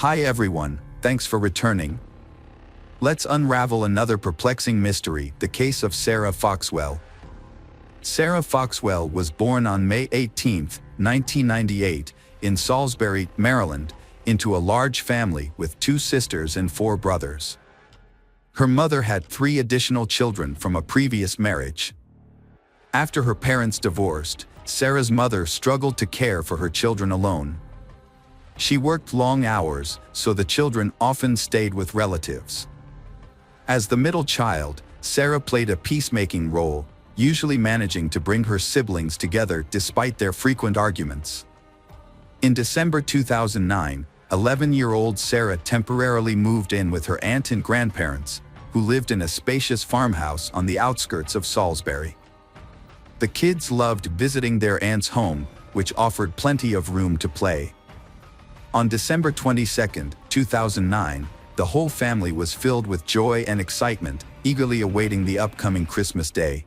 Hi everyone, thanks for returning. Let's unravel another perplexing mystery, the case of Sarah Foxwell. Sarah Foxwell was born on May 18, 1998, in Salisbury, Maryland, into a large family with 2 sisters and 4 brothers. Her mother had 3 additional children from a previous marriage. After her parents divorced, Sarah's mother struggled to care for her children alone. She worked long hours, so the children often stayed with relatives. As the middle child, Sarah played a peacemaking role, usually managing to bring her siblings together despite their frequent arguments. In December 2009, 11-year-old Sarah temporarily moved in with her aunt and grandparents, who lived in a spacious farmhouse on the outskirts of Salisbury. The kids loved visiting their aunt's home, which offered plenty of room to play. On December 22, 2009, the whole family was filled with joy and excitement, eagerly awaiting the upcoming Christmas day.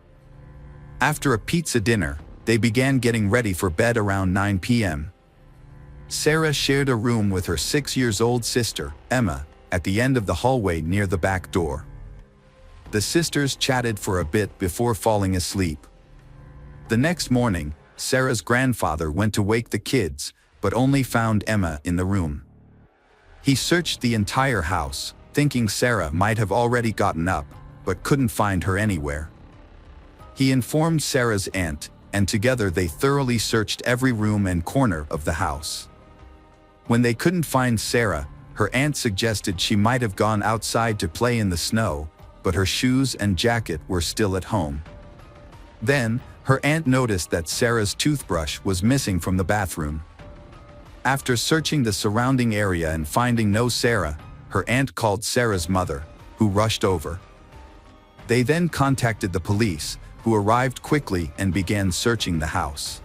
After a pizza dinner, they began getting ready for bed around 9 p.m. Sarah shared a room with her 6-year-old sister, Emma, at the end of the hallway near the back door. The sisters chatted for a bit before falling asleep. The next morning, Sarah's grandfather went to wake the kids, but only found Emma in the room. He searched the entire house, thinking Sarah might have already gotten up, but couldn't find her anywhere. He informed Sarah's aunt, and together they thoroughly searched every room and corner of the house. When they couldn't find Sarah, her aunt suggested she might have gone outside to play in the snow, but her shoes and jacket were still at home. Then, her aunt noticed that Sarah's toothbrush was missing from the bathroom. After searching the surrounding area and finding no Sarah, her aunt called Sarah's mother, who rushed over. They then contacted the police, who arrived quickly and began searching the house.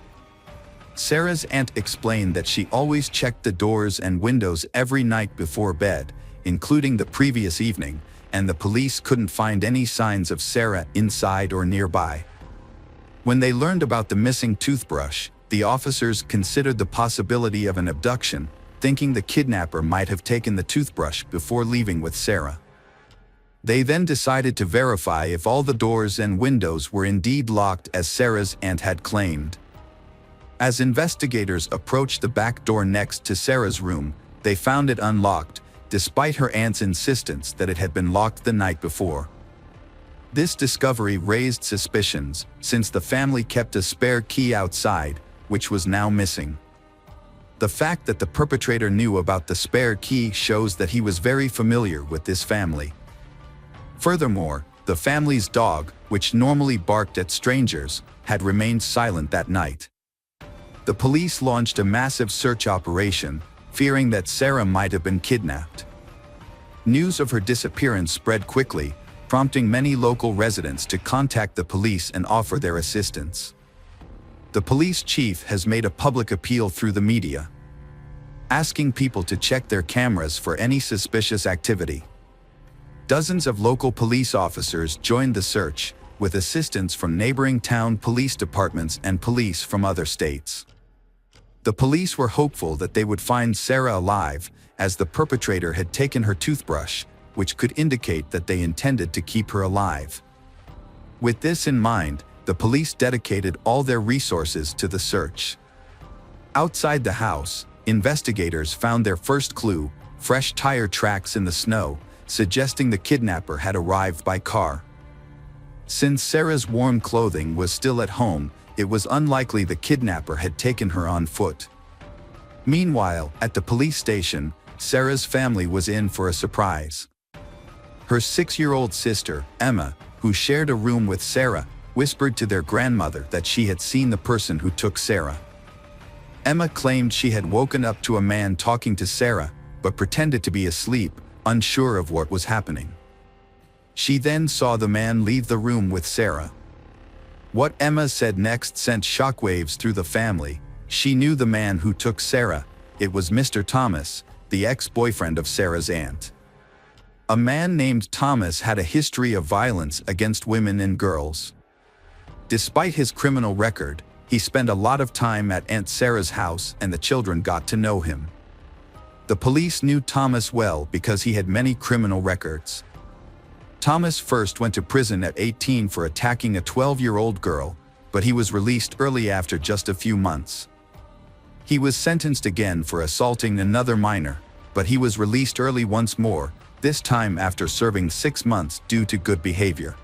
Sarah's aunt explained that she always checked the doors and windows every night before bed, including the previous evening, and the police couldn't find any signs of Sarah inside or nearby. When they learned about the missing toothbrush, the officers considered the possibility of an abduction, thinking the kidnapper might have taken the toothbrush before leaving with Sarah. They then decided to verify if all the doors and windows were indeed locked as Sarah's aunt had claimed. As investigators approached the back door next to Sarah's room, they found it unlocked, despite her aunt's insistence that it had been locked the night before. This discovery raised suspicions, since the family kept a spare key outside, which was now missing. The fact that the perpetrator knew about the spare key shows that he was very familiar with this family. Furthermore, the family's dog, which normally barked at strangers, had remained silent that night. The police launched a massive search operation, fearing that Sarah might have been kidnapped. News of her disappearance spread quickly, prompting many local residents to contact the police and offer their assistance. The police chief has made a public appeal through the media, asking people to check their cameras for any suspicious activity. Dozens of local police officers joined the search, with assistance from neighboring town police departments and police from other states. The police were hopeful that they would find Sarah alive, as the perpetrator had taken her toothbrush, which could indicate that they intended to keep her alive. With this in mind, the police dedicated all their resources to the search. Outside the house, investigators found their first clue, fresh tire tracks in the snow, suggesting the kidnapper had arrived by car. Since Sarah's warm clothing was still at home, it was unlikely the kidnapper had taken her on foot. Meanwhile, at the police station, Sarah's family was in for a surprise. Her 6-year-old sister, Emma, who shared a room with Sarah, whispered to their grandmother that she had seen the person who took Sarah. Emma claimed she had woken up to a man talking to Sarah, but pretended to be asleep, unsure of what was happening. She then saw the man leave the room with Sarah. What Emma said next sent shockwaves through the family. She knew the man who took Sarah. It was Mr. Thomas, the ex-boyfriend of Sarah's aunt. A man named Thomas had a history of violence against women and girls. Despite his criminal record, he spent a lot of time at Aunt Sarah's house and the children got to know him. The police knew Thomas well because he had many criminal records. Thomas first went to prison at 18 for attacking a 12-year-old girl, but he was released early after just a few months. He was sentenced again for assaulting another minor, but he was released early once more, this time after serving 6 months due to good behavior.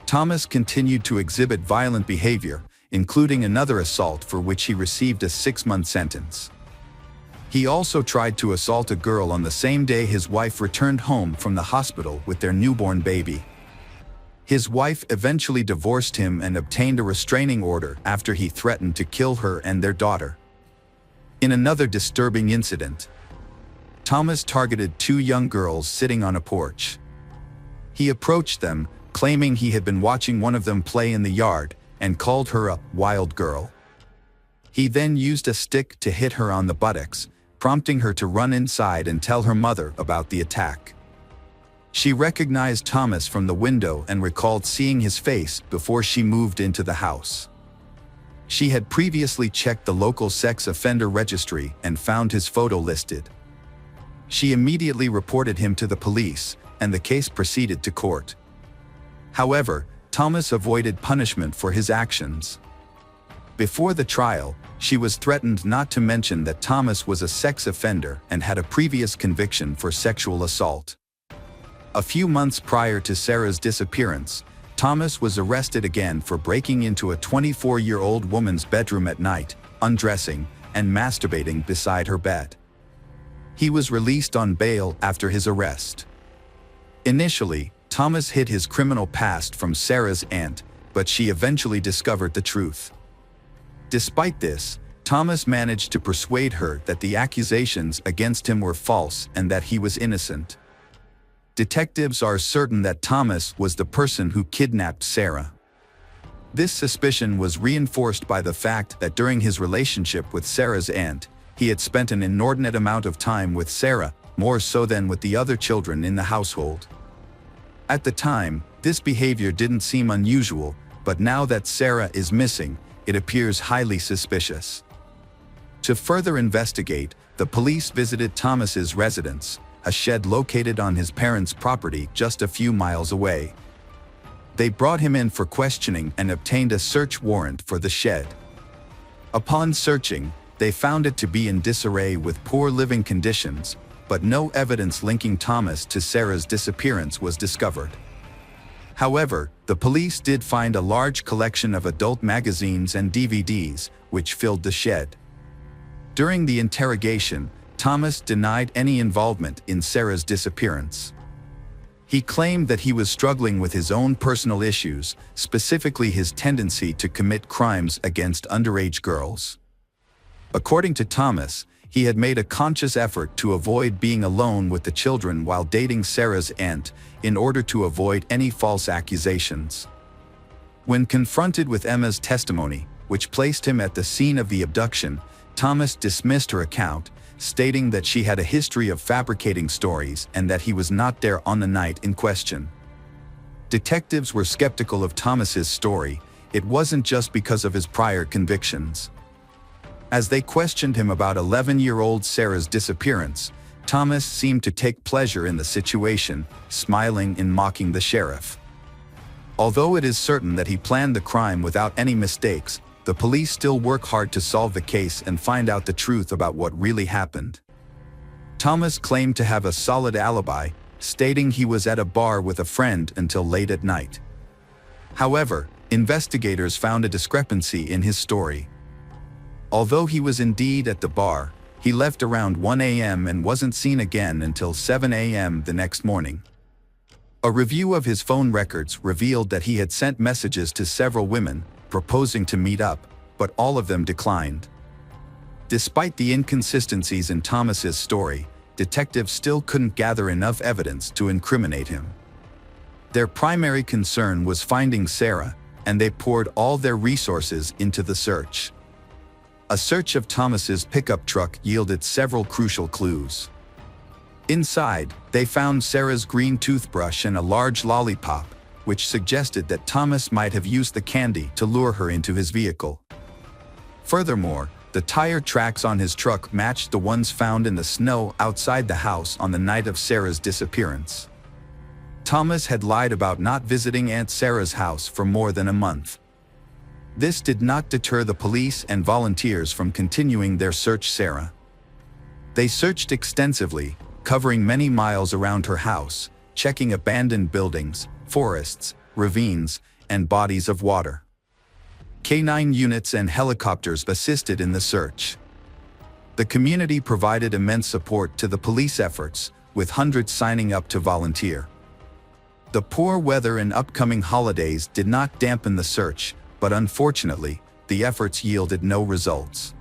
Thomas continued to exhibit violent behavior, including another assault for which he received a 6-month sentence. He also tried to assault a girl on the same day his wife returned home from the hospital with their newborn baby. His wife eventually divorced him and obtained a restraining order after he threatened to kill her and their daughter. In another disturbing incident, Thomas targeted 2 young girls sitting on a porch. He approached them, claiming he had been watching one of them play in the yard, and called her a wild girl. He then used a stick to hit her on the buttocks, prompting her to run inside and tell her mother about the attack. She recognized Thomas from the window and recalled seeing his face before she moved into the house. She had previously checked the local sex offender registry and found his photo listed. She immediately reported him to the police, and the case proceeded to court. However, Thomas avoided punishment for his actions. Before the trial, she was threatened not to mention that Thomas was a sex offender and had a previous conviction for sexual assault. A few months prior to Sarah's disappearance, Thomas was arrested again for breaking into a 24-year-old woman's bedroom at night, undressing, and masturbating beside her bed. He was released on bail after his arrest. Initially, Thomas hid his criminal past from Sarah's aunt, but she eventually discovered the truth. Despite this, Thomas managed to persuade her that the accusations against him were false and that he was innocent. Detectives are certain that Thomas was the person who kidnapped Sarah. This suspicion was reinforced by the fact that during his relationship with Sarah's aunt, he had spent an inordinate amount of time with Sarah, more so than with the other children in the household. At the time, this behavior didn't seem unusual, but now that Sarah is missing, it appears highly suspicious. To further investigate, the police visited Thomas's residence, a shed located on his parents' property just a few miles away. They brought him in for questioning and obtained a search warrant for the shed. Upon searching, they found it to be in disarray with poor living conditions, but no evidence linking Thomas to Sarah's disappearance was discovered. However, the police did find a large collection of adult magazines and DVDs, which filled the shed. During the interrogation, Thomas denied any involvement in Sarah's disappearance. He claimed that he was struggling with his own personal issues, specifically his tendency to commit crimes against underage girls. According to Thomas, he had made a conscious effort to avoid being alone with the children while dating Sarah's aunt in order to avoid any false accusations. When confronted with Emma's testimony, which placed him at the scene of the abduction, Thomas dismissed her account, stating that she had a history of fabricating stories and that he was not there on the night in question. Detectives were skeptical of Thomas's story. It wasn't just because of his prior convictions. As they questioned him about 11-year-old Sarah's disappearance, Thomas seemed to take pleasure in the situation, smiling and mocking the sheriff. Although it is certain that he planned the crime without any mistakes, the police still work hard to solve the case and find out the truth about what really happened. Thomas claimed to have a solid alibi, stating he was at a bar with a friend until late at night. However, investigators found a discrepancy in his story. Although he was indeed at the bar, he left around 1 a.m. and wasn't seen again until 7 a.m. the next morning. A review of his phone records revealed that he had sent messages to several women, proposing to meet up, but all of them declined. Despite the inconsistencies in Thomas's story, detectives still couldn't gather enough evidence to incriminate him. Their primary concern was finding Sarah, and they poured all their resources into the search. A search of Thomas's pickup truck yielded several crucial clues. Inside, they found Sarah's green toothbrush and a large lollipop, which suggested that Thomas might have used the candy to lure her into his vehicle. Furthermore, The tire tracks on his truck matched the ones found in the snow outside the house on the night of Sarah's disappearance. Thomas had lied about not visiting Aunt Sarah's house for more than a month. This did not deter the police and volunteers from continuing their search for Sarah. They searched extensively, covering many miles around her house, checking abandoned buildings, forests, ravines, and bodies of water. K-9 units and helicopters assisted in the search. The community provided immense support to the police efforts, with hundreds signing up to volunteer. The poor weather and upcoming holidays did not dampen the search, but unfortunately, the efforts yielded no results.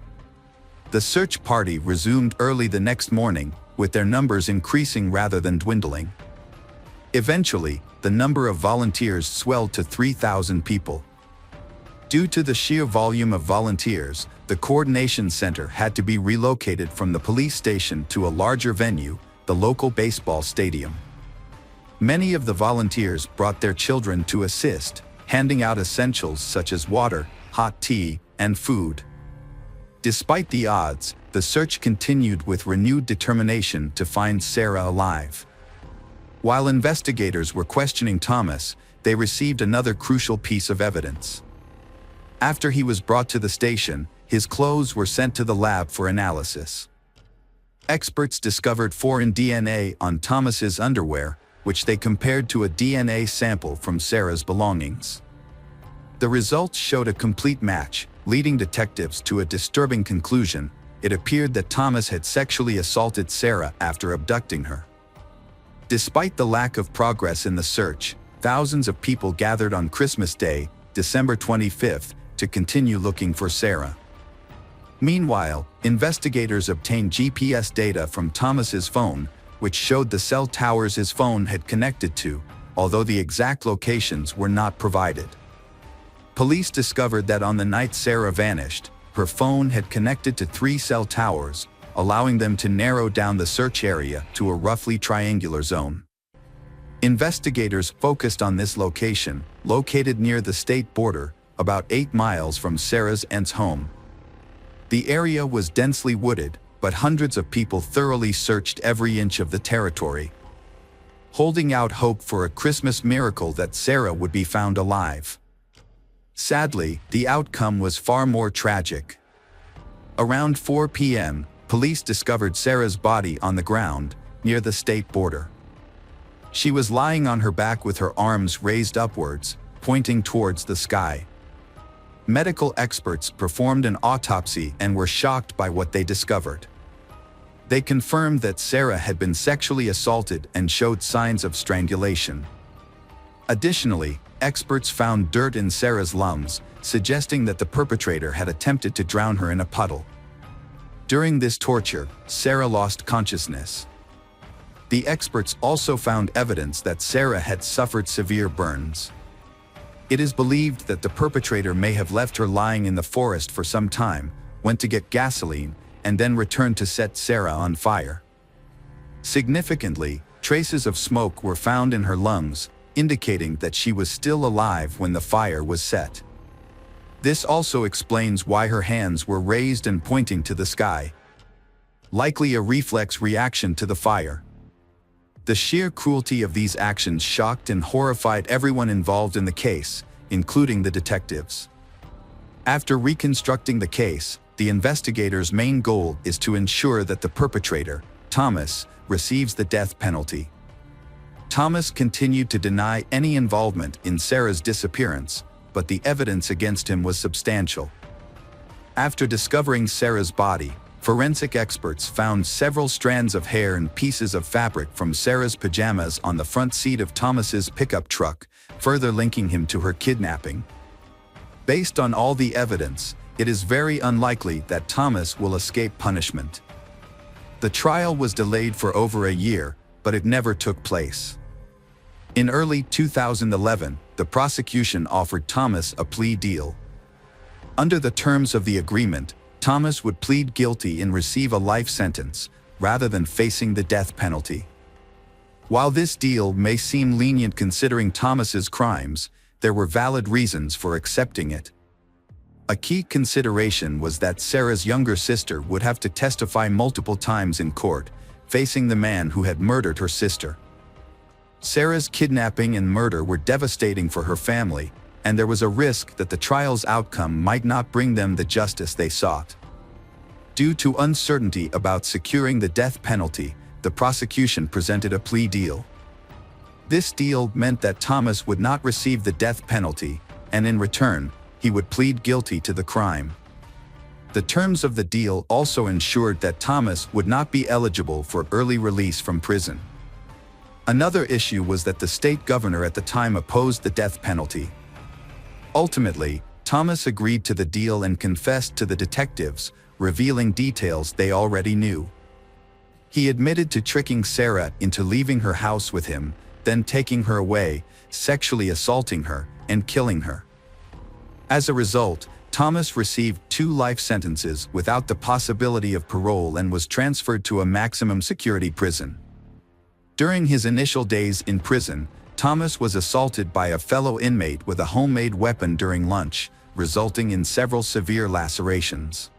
The search party resumed early the next morning, with their numbers increasing rather than dwindling. Eventually, the number of volunteers swelled to 3,000 people. Due to the sheer volume of volunteers, the coordination center had to be relocated from the police station to a larger venue, the local baseball stadium. Many of the volunteers brought their children to assist, handing out essentials such as water, hot tea, and food. Despite the odds, the search continued with renewed determination to find Sarah alive. While investigators were questioning Thomas, they received another crucial piece of evidence. After he was brought to the station, his clothes were sent to the lab for analysis. Experts discovered foreign DNA on Thomas's underwear, which they compared to a DNA sample from Sarah's belongings. The results showed a complete match, leading detectives to a disturbing conclusion. It appeared that Thomas had sexually assaulted Sarah after abducting her. Despite the lack of progress in the search, thousands of people gathered on Christmas Day, December 25th, to continue looking for Sarah. Meanwhile, investigators obtained GPS data from Thomas's phone, which showed the cell towers his phone had connected to, although the exact locations were not provided. Police discovered that on the night Sarah vanished, her phone had connected to 3 cell towers, allowing them to narrow down the search area to a roughly triangular zone. Investigators focused on this location, located near the state border, about 8 miles from Sarah's aunt's home. The area was densely wooded, but hundreds of people thoroughly searched every inch of the territory, holding out hope for a Christmas miracle that Sarah would be found alive. Sadly, the outcome was far more tragic. Around 4 p.m., police discovered Sarah's body on the ground, near the state border. She was lying on her back with her arms raised upwards, pointing towards the sky. Medical experts performed an autopsy and were shocked by what they discovered. They confirmed that Sarah had been sexually assaulted and showed signs of strangulation. Additionally, experts found dirt in Sarah's lungs, suggesting that the perpetrator had attempted to drown her in a puddle. During this torture, Sarah lost consciousness. The experts also found evidence that Sarah had suffered severe burns. It is believed that the perpetrator may have left her lying in the forest for some time, went to get gasoline, and then returned to set Sarah on fire. Significantly, traces of smoke were found in her lungs, indicating that she was still alive when the fire was set. This also explains why her hands were raised and pointing to the sky. Likely a reflex reaction to the fire. The sheer cruelty of these actions shocked and horrified everyone involved in the case, including the detectives. After reconstructing the case, the investigators' main goal is to ensure that the perpetrator, Thomas, receives the death penalty. Thomas continued to deny any involvement in Sarah's disappearance, but the evidence against him was substantial. After discovering Sarah's body, forensic experts found several strands of hair and pieces of fabric from Sarah's pajamas on the front seat of Thomas's pickup truck, further linking him to her kidnapping. Based on all the evidence, it is very unlikely that Thomas will escape punishment. The trial was delayed for over a year, but it never took place. In early 2011, the prosecution offered Thomas a plea deal. Under the terms of the agreement, Thomas would plead guilty and receive a life sentence, rather than facing the death penalty. While this deal may seem lenient considering Thomas's crimes, there were valid reasons for accepting it. A key consideration was that Sarah's younger sister would have to testify multiple times in court, facing the man who had murdered her sister. Sarah's kidnapping and murder were devastating for her family, and there was a risk that the trial's outcome might not bring them the justice they sought. Due to uncertainty about securing the death penalty, the prosecution presented a plea deal. This deal meant that Thomas would not receive the death penalty, and in return, he would plead guilty to the crime. The terms of the deal also ensured that Thomas would not be eligible for early release from prison. Another issue was that the state governor at the time opposed the death penalty. Ultimately, Thomas agreed to the deal and confessed to the detectives, revealing details they already knew. He admitted to tricking Sarah into leaving her house with him, then taking her away, sexually assaulting her, and killing her. As a result, Thomas received 2 life sentences without the possibility of parole and was transferred to a maximum security prison. During his initial days in prison, Thomas was assaulted by a fellow inmate with a homemade weapon during lunch, resulting in several severe lacerations.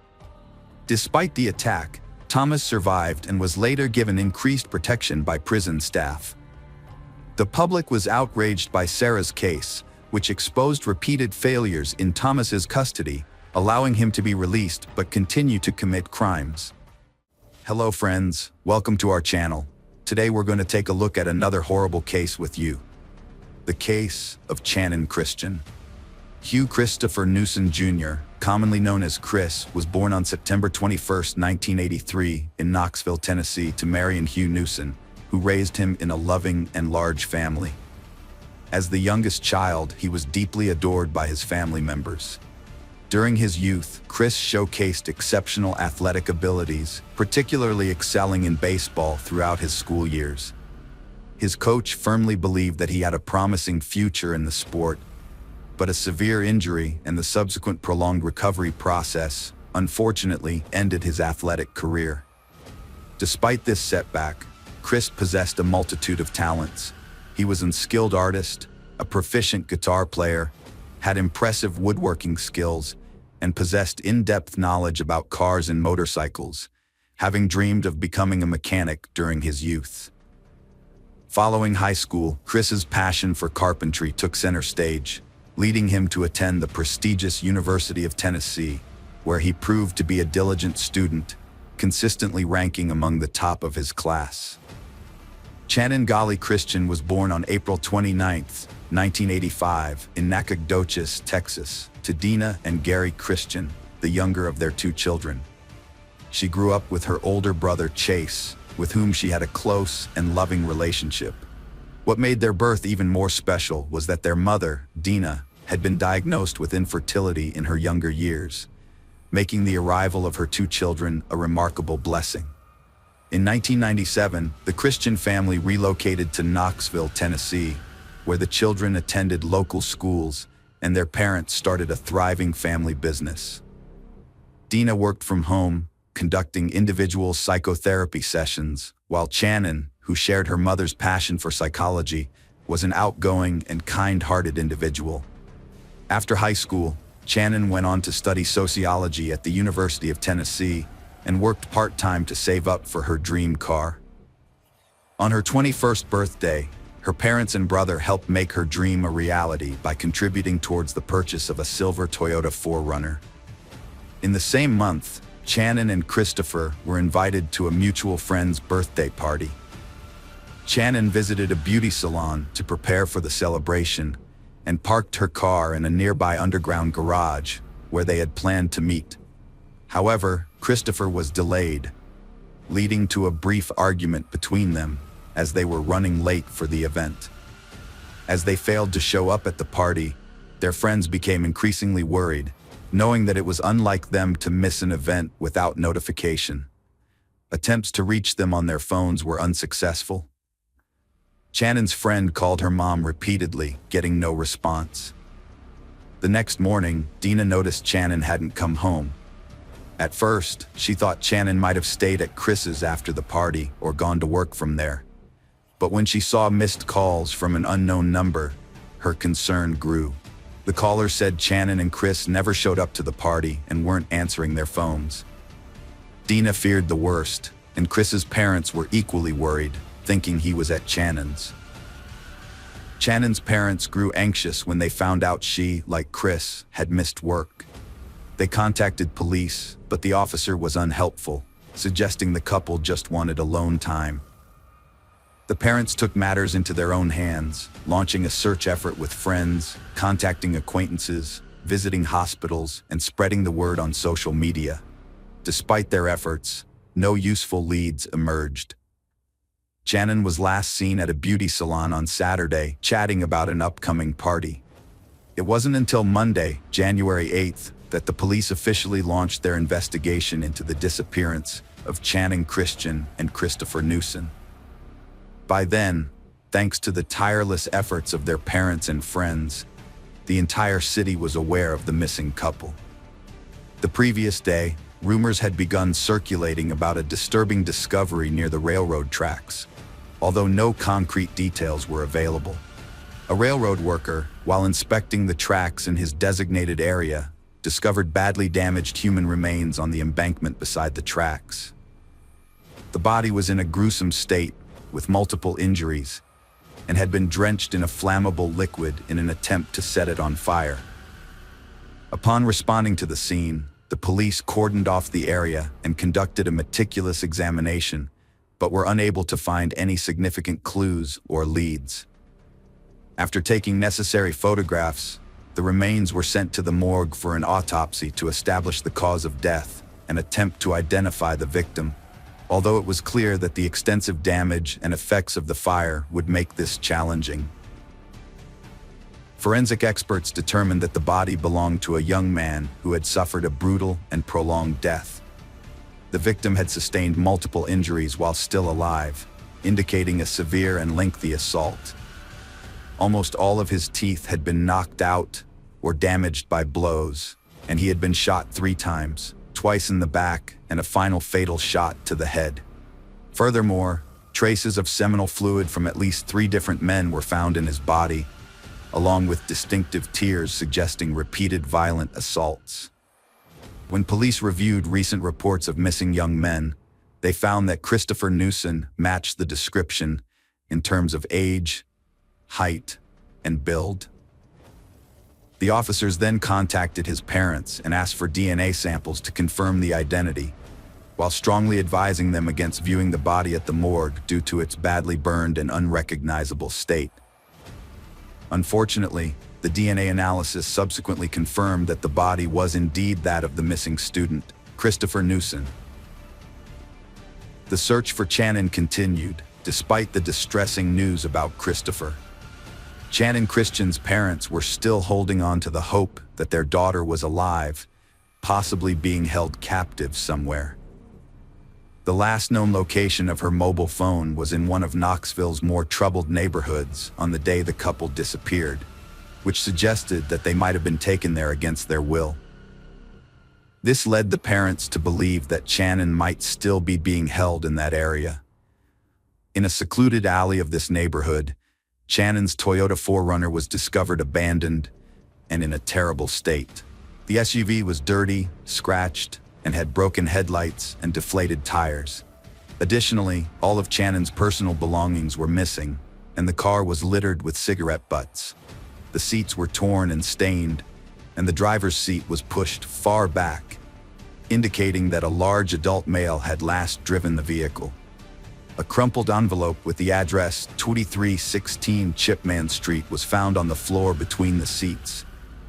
Despite the attack, Thomas survived and was later given increased protection by prison staff. The public was outraged by Sarah's case, which exposed repeated failures in Thomas's custody, allowing him to be released but continue to commit crimes. Hello friends, welcome to our channel. Today we're going to take a look at another horrible case with you. The case of Channon Christian. Hugh Christopher Newson Jr., commonly known as Chris, was born on September 21, 1983, in Knoxville, Tennessee, to Mary and Hugh Newson, who raised him in a loving and large family. As the youngest child, he was deeply adored by his family members. During his youth, Chris showcased exceptional athletic abilities, particularly excelling in baseball throughout his school years. His coach firmly believed that he had a promising future in the sport, but a severe injury and the subsequent prolonged recovery process, unfortunately, ended his athletic career. Despite this setback, Chris possessed a multitude of talents. He was an unskilled artist, a proficient guitar player, had impressive woodworking skills, and possessed in-depth knowledge about cars and motorcycles, having dreamed of becoming a mechanic during his youth. Following high school, Chris's passion for carpentry took center stage, leading him to attend the prestigious University of Tennessee, where he proved to be a diligent student, consistently ranking among the top of his class. Channon Golly Christian was born on April 29, 1985, in Nacogdoches, Texas, to Dina and Gary Christian, the younger of their 2 children. She grew up with her older brother Chase, with whom she had a close and loving relationship. What made their birth even more special was that their mother, Dina, had been diagnosed with infertility in her younger years, making the arrival of her 2 children a remarkable blessing. In 1997, the Christian family relocated to Knoxville, Tennessee, where the children attended local schools and their parents started a thriving family business. Dina worked from home, conducting individual psychotherapy sessions, while Channon, who shared her mother's passion for psychology, was an outgoing and kind-hearted individual. After high school, Channon went on to study sociology at the University of Tennessee and worked part-time to save up for her dream car. On her 21st birthday, her parents and brother helped make her dream a reality by contributing towards the purchase of a silver Toyota 4Runner. In the same month, Channon and Christopher were invited to a mutual friend's birthday party. Channon visited a beauty salon to prepare for the celebration and parked her car in a nearby underground garage where they had planned to meet. However, Christopher was delayed, leading to a brief argument between them as they were running late for the event. As they failed to show up at the party, their friends became increasingly worried, knowing that it was unlike them to miss an event without notification. Attempts to reach them on their phones were unsuccessful. Channon's friend called her mom repeatedly, getting no response. The next morning, Dina noticed Channon hadn't come home. At first, she thought Channon might have stayed at Chris's after the party or gone to work from there. But when she saw missed calls from an unknown number, her concern grew. The caller said Channon and Chris never showed up to the party and weren't answering their phones. Dina feared the worst, and Chris's parents were equally worried, thinking he was at Channon's. Channon's parents grew anxious when they found out she, like Chris, had missed work. They contacted police, but the officer was unhelpful, suggesting the couple just wanted alone time. The parents took matters into their own hands, launching a search effort with friends, contacting acquaintances, visiting hospitals, and spreading the word on social media. Despite their efforts, no useful leads emerged. Channon was last seen at a beauty salon on Saturday, chatting about an upcoming party. It wasn't until Monday, January 8th, that the police officially launched their investigation into the disappearance of Channon Christian and Christopher Newson. By then, thanks to the tireless efforts of their parents and friends, the entire city was aware of the missing couple. The previous day, rumors had begun circulating about a disturbing discovery near the railroad tracks, although no concrete details were available. A railroad worker, while inspecting the tracks in his designated area, discovered badly damaged human remains on the embankment beside the tracks. The body was in a gruesome state, with multiple injuries, and had been drenched in a flammable liquid in an attempt to set it on fire. Upon responding to the scene, the police cordoned off the area and conducted a meticulous examination, but were unable to find any significant clues or leads. After taking necessary photographs, the remains were sent to the morgue for an autopsy to establish the cause of death and attempt to identify the victim, although it was clear that the extensive damage and effects of the fire would make this challenging. Forensic experts determined that the body belonged to a young man who had suffered a brutal and prolonged death. The victim had sustained multiple injuries while still alive, indicating a severe and lengthy assault. Almost all of his teeth had been knocked out or damaged by blows, and he had been shot 3 times. Twice in the back, and a final fatal shot to the head. Furthermore, traces of seminal fluid from at least 3 different men were found in his body, along with distinctive tears suggesting repeated violent assaults. When police reviewed recent reports of missing young men, they found that Christopher Newson matched the description in terms of age, height, and build. The officers then contacted his parents and asked for DNA samples to confirm the identity, while strongly advising them against viewing the body at the morgue due to its badly burned and unrecognizable state. Unfortunately, the DNA analysis subsequently confirmed that the body was indeed that of the missing student, Christopher Newson. The search for Channon continued, despite the distressing news about Christopher. Channon Christian's parents were still holding on to the hope that their daughter was alive, possibly being held captive somewhere. The last known location of her mobile phone was in one of Knoxville's more troubled neighborhoods on the day the couple disappeared, which suggested that they might have been taken there against their will. This led the parents to believe that Channon might still be being held in that area. In a secluded alley of this neighborhood, Channon's Toyota 4Runner was discovered abandoned and in a terrible state. The SUV was dirty, scratched, and had broken headlights and deflated tires. Additionally, all of Channon's personal belongings were missing, and the car was littered with cigarette butts. The seats were torn and stained, and the driver's seat was pushed far back, indicating that a large adult male had last driven the vehicle. A crumpled envelope with the address 2316 Chipman Street was found on the floor between the seats,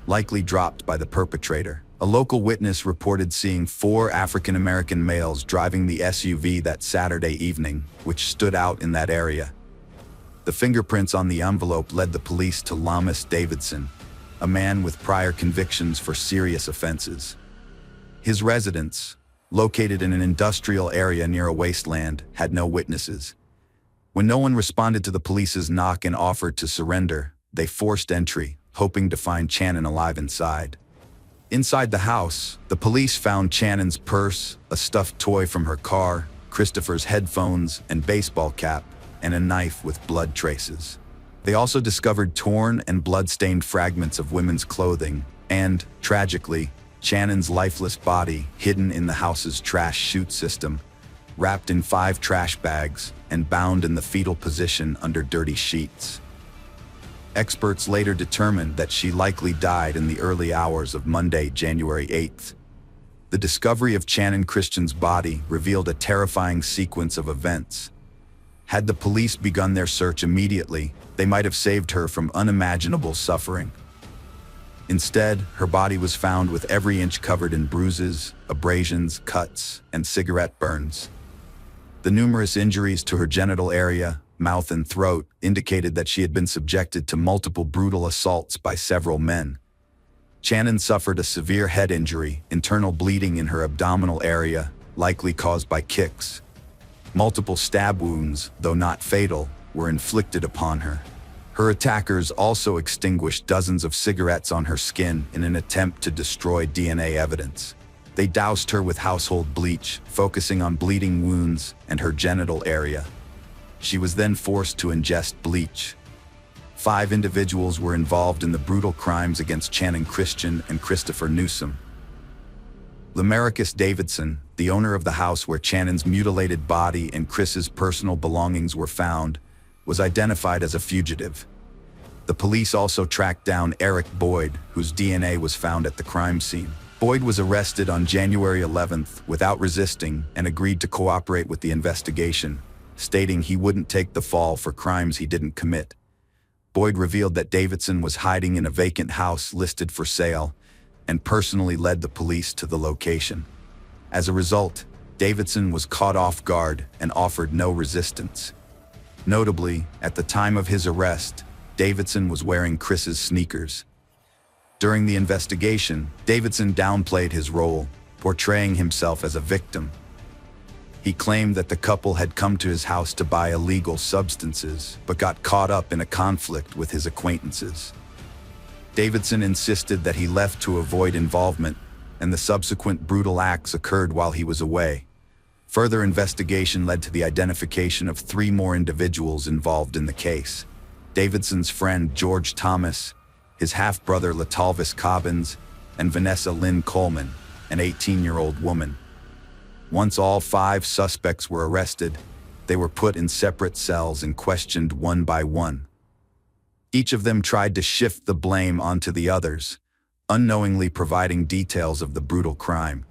likely dropped by the perpetrator. A local witness reported seeing 4 African-American males driving the SUV that Saturday evening, which stood out in that area. The fingerprints on the envelope led the police to Lamas Davidson, a man with prior convictions for serious offenses. His residence, located in an industrial area near a wasteland, had no witnesses. When no one responded to the police's knock and offered to surrender, they forced entry, hoping to find Channon alive inside. Inside the house, the police found Channon's purse, a stuffed toy from her car, Christopher's headphones and baseball cap, and a knife with blood traces. They also discovered torn and blood-stained fragments of women's clothing and, tragically, Shannon's lifeless body hidden in the house's trash chute system, wrapped in 5 trash bags and bound in the fetal position under dirty sheets. Experts later determined that she likely died in the early hours of Monday, January 8th. The discovery of Channon Christian's body revealed a terrifying sequence of events. Had the police begun their search immediately, they might have saved her from unimaginable suffering. Instead, her body was found with every inch covered in bruises, abrasions, cuts, and cigarette burns. The numerous injuries to her genital area, mouth and throat indicated that she had been subjected to multiple brutal assaults by several men. Channon suffered a severe head injury, internal bleeding in her abdominal area, likely caused by kicks. Multiple stab wounds, though not fatal, were inflicted upon her. Her attackers also extinguished dozens of cigarettes on her skin in an attempt to destroy DNA evidence. They doused her with household bleach, focusing on bleeding wounds and her genital area. She was then forced to ingest bleach. 5 individuals were involved in the brutal crimes against Channon Christian and Christopher Newsom. Lamarcus Davidson, the owner of the house where Channon's mutilated body and Chris's personal belongings were found, was identified as a fugitive. The police also tracked down Eric Boyd, whose DNA was found at the crime scene. Boyd was arrested on January 11th without resisting and agreed to cooperate with the investigation, stating he wouldn't take the fall for crimes he didn't commit. Boyd revealed that Davidson was hiding in a vacant house listed for sale and personally led the police to the location. As a result, Davidson was caught off guard and offered no resistance. Notably, at the time of his arrest, Davidson was wearing Chris's sneakers. During the investigation, Davidson downplayed his role, portraying himself as a victim. He claimed that the couple had come to his house to buy illegal substances, but got caught up in a conflict with his acquaintances. Davidson insisted that he left to avoid involvement, and the subsequent brutal acts occurred while he was away. Further investigation led to the identification of 3 more individuals involved in the case: Davidson's friend George Thomas, his half-brother Latalvis Cobbins, and Vanessa Lynn Coleman, an 18-year-old woman. Once all 5 suspects were arrested, they were put in separate cells and questioned one by one. Each of them tried to shift the blame onto the others, unknowingly providing details of the brutal crime.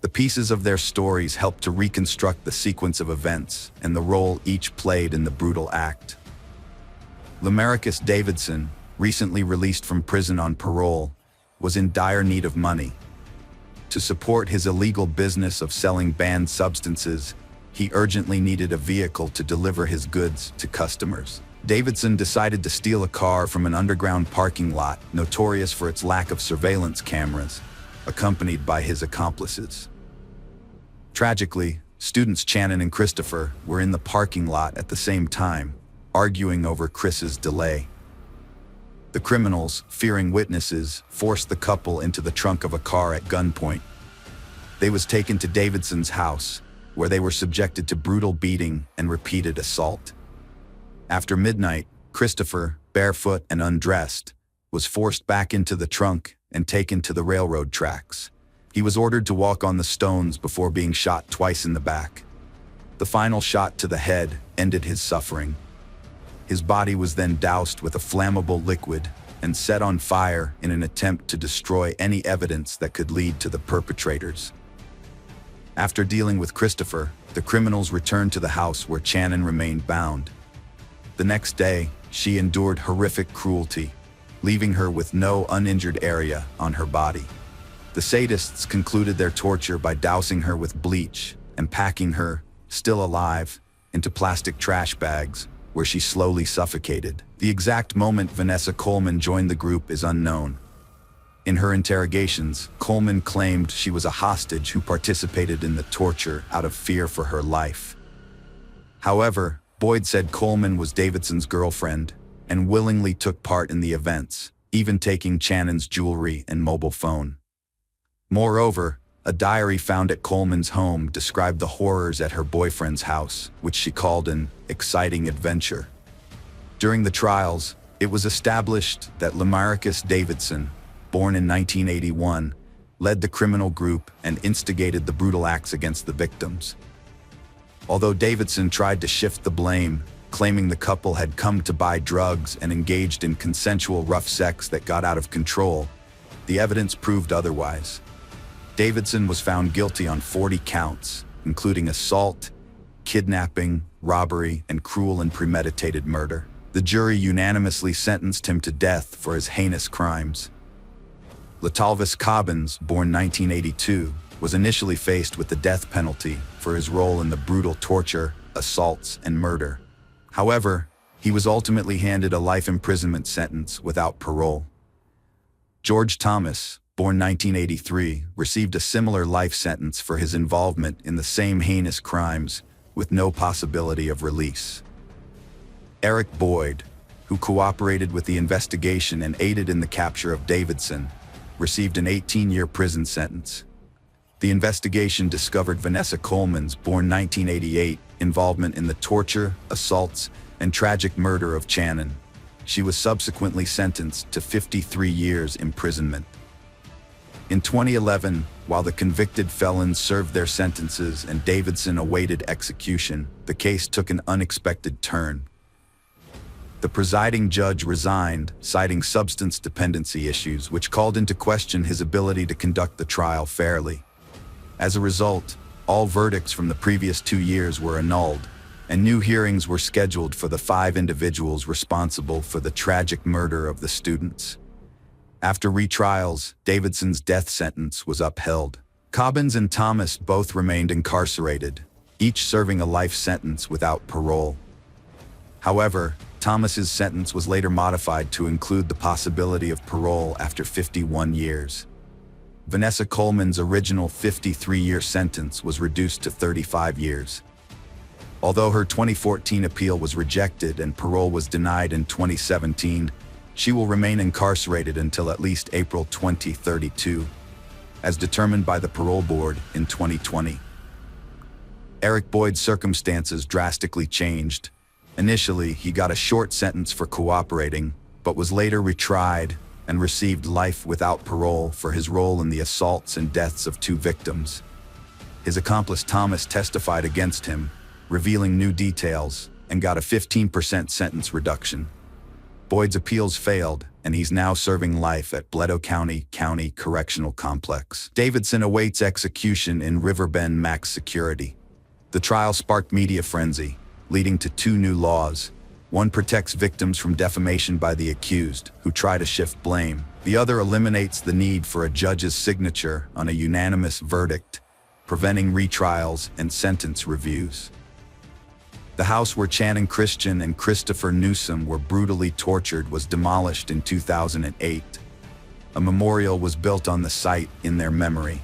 The pieces of their stories helped to reconstruct the sequence of events and the role each played in the brutal act. Lamarcus Davidson, recently released from prison on parole, was in dire need of money. To support his illegal business of selling banned substances, he urgently needed a vehicle to deliver his goods to customers. Davidson decided to steal a car from an underground parking lot notorious for its lack of surveillance cameras, accompanied by his accomplices. Tragically, students Channon and Christopher were in the parking lot at the same time, arguing over Chris's delay. The criminals, fearing witnesses, forced the couple into the trunk of a car at gunpoint. They was taken to Davidson's house, where they were subjected to brutal beating and repeated assault. After midnight, Christopher, barefoot and undressed, was forced back into the trunk and taken to the railroad tracks. He was ordered to walk on the stones before being shot twice in the back. The final shot to the head ended his suffering. His body was then doused with a flammable liquid and set on fire in an attempt to destroy any evidence that could lead to the perpetrators. After dealing with Christopher, the criminals returned to the house where Channon remained bound. The next day, she endured horrific cruelty, leaving her with no uninjured area on her body. The sadists concluded their torture by dousing her with bleach and packing her, still alive, into plastic trash bags, where she slowly suffocated. The exact moment Vanessa Coleman joined the group is unknown. In her interrogations, Coleman claimed she was a hostage who participated in the torture out of fear for her life. However, Boyd said Coleman was Davidson's girlfriend and willingly took part in the events, even taking Channon's jewelry and mobile phone. Moreover, a diary found at Coleman's home described the horrors at her boyfriend's house, which she called an exciting adventure. During the trials, it was established that Lamarcus Davidson, born in 1981, led the criminal group and instigated the brutal acts against the victims. Although Davidson tried to shift the blame, claiming the couple had come to buy drugs and engaged in consensual rough sex that got out of control, the evidence proved otherwise. Davidson was found guilty on 40 counts, including assault, kidnapping, robbery, and cruel and premeditated murder. The jury unanimously sentenced him to death for his heinous crimes. Latalvis Cobbins, born 1982, was initially faced with the death penalty for his role in the brutal torture, assaults, and murder. However, he was ultimately handed a life imprisonment sentence without parole. George Thomas, born 1983, received a similar life sentence for his involvement in the same heinous crimes, with no possibility of release. Eric Boyd, who cooperated with the investigation and aided in the capture of Davidson, received an 18-year prison sentence. The investigation discovered Vanessa Coleman's, born 1988, involvement in the torture, assaults, and tragic murder of Channon. She was subsequently sentenced to 53 years imprisonment. In 2011, while the convicted felons served their sentences and Davidson awaited execution, the case took an unexpected turn. The presiding judge resigned, citing substance dependency issues, which called into question his ability to conduct the trial fairly. As a result, all verdicts from the previous 2 years were annulled, and new hearings were scheduled for the 5 individuals responsible for the tragic murder of the students. After retrials, Davidson's death sentence was upheld. Cobbins and Thomas both remained incarcerated, each serving a life sentence without parole. However, Thomas's sentence was later modified to include the possibility of parole after 51 years. Vanessa Coleman's original 53-year sentence was reduced to 35 years. Although her 2014 appeal was rejected and parole was denied in 2017, she will remain incarcerated until at least April 2032, as determined by the parole board in 2020. Eric Boyd's circumstances drastically changed. Initially, he got a short sentence for cooperating, but was later retried and received life without parole for his role in the assaults and deaths of 2 victims. His accomplice Thomas testified against him, revealing new details, and got a 15% sentence reduction. Boyd's appeals failed, and he's now serving life at Bledsoe County Correctional Complex. Davidson awaits execution in Riverbend Max Security. The trial sparked media frenzy, leading to 2 new laws. One protects victims from defamation by the accused, who try to shift blame. The other eliminates the need for a judge's signature on a unanimous verdict, preventing retrials and sentence reviews. The house where Channon Christian and Christopher Newsom were brutally tortured was demolished in 2008. A memorial was built on the site in their memory.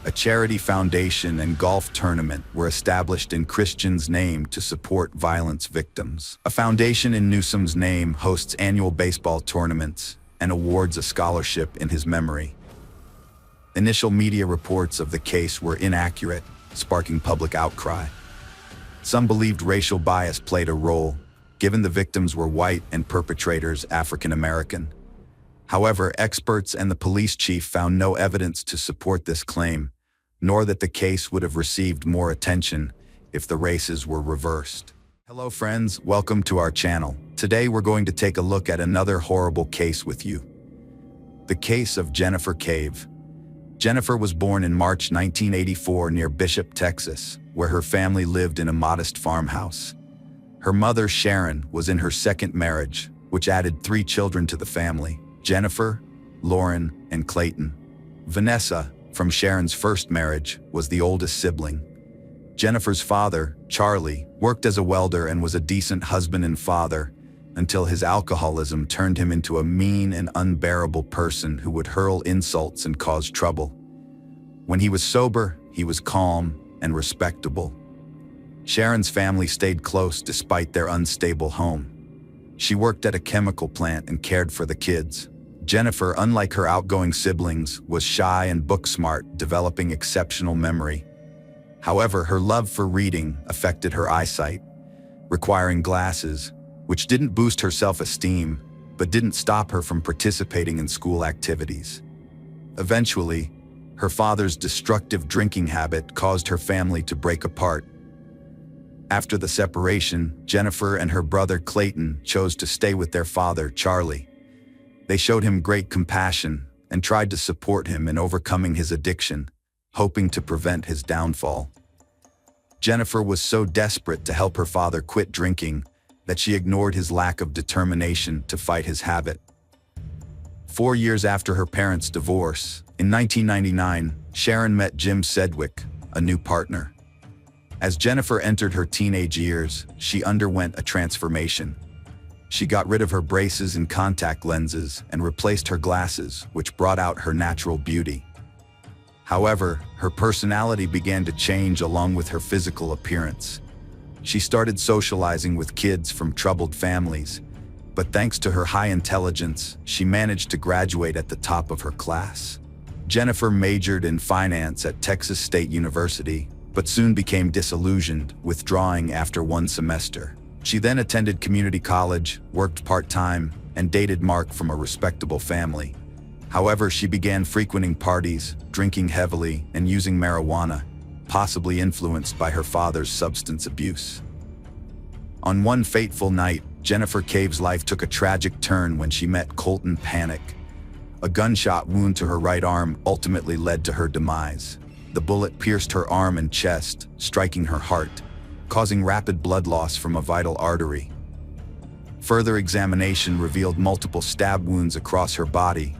A charity foundation and golf tournament were established in Christian's name to support violence victims. A foundation in Newsom's name hosts annual baseball tournaments and awards a scholarship in his memory. Initial media reports of the case were inaccurate, sparking public outcry. Some believed racial bias played a role, given the victims were white and perpetrators African American. However, experts and the police chief found no evidence to support this claim, nor that the case would have received more attention if the races were reversed. Hello friends, welcome to our channel. Today we're going to take a look at another horrible case with you. The case of Jennifer Cave. Jennifer was born in March 1984 near Bishop, Texas, where her family lived in a modest farmhouse. Her mother, Sharon, was in her second marriage, which added 3 children to the family: Jennifer, Lauren, and Clayton. Vanessa, from Sharon's first marriage, was the oldest sibling. Jennifer's father, Charlie, worked as a welder and was a decent husband and father, until his alcoholism turned him into a mean and unbearable person who would hurl insults and cause trouble. When he was sober, he was calm and respectable. Sharon's family stayed close despite their unstable home. She worked at a chemical plant and cared for the kids. Jennifer, unlike her outgoing siblings, was shy and book-smart, developing exceptional memory. However, her love for reading affected her eyesight, requiring glasses, which didn't boost her self-esteem, but didn't stop her from participating in school activities. Eventually, her father's destructive drinking habit caused her family to break apart. After the separation, Jennifer and her brother Clayton chose to stay with their father, Charlie. They showed him great compassion and tried to support him in overcoming his addiction, hoping to prevent his downfall. Jennifer was so desperate to help her father quit drinking that she ignored his lack of determination to fight his habit. 4 years after her parents' divorce, in 1999, Sharon met Jim Sedgwick, a new partner. As Jennifer entered her teenage years, she underwent a transformation. She got rid of her braces and contact lenses and replaced her glasses, which brought out her natural beauty. However, her personality began to change along with her physical appearance. She started socializing with kids from troubled families, but thanks to her high intelligence, she managed to graduate at the top of her class. Jennifer majored in finance at Texas State University, but soon became disillusioned, withdrawing after 1 semester. She then attended community college, worked part-time, and dated Mark from a respectable family. However, she began frequenting parties, drinking heavily, and using marijuana, possibly influenced by her father's substance abuse. On one fateful night, Jennifer Cave's life took a tragic turn when she met Colton Panic. A gunshot wound to her right arm ultimately led to her demise. The bullet pierced her arm and chest, striking her heart, causing rapid blood loss from a vital artery. Further examination revealed multiple stab wounds across her body,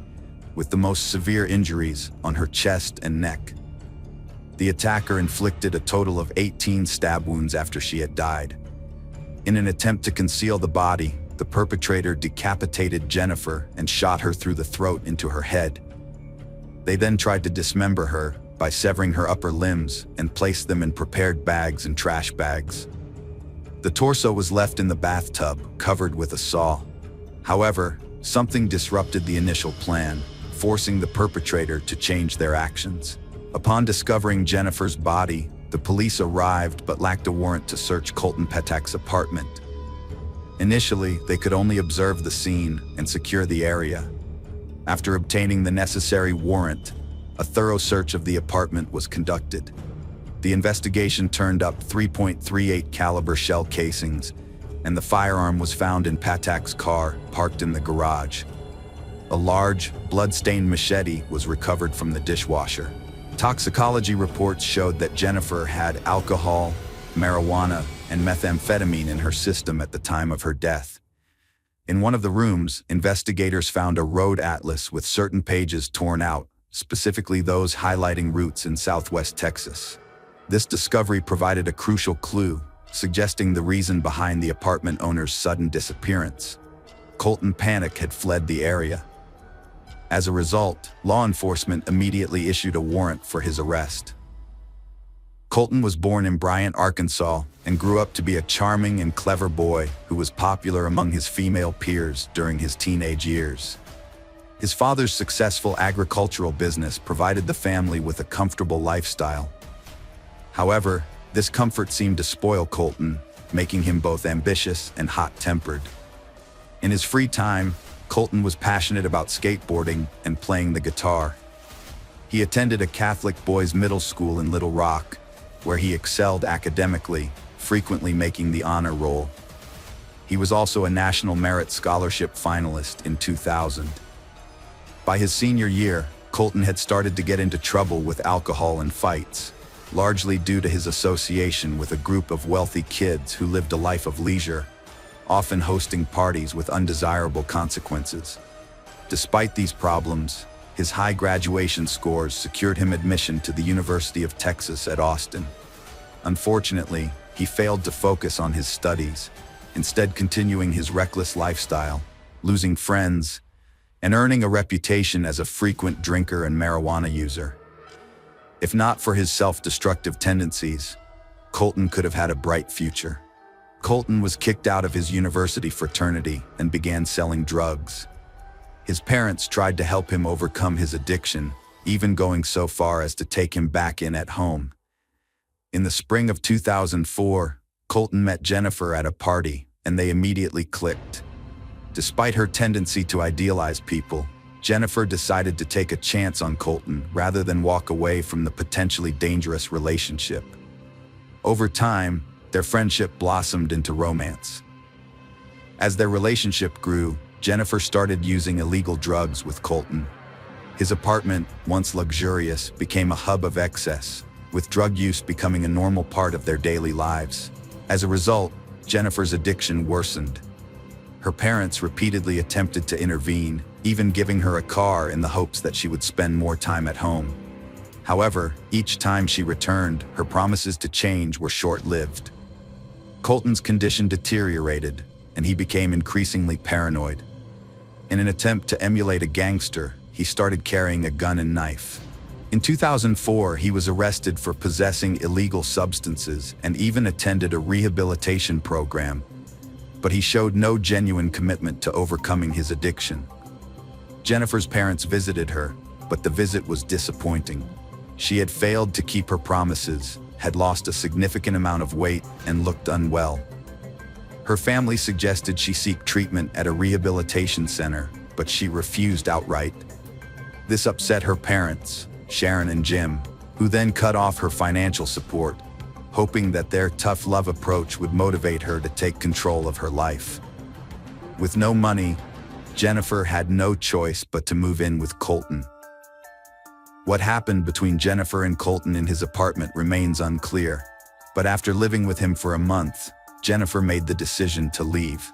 with the most severe injuries on her chest and neck. The attacker inflicted a total of 18 stab wounds after she had died. In an attempt to conceal the body, the perpetrator decapitated Jennifer and shot her through the throat into her head. They then tried to dismember her by severing her upper limbs and placed them in prepared bags and trash bags. The torso was left in the bathtub, covered with a saw. However, something disrupted the initial plan, forcing the perpetrator to change their actions. Upon discovering Jennifer's body, the police arrived but lacked a warrant to search Colton Patak's apartment. Initially, they could only observe the scene and secure the area. After obtaining the necessary warrant, a thorough search of the apartment was conducted. The investigation turned up 3.38 caliber shell casings, and the firearm was found in Patak's car, parked in the garage. A large, blood-stained machete was recovered from the dishwasher. Toxicology reports showed that Jennifer had alcohol, marijuana, and methamphetamine in her system at the time of her death. In one of the rooms, investigators found a road atlas with certain pages torn out, specifically those highlighting routes in southwest Texas. This discovery provided a crucial clue, suggesting the reason behind the apartment owner's sudden disappearance. Colton Panic had fled the area. As a result, law enforcement immediately issued a warrant for his arrest. Colton was born in Bryant, Arkansas, and grew up to be a charming and clever boy who was popular among his female peers during his teenage years. His father's successful agricultural business provided the family with a comfortable lifestyle. However, this comfort seemed to spoil Colton, making him both ambitious and hot-tempered. In his free time, Colton was passionate about skateboarding and playing the guitar. He attended a Catholic boys' middle school in Little Rock, where he excelled academically, frequently making the honor roll. He was also a National Merit Scholarship finalist in 2000. By his senior year, Colton had started to get into trouble with alcohol and fights, largely due to his association with a group of wealthy kids who lived a life of leisure, often hosting parties with undesirable consequences. Despite these problems, his high graduation scores secured him admission to the University of Texas at Austin. Unfortunately, he failed to focus on his studies, instead continuing his reckless lifestyle, losing friends, and earning a reputation as a frequent drinker and marijuana user. If not for his self-destructive tendencies, Colton could have had a bright future. Colton was kicked out of his university fraternity and began selling drugs. His parents tried to help him overcome his addiction, even going so far as to take him back in at home. In the spring of 2004, Colton met Jennifer at a party, and they immediately clicked. Despite her tendency to idealize people, Jennifer decided to take a chance on Colton rather than walk away from the potentially dangerous relationship. Over time, their friendship blossomed into romance. As their relationship grew, Jennifer started using illegal drugs with Colton. His apartment, once luxurious, became a hub of excess, with drug use becoming a normal part of their daily lives. As a result, Jennifer's addiction worsened. Her parents repeatedly attempted to intervene, even giving her a car in the hopes that she would spend more time at home. However, each time she returned, her promises to change were short-lived. Colton's condition deteriorated, and he became increasingly paranoid. In an attempt to emulate a gangster, he started carrying a gun and knife. In 2004, he was arrested for possessing illegal substances and even attended a rehabilitation program, but he showed no genuine commitment to overcoming his addiction. Jennifer's parents visited her, but the visit was disappointing. She had failed to keep her promises, had lost a significant amount of weight, and looked unwell. Her family suggested she seek treatment at a rehabilitation center, but she refused outright. This upset her parents, Sharon and Jim, who then cut off her financial support, hoping that their tough love approach would motivate her to take control of her life. With no money, Jennifer had no choice but to move in with Colton. What happened between Jennifer and Colton in his apartment remains unclear, but after living with him for a month, Jennifer made the decision to leave.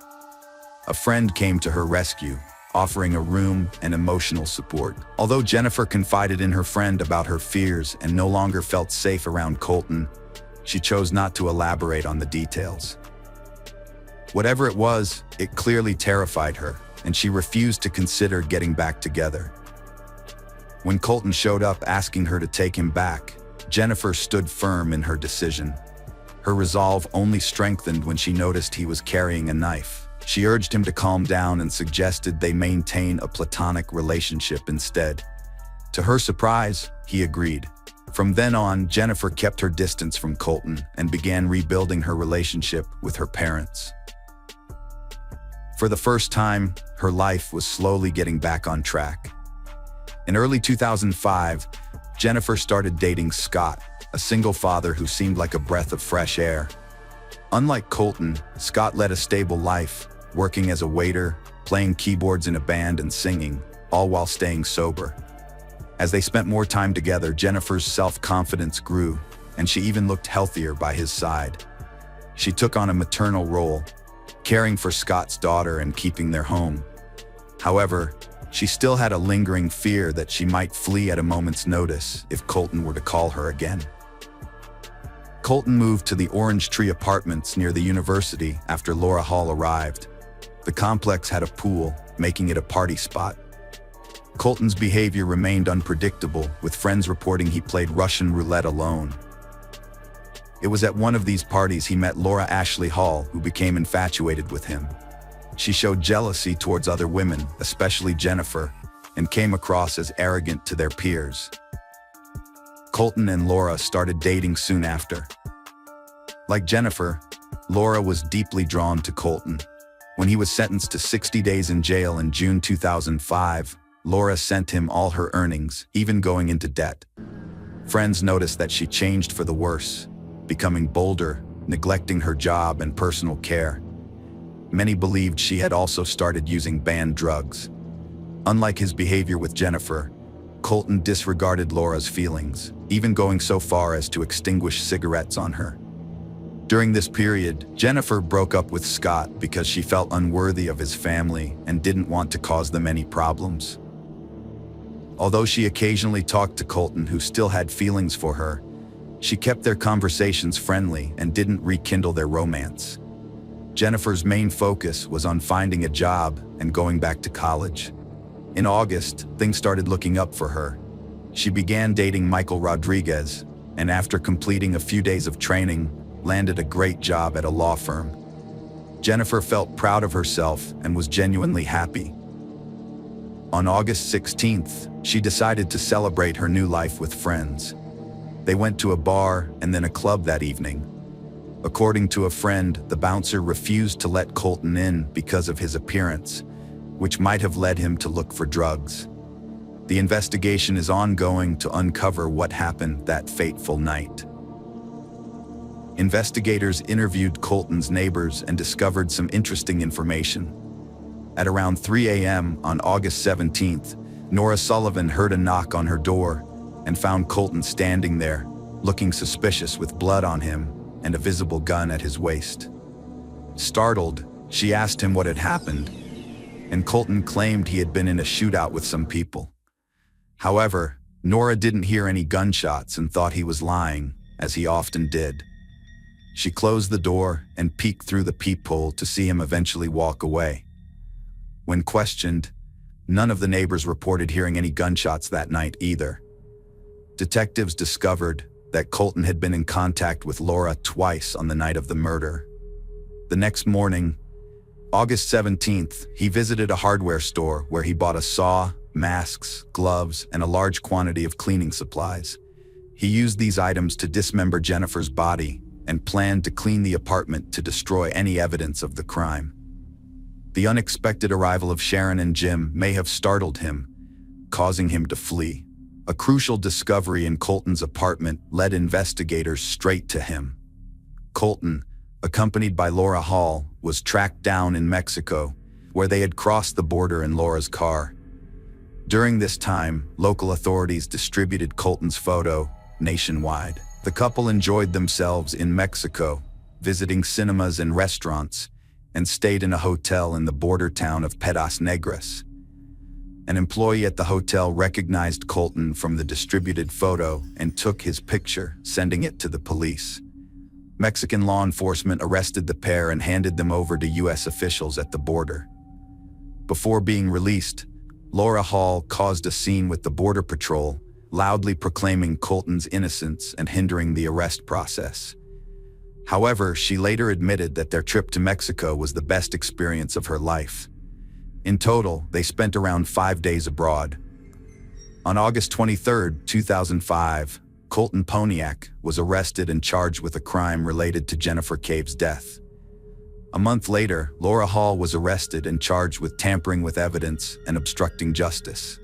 A friend came to her rescue, offering a room and emotional support. Although Jennifer confided in her friend about her fears and no longer felt safe around Colton, she chose not to elaborate on the details. Whatever it was, it clearly terrified her, and she refused to consider getting back together. When Colton showed up asking her to take him back, Jennifer stood firm in her decision. Her resolve only strengthened when she noticed he was carrying a knife. She urged him to calm down and suggested they maintain a platonic relationship instead. To her surprise, he agreed. From then on, Jennifer kept her distance from Colton and began rebuilding her relationship with her parents. For the first time, her life was slowly getting back on track. In early 2005, Jennifer started dating Scott, a single father who seemed like a breath of fresh air. Unlike Colton, Scott led a stable life, working as a waiter, playing keyboards in a band and singing, all while staying sober. As they spent more time together, Jennifer's self-confidence grew, and she even looked healthier by his side. She took on a maternal role, caring for Scott's daughter and keeping their home. However, she still had a lingering fear that she might flee at a moment's notice if Colton were to call her again. Colton moved to the Orange Tree Apartments near the university after Laura Hall arrived. The complex had a pool, making it a party spot. Colton's behavior remained unpredictable, with friends reporting he played Russian roulette alone. It was at one of these parties he met Laura Ashley Hall, who became infatuated with him. She showed jealousy towards other women, especially Jennifer, and came across as arrogant to their peers. Colton and Laura started dating soon after. Like Jennifer, Laura was deeply drawn to Colton. When he was sentenced to 60 days in jail in June 2005, Laura sent him all her earnings, even going into debt. Friends noticed that she changed for the worse, becoming bolder, neglecting her job and personal care. Many believed she had also started using banned drugs. Unlike his behavior with Jennifer, Colton disregarded Laura's feelings, even going so far as to extinguish cigarettes on her. During this period, Jennifer broke up with Scott because she felt unworthy of his family and didn't want to cause them any problems. Although she occasionally talked to Colton, who still had feelings for her, she kept their conversations friendly and didn't rekindle their romance. Jennifer's main focus was on finding a job and going back to college. In August, things started looking up for her. She began dating Michael Rodriguez, and after completing a few days of training, landed a great job at a law firm. Jennifer felt proud of herself and was genuinely happy. On August 16th, she decided to celebrate her new life with friends. They went to a bar and then a club that evening. According to a friend, the bouncer refused to let Colton in because of his appearance, which might have led him to look for drugs. The investigation is ongoing to uncover what happened that fateful night. Investigators interviewed Colton's neighbors and discovered some interesting information. At around 3 a.m. on August 17th, Nora Sullivan heard a knock on her door and found Colton standing there, looking suspicious with blood on him and a visible gun at his waist. Startled, she asked him what had happened, and Colton claimed he had been in a shootout with some people. However, Nora didn't hear any gunshots and thought he was lying, as he often did. She closed the door and peeked through the peephole to see him eventually walk away. When questioned, none of the neighbors reported hearing any gunshots that night either. Detectives discovered that Colton had been in contact with Laura twice on the night of the murder. The next morning, August 17th, he visited a hardware store where he bought a saw, masks, gloves, and a large quantity of cleaning supplies. He used these items to dismember Jennifer's body and planned to clean the apartment to destroy any evidence of the crime. The unexpected arrival of Sharon and Jim may have startled him, causing him to flee. A crucial discovery in Colton's apartment led investigators straight to him. Colton, accompanied by Laura Hall, was tracked down in Mexico, where they had crossed the border in Laura's car. During this time, local authorities distributed Colton's photo nationwide. The couple enjoyed themselves in Mexico, visiting cinemas and restaurants, and stayed in a hotel in the border town of Piedras Negras. An employee at the hotel recognized Colton from the distributed photo and took his picture, sending it to the police. Mexican law enforcement arrested the pair and handed them over to U.S. officials at the border. Before being released, Laura Hall caused a scene with the Border Patrol, loudly proclaiming Colton's innocence and hindering the arrest process. However, she later admitted that their trip to Mexico was the best experience of her life. In total, they spent around 5 days abroad. On August 23, 2005, Colton Poniak was arrested and charged with a crime related to Jennifer Cave's death. A month later, Laura Hall was arrested and charged with tampering with evidence and obstructing justice.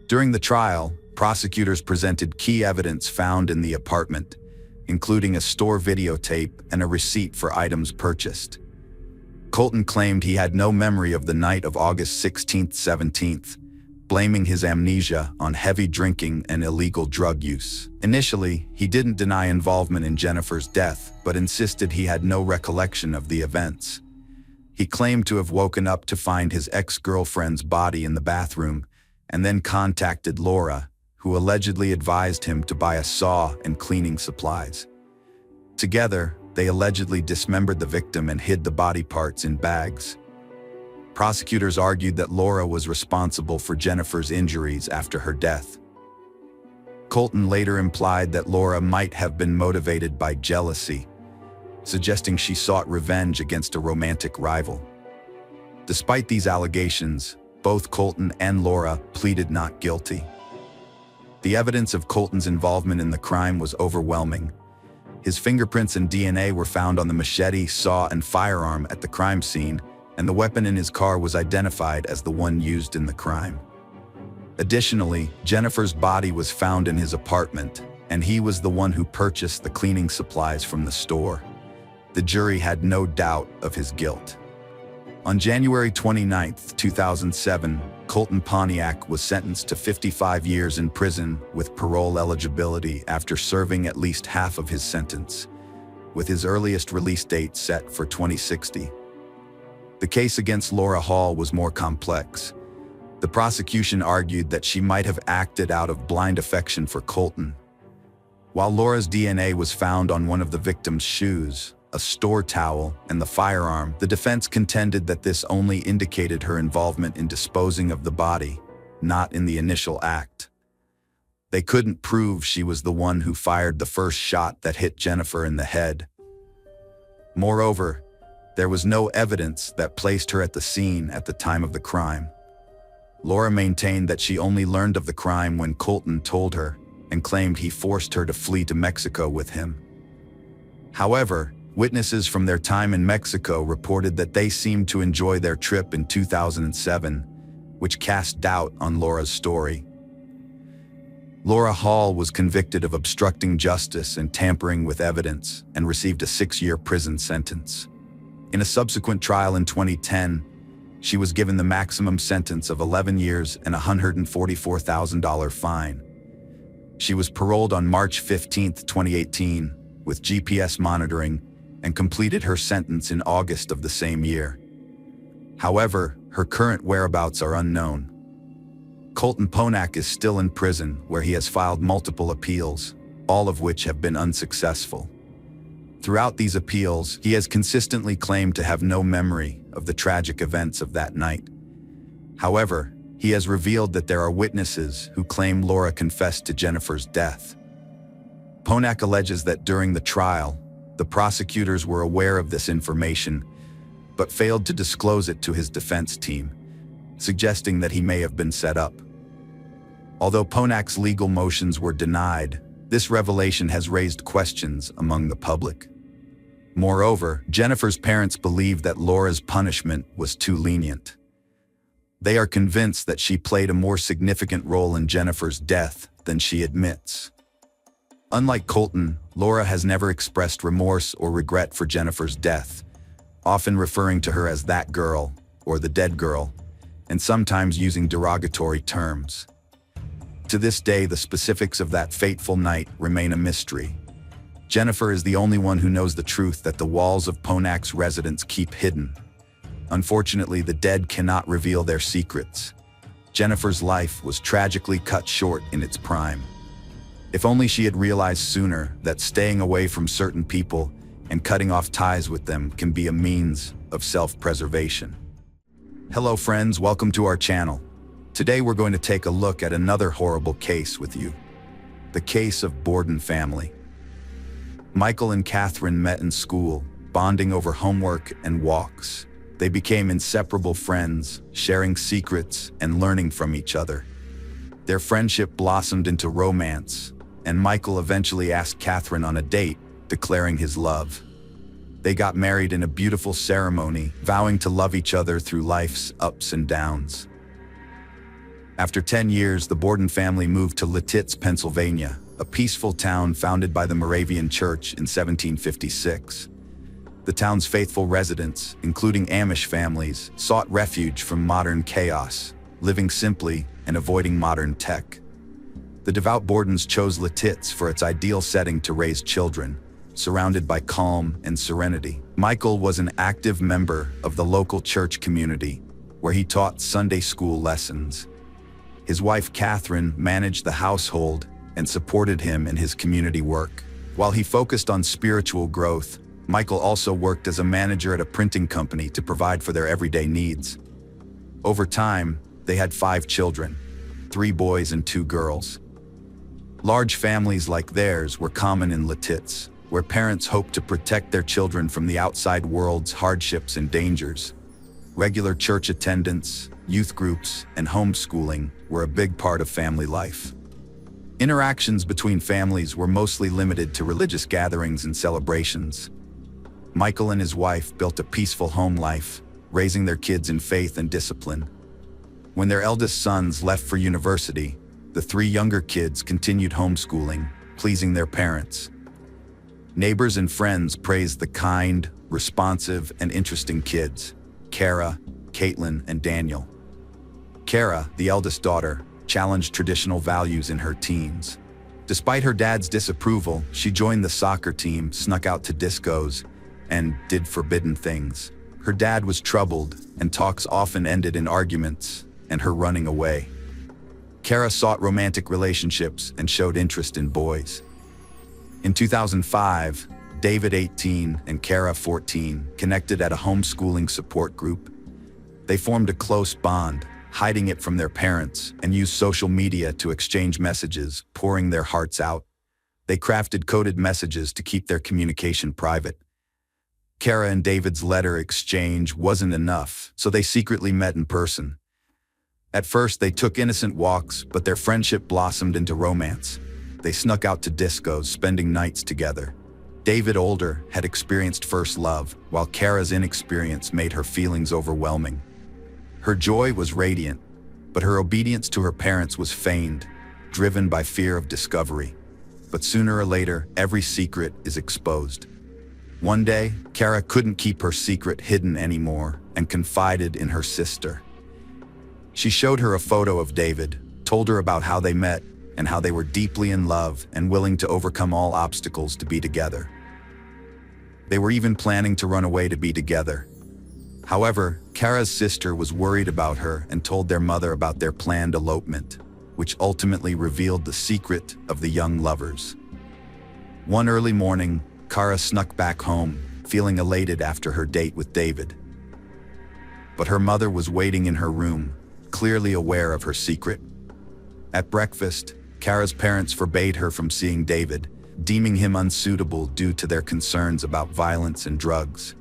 During the trial, prosecutors presented key evidence found in the apartment, including a store videotape and a receipt for items purchased. Colton claimed he had no memory of the night of August 16th-17th, blaming his amnesia on heavy drinking and illegal drug use. Initially, he didn't deny involvement in Jennifer's death, but insisted he had no recollection of the events. He claimed to have woken up to find his ex-girlfriend's body in the bathroom, and then contacted Laura, who allegedly advised him to buy a saw and cleaning supplies. Together, they allegedly dismembered the victim and hid the body parts in bags. Prosecutors argued that Laura was responsible for Jennifer's injuries after her death. Colton later implied that Laura might have been motivated by jealousy, suggesting she sought revenge against a romantic rival. Despite these allegations, both Colton and Laura pleaded not guilty. The evidence of Colton's involvement in the crime was overwhelming. His fingerprints and DNA were found on the machete, saw, and firearm at the crime scene, and the weapon in his car was identified as the one used in the crime. Additionally, Jennifer's body was found in his apartment, and he was the one who purchased the cleaning supplies from the store. The jury had no doubt of his guilt. On January 29, 2007, Colton Poniak was sentenced to 55 years in prison with parole eligibility after serving at least half of his sentence, with his earliest release date set for 2060. The case against Laura Hall was more complex. The prosecution argued that she might have acted out of blind affection for Colton. While Laura's DNA was found on one of the victim's shoes, a store towel, and the firearm, the defense contended that this only indicated her involvement in disposing of the body, not in the initial act. They couldn't prove she was the one who fired the first shot that hit Jennifer in the head. Moreover, there was no evidence that placed her at the scene at the time of the crime. Laura maintained that she only learned of the crime when Colton told her, and claimed he forced her to flee to Mexico with him. However, witnesses from their time in Mexico reported that they seemed to enjoy their trip in 2007, which cast doubt on Laura's story. Laura Hall was convicted of obstructing justice and tampering with evidence and received a 6-year prison sentence. In a subsequent trial in 2010, she was given the maximum sentence of 11 years and a $144,000 fine. She was paroled on March 15, 2018, with GPS monitoring, and completed her sentence in August of the same year. However, her current whereabouts are unknown. Colton Ponak is still in prison, where he has filed multiple appeals, all of which have been unsuccessful. Throughout these appeals, he has consistently claimed to have no memory of the tragic events of that night. However, he has revealed that there are witnesses who claim Laura confessed to Jennifer's death. Ponak alleges that during the trial, the prosecutors were aware of this information, but failed to disclose it to his defense team, suggesting that he may have been set up. Although Ponak's legal motions were denied, this revelation has raised questions among the public. Moreover, Jennifer's parents believe that Laura's punishment was too lenient. They are convinced that she played a more significant role in Jennifer's death than she admits. Unlike Colton, Laura has never expressed remorse or regret for Jennifer's death, often referring to her as that girl or the dead girl, and sometimes using derogatory terms. To this day, the specifics of that fateful night remain a mystery. Jennifer is the only one who knows the truth that the walls of Ponak's residence keep hidden. Unfortunately, the dead cannot reveal their secrets. Jennifer's life was tragically cut short in its prime. If only she had realized sooner that staying away from certain people and cutting off ties with them can be a means of self-preservation. Hello friends, welcome to our channel. Today we're going to take a look at another horrible case with you. The case of Borden family. Michael and Catherine met in school, bonding over homework and walks. They became inseparable friends, sharing secrets and learning from each other. Their friendship blossomed into romance, and Michael eventually asked Catherine on a date, declaring his love. They got married in a beautiful ceremony, vowing to love each other through life's ups and downs. After 10 years, the Borden family moved to Lititz, Pennsylvania, a peaceful town founded by the Moravian Church in 1756. The town's faithful residents, including Amish families, sought refuge from modern chaos, living simply and avoiding modern tech. The devout Bordens chose Lititz for its ideal setting to raise children, surrounded by calm and serenity. Michael was an active member of the local church community, where he taught Sunday school lessons. His wife Catherine managed the household and supported him in his community work. While he focused on spiritual growth, Michael also worked as a manager at a printing company to provide for their everyday needs. Over time, they had 5 children, 3 boys and 2 girls. Large families like theirs were common in Lititz, where parents hoped to protect their children from the outside world's hardships and dangers. Regular church attendance, youth groups, and homeschooling were a big part of family life. Interactions between families were mostly limited to religious gatherings and celebrations. Michael and his wife built a peaceful home life, raising their kids in faith and discipline. When their eldest sons left for university, the 3 younger kids continued homeschooling, pleasing their parents. Neighbors and friends praised the kind, responsive, and interesting kids, Kara, Caitlin, and Daniel. Kara, the eldest daughter, challenged traditional values in her teens. Despite her dad's disapproval, she joined the soccer team, snuck out to discos, and did forbidden things. Her dad was troubled, and talks often ended in arguments and her running away. Kara sought romantic relationships and showed interest in boys. In 2005, David, 18, and Kara, 14, connected at a homeschooling support group. They formed a close bond, hiding it from their parents, and used social media to exchange messages, pouring their hearts out. They crafted coded messages to keep their communication private. Kara and David's letter exchange wasn't enough, so they secretly met in person. At first, they took innocent walks, but their friendship blossomed into romance. They snuck out to discos, spending nights together. David, older, had experienced first love, while Kara's inexperience made her feelings overwhelming. Her joy was radiant, but her obedience to her parents was feigned, driven by fear of discovery. But sooner or later, every secret is exposed. One day, Kara couldn't keep her secret hidden anymore and confided in her sister. She showed her a photo of David, told her about how they met and how they were deeply in love and willing to overcome all obstacles to be together. They were even planning to run away to be together. However, Kara's sister was worried about her and told their mother about their planned elopement, which ultimately revealed the secret of the young lovers. One early morning, Kara snuck back home, feeling elated after her date with David. But her mother was waiting in her room, clearly aware of her secret. At breakfast, Kara's parents forbade her from seeing David, deeming him unsuitable due to their concerns about violence and drugs.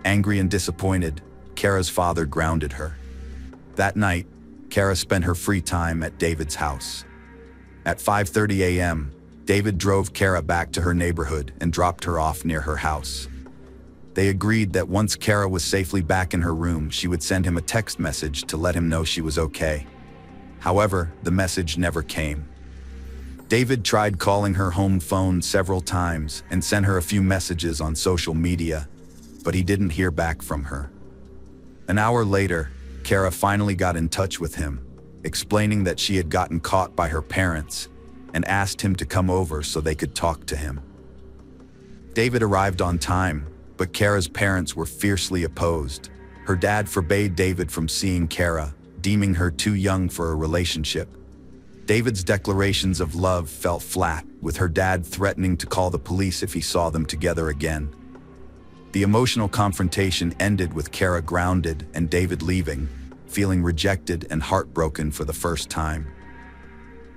Angry and disappointed, Kara's father grounded her. That night, Kara spent her free time at David's house. At 5:30 a.m., David drove Kara back to her neighborhood and dropped her off near her house. They agreed that once Kara was safely back in her room, she would send him a text message to let him know she was okay. However, the message never came. David tried calling her home phone several times and sent her a few messages on social media, but he didn't hear back from her. An hour later, Kara finally got in touch with him, explaining that she had gotten caught by her parents and asked him to come over so they could talk to him. David arrived on time, but Kara's parents were fiercely opposed. Her dad forbade David from seeing Kara, deeming her too young for a relationship. David's declarations of love fell flat, with her dad threatening to call the police if he saw them together again. The emotional confrontation ended with Kara grounded and David leaving, feeling rejected and heartbroken for the first time.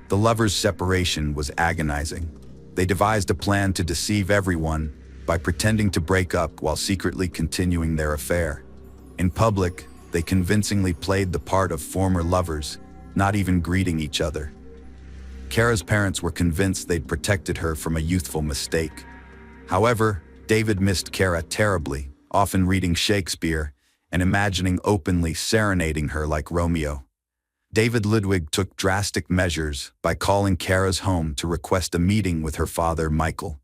The lovers' separation was agonizing. They devised a plan to deceive everyone by pretending to break up while secretly continuing their affair. In public, they convincingly played the part of former lovers, not even greeting each other. Kara's parents were convinced they'd protected her from a youthful mistake. However, David missed Kara terribly, often reading Shakespeare and imagining openly serenading her like Romeo. David Ludwig took drastic measures by calling Kara's home to request a meeting with her father, Michael.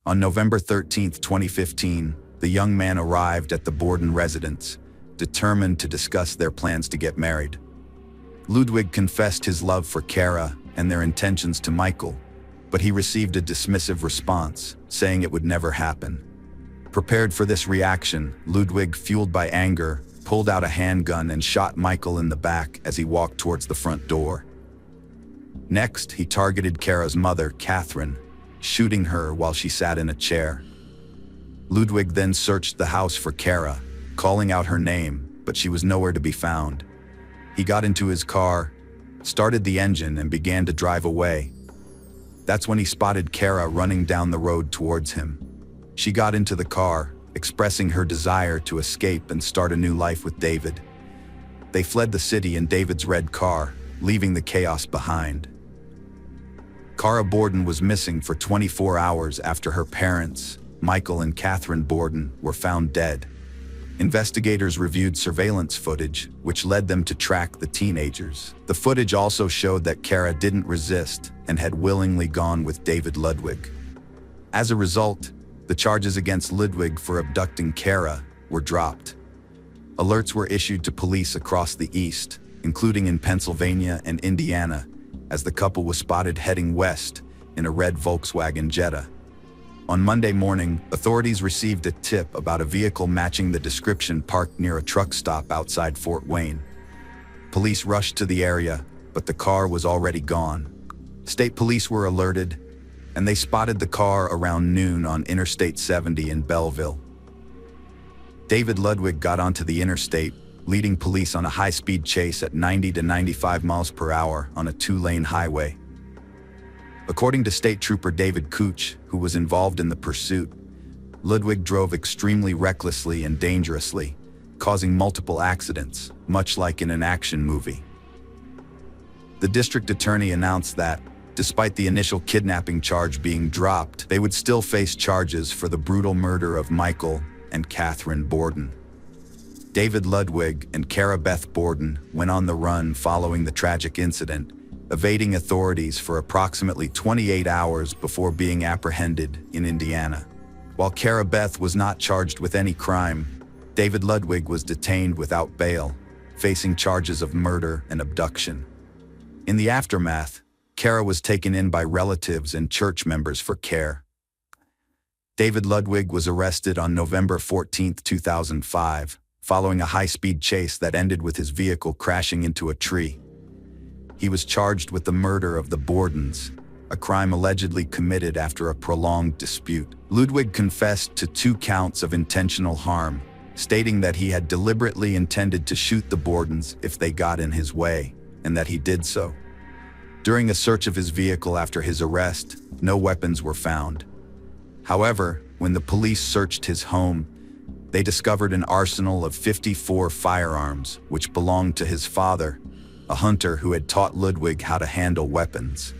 On November 13, 2015, the young man arrived at the Borden residence, determined to discuss their plans to get married. Ludwig confessed his love for Kara and their intentions to Michael, but he received a dismissive response, saying it would never happen. Prepared for this reaction, Ludwig, fueled by anger, pulled out a handgun and shot Michael in the back as he walked towards the front door. Next, he targeted Kara's mother, Catherine, shooting her while she sat in a chair. Ludwig then searched the house for Kara, calling out her name, but she was nowhere to be found. He got into his car, started the engine, and began to drive away. That's when he spotted Kara running down the road towards him. She got into the car, expressing her desire to escape and start a new life with David. They fled the city in David's red car, leaving the chaos behind. Kara Borden was missing for 24 hours after her parents, Michael and Catherine Borden, were found dead. Investigators reviewed surveillance footage, which led them to track the teenagers. The footage also showed that Kara didn't resist and had willingly gone with David Ludwig. As a result, the charges against Ludwig for abducting Kara were dropped. Alerts were issued to police across the East, including in Pennsylvania and Indiana, as the couple was spotted heading west in a red Volkswagen Jetta. On Monday morning, authorities received a tip about a vehicle matching the description parked near a truck stop outside Fort Wayne. Police rushed to the area, but the car was already gone. State police were alerted, and they spotted the car around noon on Interstate 70 in Belleville. David Ludwig got onto the interstate, leading police on a high-speed chase at 90 to 95 miles per hour on a two-lane highway. According to State Trooper David Couch, who was involved in the pursuit, Ludwig drove extremely recklessly and dangerously, causing multiple accidents, much like in an action movie. The district attorney announced that, Despite the initial kidnapping charge being dropped, they would still face charges for the brutal murder of Michael and Catherine Borden. David Ludwig and Kara Beth Borden went on the run following the tragic incident, evading authorities for approximately 28 hours before being apprehended in Indiana. While Kara Beth was not charged with any crime, David Ludwig was detained without bail, facing charges of murder and abduction. In the aftermath, Kara was taken in by relatives and church members for care. David Ludwig was arrested on November 14, 2005, following a high-speed chase that ended with his vehicle crashing into a tree. He was charged with the murder of the Bordens, a crime allegedly committed after a prolonged dispute. Ludwig confessed to 2 counts of intentional harm, stating that he had deliberately intended to shoot the Bordens if they got in his way, and that he did so. During a search of his vehicle after his arrest, no weapons were found. However, when the police searched his home, they discovered an arsenal of 54 firearms, which belonged to his father, a hunter who had taught Ludwig how to handle weapons.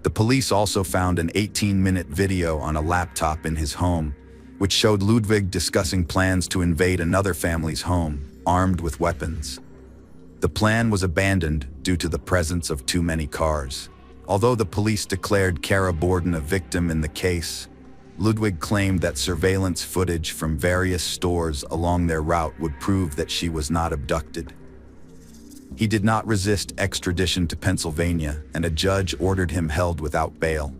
The police also found an 18-minute video on a laptop in his home, which showed Ludwig discussing plans to invade another family's home, armed with weapons. The plan was abandoned due to the presence of too many cars. Although the police declared Kara Borden a victim in the case, Ludwig claimed that surveillance footage from various stores along their route would prove that she was not abducted. He did not resist extradition to Pennsylvania, and a judge ordered him held without bail.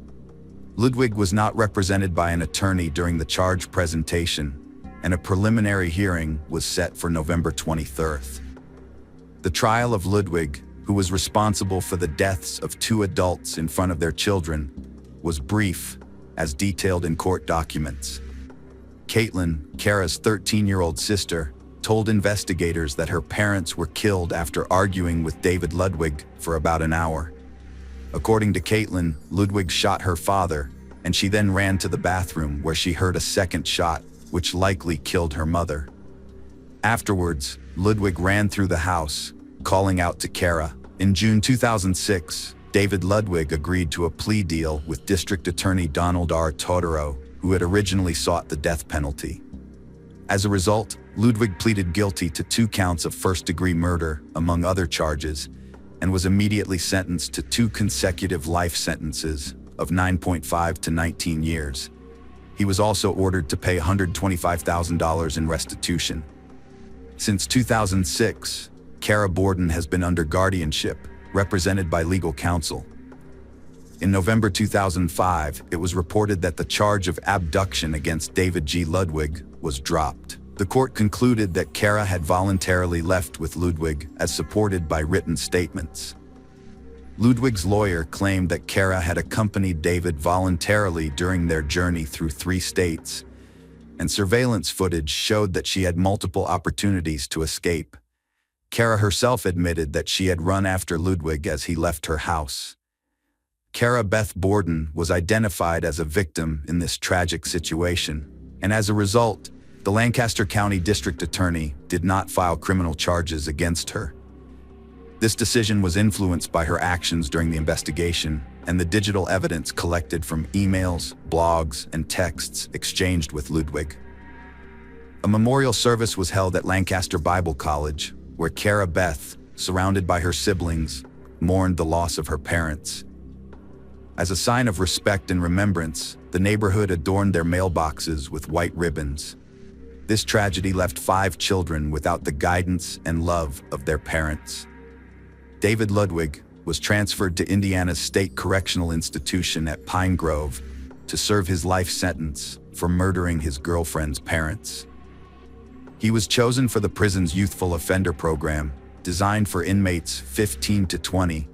Ludwig was not represented by an attorney during the charge presentation, and a preliminary hearing was set for November 23rd. The trial of Ludwig, who was responsible for the deaths of 2 adults in front of their children, was brief, as detailed in court documents. Caitlin, Kara's 13-year-old sister, told investigators that her parents were killed after arguing with David Ludwig for about an hour. According to Caitlin, Ludwig shot her father, and she then ran to the bathroom where she heard a second shot, which likely killed her mother. Afterwards, Ludwig ran through the house, calling out to Kara. In June 2006, David Ludwig agreed to a plea deal with District Attorney Donald R. Totaro, who had originally sought the death penalty. As a result, Ludwig pleaded guilty to 2 counts of first-degree murder, among other charges, and was immediately sentenced to 2 consecutive life sentences of 9.5 to 19 years. He was also ordered to pay $125,000 in restitution. Since 2006, Kara Borden has been under guardianship, represented by legal counsel. In November 2005, it was reported that the charge of abduction against David G. Ludwig was dropped. The court concluded that Kara had voluntarily left with Ludwig, as supported by written statements. Ludwig's lawyer claimed that Kara had accompanied David voluntarily during their journey through 3 states, and surveillance footage showed that she had multiple opportunities to escape. Kara herself admitted that she had run after Ludwig as he left her house. Kara Beth Borden was identified as a victim in this tragic situation, and as a result, the Lancaster County District Attorney did not file criminal charges against her. This decision was influenced by her actions during the investigation and the digital evidence collected from emails, blogs, and texts exchanged with Ludwig. A memorial service was held at Lancaster Bible College, where Kara Beth, surrounded by her siblings, mourned the loss of her parents. As a sign of respect and remembrance, the neighborhood adorned their mailboxes with white ribbons. This tragedy left 5 children without the guidance and love of their parents. David Ludwig was transferred to Indiana's State Correctional Institution at Pine Grove to serve his life sentence for murdering his girlfriend's parents. He was chosen for the prison's youthful offender program, designed for inmates 15 to 20,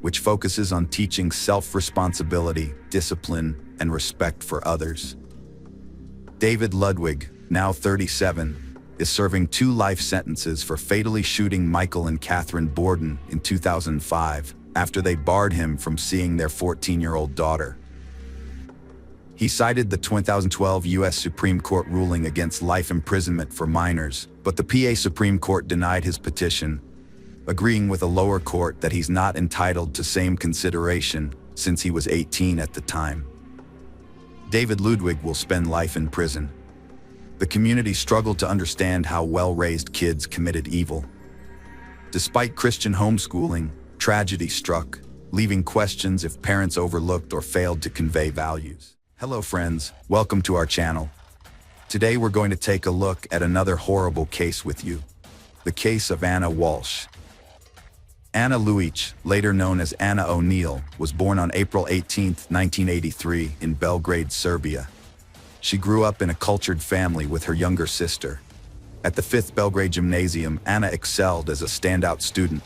which focuses on teaching self-responsibility, discipline, and respect for others. David Ludwig, now 37, is serving 2 life sentences for fatally shooting Michael and Catherine Borden in 2005 after they barred him from seeing their 14-year-old daughter. He cited the 2012 U.S. Supreme Court ruling against life imprisonment for minors, but the PA Supreme Court denied his petition, agreeing with a lower court that he's not entitled to same consideration since he was 18 at the time. David Ludwig will spend life in prison. The community struggled to understand how well-raised kids committed evil. Despite Christian homeschooling, tragedy struck, leaving questions if parents overlooked or failed to convey values. Hello friends, welcome to our channel. Today we're going to take a look at another horrible case with you. The case of Anna Walsh. Anna Luic, later known as Anna O'Neill, was born on April 18, 1983 in Belgrade, Serbia. She grew up in a cultured family with her younger sister. At the 5th Belgrade Gymnasium, Anna excelled as a standout student.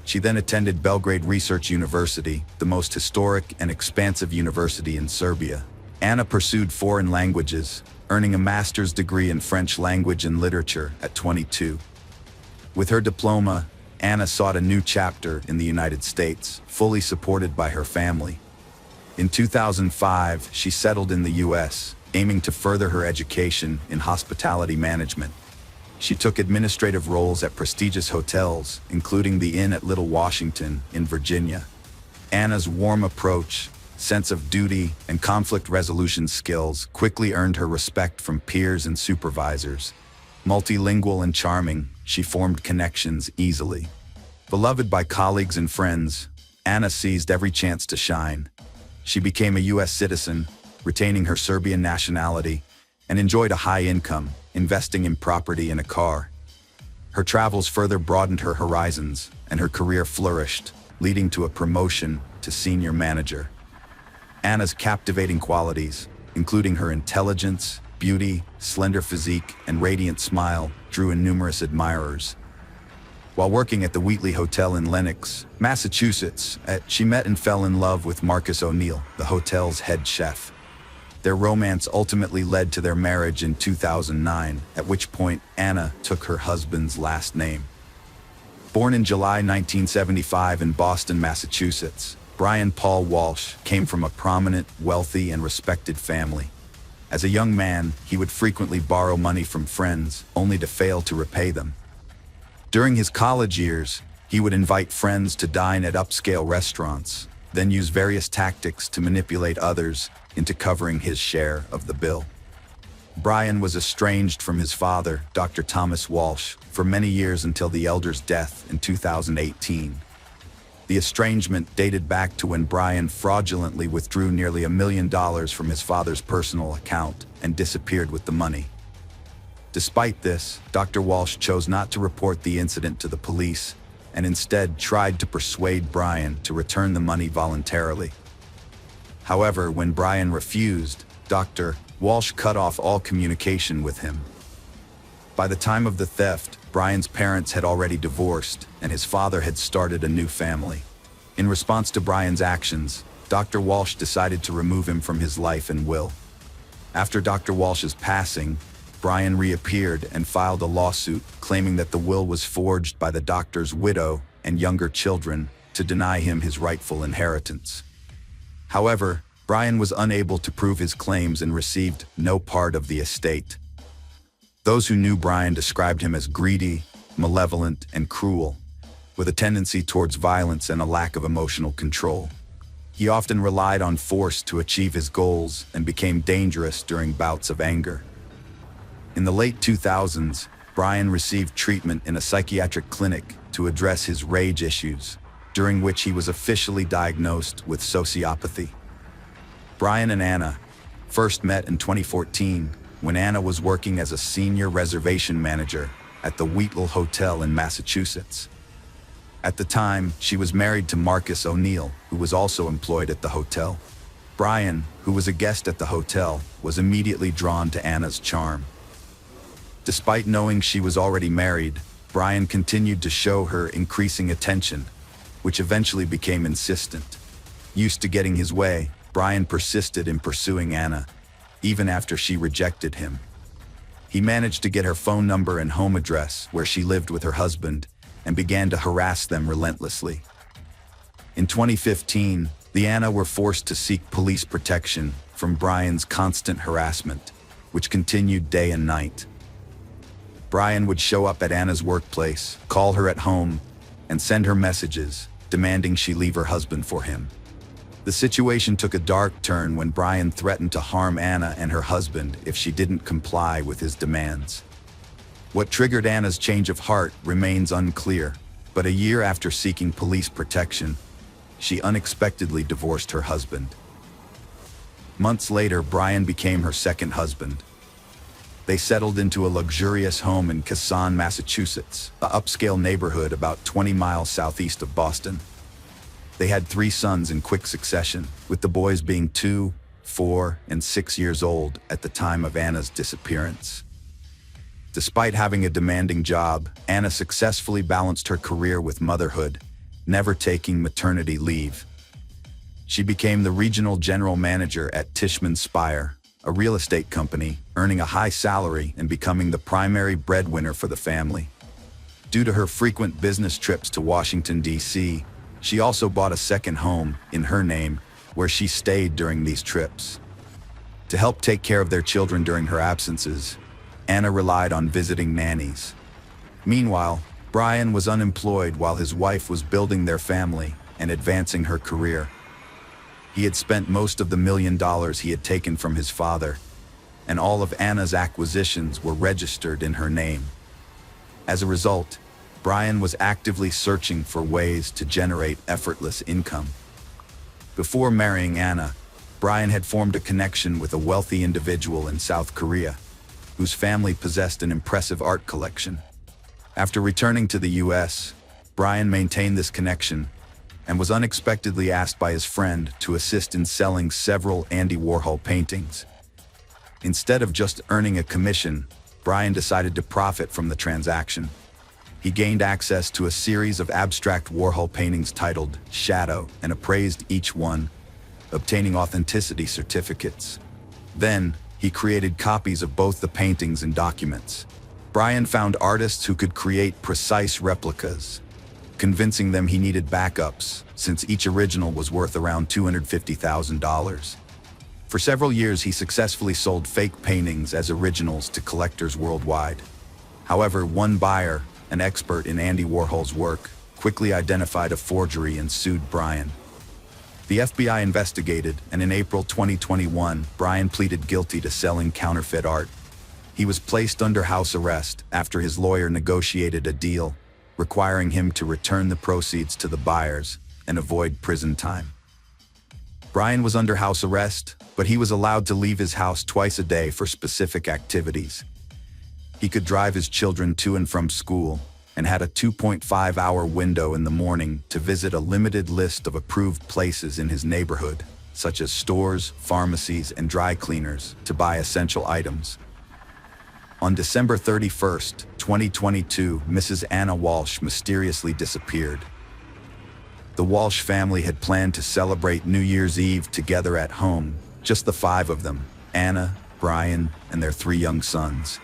She then attended Belgrade Research University, the most historic and expansive university in Serbia. Anna pursued foreign languages, earning a master's degree in French language and literature at 22. With her diploma, Anna sought a new chapter in the United States, fully supported by her family. In 2005, she settled in the U.S., aiming to further her education in hospitality management. She took administrative roles at prestigious hotels, including the Inn at Little Washington in Virginia. Anna's warm approach, sense of duty, and conflict resolution skills quickly earned her respect from peers and supervisors. Multilingual and charming, she formed connections easily. Beloved by colleagues and friends, Anna seized every chance to shine. She became a U.S. citizen, retaining her Serbian nationality, and enjoyed a high income, investing in property and a car. Her travels further broadened her horizons, and her career flourished, leading to a promotion to senior manager. Anna's captivating qualities, including her intelligence, beauty, slender physique, and radiant smile, drew in numerous admirers. While working at the Wheatley Hotel in Lenox, Massachusetts, she met and fell in love with Marcus O'Neill, the hotel's head chef. Their romance ultimately led to their marriage in 2009, at which point Anna took her husband's last name. Born in July 1975 in Boston, Massachusetts, Brian Paul Walsh came from a prominent, wealthy, and respected family. As a young man, he would frequently borrow money from friends, only to fail to repay them. During his college years, he would invite friends to dine at upscale restaurants, then use various tactics to manipulate others into covering his share of the bill. Brian was estranged from his father, Dr. Thomas Walsh, for many years until the elder's death in 2018. The estrangement dated back to when Brian fraudulently withdrew nearly $1 million from his father's personal account and disappeared with the money. Despite this, Dr. Walsh chose not to report the incident to the police and instead tried to persuade Brian to return the money voluntarily. However, when Brian refused, Dr. Walsh cut off all communication with him. By the time of the theft, Brian's parents had already divorced, and his father had started a new family. In response to Brian's actions, Dr. Walsh decided to remove him from his life and will. After Dr. Walsh's passing, Brian reappeared and filed a lawsuit claiming that the will was forged by the doctor's widow and younger children to deny him his rightful inheritance. However, Brian was unable to prove his claims and received no part of the estate. Those who knew Brian described him as greedy, malevolent, and cruel, with a tendency towards violence and a lack of emotional control. He often relied on force to achieve his goals and became dangerous during bouts of anger. In the late 2000s, Brian received treatment in a psychiatric clinic to address his rage issues, during which he was officially diagnosed with sociopathy. Brian and Anna first met in 2014 when Anna was working as a senior reservation manager at the Wheatley Hotel in Massachusetts. At the time, she was married to Marcus O'Neill, who was also employed at the hotel. Brian, who was a guest at the hotel, was immediately drawn to Anna's charm. Despite knowing she was already married, Brian continued to show her increasing attention, which eventually became insistent. Used to getting his way, Brian persisted in pursuing Anna, even after she rejected him. He managed to get her phone number and home address where she lived with her husband and began to harass them relentlessly. In 2015, the Anna were forced to seek police protection from Brian's constant harassment, which continued day and night. Brian would show up at Anna's workplace, call her at home, and send her messages, demanding she leave her husband for him. The situation took a dark turn when Brian threatened to harm Anna and her husband if she didn't comply with his demands. What triggered Anna's change of heart remains unclear, but a year after seeking police protection, she unexpectedly divorced her husband. Months later, Brian became her second husband. They settled into a luxurious home in Quezon, Massachusetts, an upscale neighborhood about 20 miles southeast of Boston. They had 3 sons in quick succession, with the boys being 2, 4, and 6 years old at the time of Anna's disappearance. Despite having a demanding job, Anna successfully balanced her career with motherhood, never taking maternity leave. She became the regional general manager at Tishman Speyer, a real estate company, earning a high salary and becoming the primary breadwinner for the family. Due to her frequent business trips to Washington, D.C., she also bought a second home in her name, where she stayed during these trips. To help take care of their children during her absences, Anna relied on visiting nannies. Meanwhile, Brian was unemployed while his wife was building their family and advancing her career. He had spent most of the $1 million he had taken from his father, and all of Anna's acquisitions were registered in her name. As a result, Brian was actively searching for ways to generate effortless income. Before marrying Anna, Brian had formed a connection with a wealthy individual in South Korea, whose family possessed an impressive art collection. After returning to the U.S., Brian maintained this connection and was unexpectedly asked by his friend to assist in selling several Andy Warhol paintings. Instead of just earning a commission, Brian decided to profit from the transaction. He gained access to a series of abstract Warhol paintings titled Shadow and appraised each one, obtaining authenticity certificates. Then, he created copies of both the paintings and documents. Brian found artists who could create precise replicas, convincing them he needed backups, since each original was worth around $250,000. For several years, he successfully sold fake paintings as originals to collectors worldwide. However, one buyer, an expert in Andy Warhol's work, quickly identified a forgery and sued Brian. The FBI investigated, and in April 2021, Brian pleaded guilty to selling counterfeit art. He was placed under house arrest after his lawyer negotiated a deal, requiring him to return the proceeds to the buyers and avoid prison time. Brian was under house arrest, but he was allowed to leave his house twice a day for specific activities. He could drive his children to and from school and had a 2.5-hour window in the morning to visit a limited list of approved places in his neighborhood, such as stores, pharmacies, and dry cleaners, to buy essential items. On December 31st, 2022, Mrs. Anna Walsh mysteriously disappeared. The Walsh family had planned to celebrate New Year's Eve together at home, just the 5 of them, Anna, Brian, and their 3 young sons.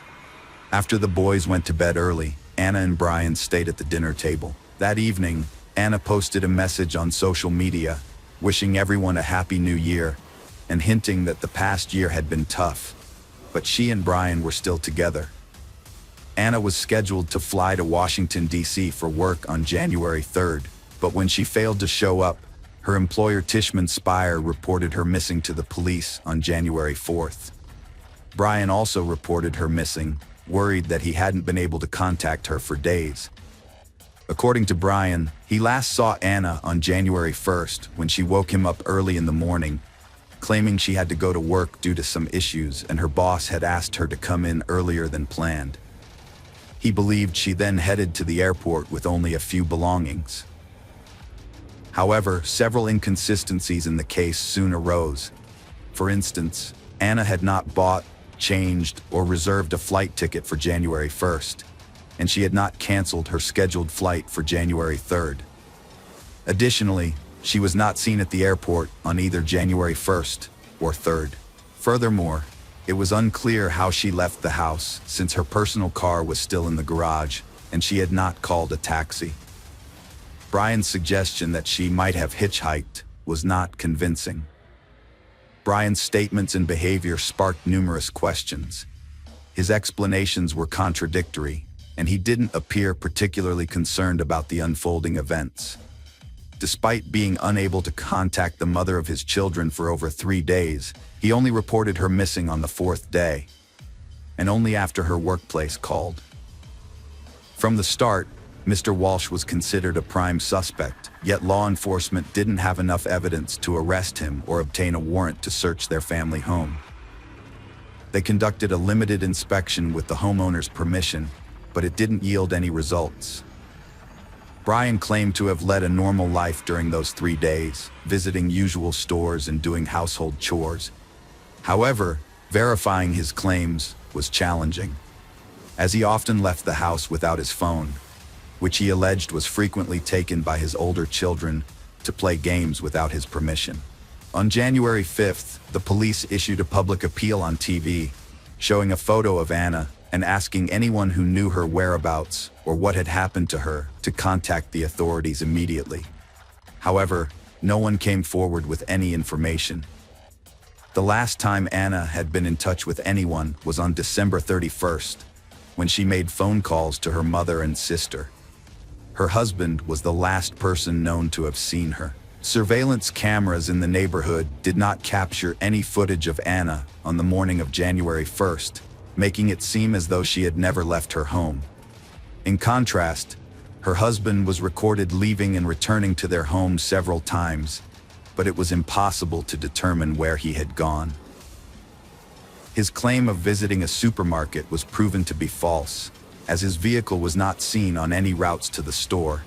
After the boys went to bed early, Anna and Brian stayed at the dinner table. That evening, Anna posted a message on social media, wishing everyone a happy new year, and hinting that the past year had been tough, but she and Brian were still together. Anna was scheduled to fly to Washington, D.C. for work on January 3rd, but when she failed to show up, her employer Tishman Speyer reported her missing to the police on January 4th. Brian also reported her missing, worried that he hadn't been able to contact her for days. According to Brian, he last saw Anna on January 1st when she woke him up early in the morning, claiming she had to go to work due to some issues and her boss had asked her to come in earlier than planned. He believed she then headed to the airport with only a few belongings. However, several inconsistencies in the case soon arose. For instance, Anna had not bought, changed, or reserved a flight ticket for January 1st, and she had not canceled her scheduled flight for January 3rd. Additionally, she was not seen at the airport on either January 1st or 3rd. Furthermore, it was unclear how she left the house since her personal car was still in the garage and she had not called a taxi. Brian's suggestion that she might have hitchhiked was not convincing. Brian's statements and behavior sparked numerous questions. His explanations were contradictory, and he didn't appear particularly concerned about the unfolding events. Despite being unable to contact the mother of his children for over 3 days, he only reported her missing on the 4th day, and only after her workplace called. From the start, Mr. Walsh was considered a prime suspect, yet law enforcement didn't have enough evidence to arrest him or obtain a warrant to search their family home. They conducted a limited inspection with the homeowner's permission, but it didn't yield any results. Brian claimed to have led a normal life during those 3 days, visiting usual stores and doing household chores. However, verifying his claims was challenging, as he often left the house without his phone, which he alleged was frequently taken by his older children to play games without his permission. On January 5th, the police issued a public appeal on TV, showing a photo of Anna and asking anyone who knew her whereabouts or what had happened to her to contact the authorities immediately. However, no one came forward with any information. The last time Anna had been in touch with anyone was on December 31st, when she made phone calls to her mother and sister. Her husband was the last person known to have seen her. Surveillance cameras in the neighborhood did not capture any footage of Anna on the morning of January 1st, making it seem as though she had never left her home. In contrast, her husband was recorded leaving and returning to their home several times, but it was impossible to determine where he had gone. His claim of visiting a supermarket was proven to be false, as his vehicle was not seen on any routes to the store,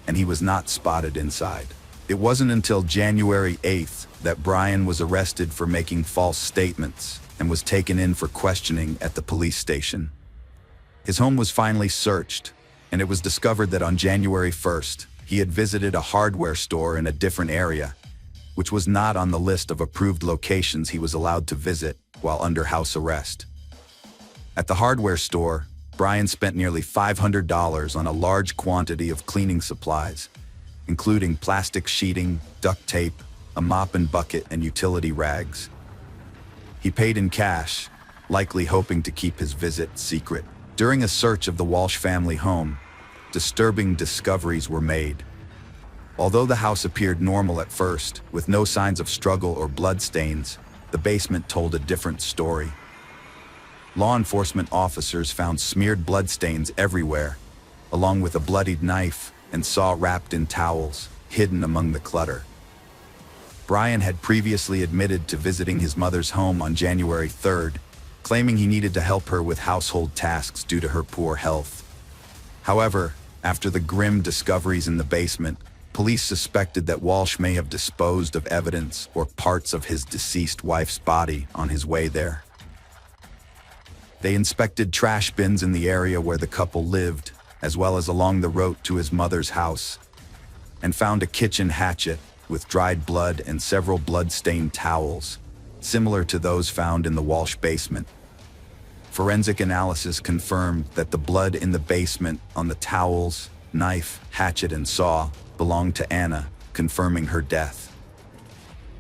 and he was not spotted inside. It wasn't until January 8th that Brian was arrested for making false statements and was taken in for questioning at the police station. His home was finally searched, and it was discovered that on January 1st, he had visited a hardware store in a different area, which was not on the list of approved locations he was allowed to visit while under house arrest. At the hardware store, Brian spent nearly $500 on a large quantity of cleaning supplies, including plastic sheeting, duct tape, a mop and bucket, and utility rags. He paid in cash, likely hoping to keep his visit secret. During a search of the Walsh family home, disturbing discoveries were made. Although the house appeared normal at first, with no signs of struggle or bloodstains, the basement told a different story. Law enforcement officers found smeared bloodstains everywhere, along with a bloodied knife and saw wrapped in towels, hidden among the clutter. Brian had previously admitted to visiting his mother's home on January 3rd, claiming he needed to help her with household tasks due to her poor health. However, after the grim discoveries in the basement, police suspected that Walsh may have disposed of evidence or parts of his deceased wife's body on his way there. They inspected trash bins in the area where the couple lived, as well as along the road to his mother's house, and found a kitchen hatchet with dried blood and several blood-stained towels, similar to those found in the Walsh basement. Forensic analysis confirmed that the blood in the basement on the towels, knife, hatchet, and saw belonged to Anna, confirming her death.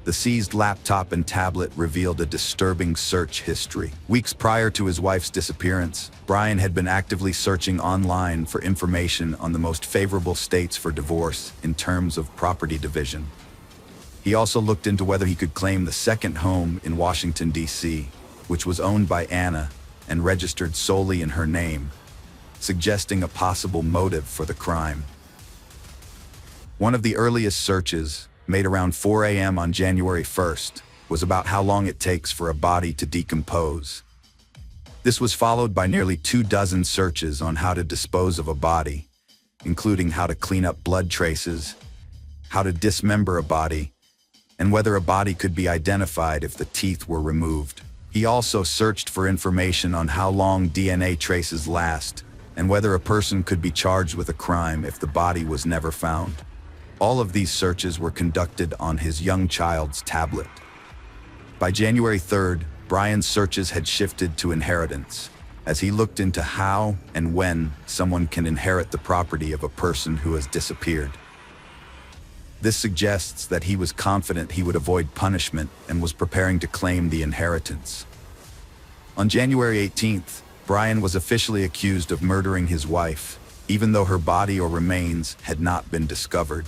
The seized laptop and tablet revealed a disturbing search history. Weeks prior to his wife's disappearance, Brian had been actively searching online for information on the most favorable states for divorce in terms of property division. He also looked into whether he could claim the second home in Washington, D.C., which was owned by Anna and registered solely in her name, suggesting a possible motive for the crime. One of the earliest searches, made around 4 a.m. on January 1st, was about how long it takes for a body to decompose. This was followed by nearly 24 searches on how to dispose of a body, including how to clean up blood traces, how to dismember a body, and whether a body could be identified if the teeth were removed. He also searched for information on how long DNA traces last and whether a person could be charged with a crime if the body was never found. All of these searches were conducted on his young child's tablet. By January 3rd, Brian's searches had shifted to inheritance, as he looked into how and when someone can inherit the property of a person who has disappeared. This suggests that he was confident he would avoid punishment and was preparing to claim the inheritance. On January 18th, Brian was officially accused of murdering his wife, even though her body or remains had not been discovered.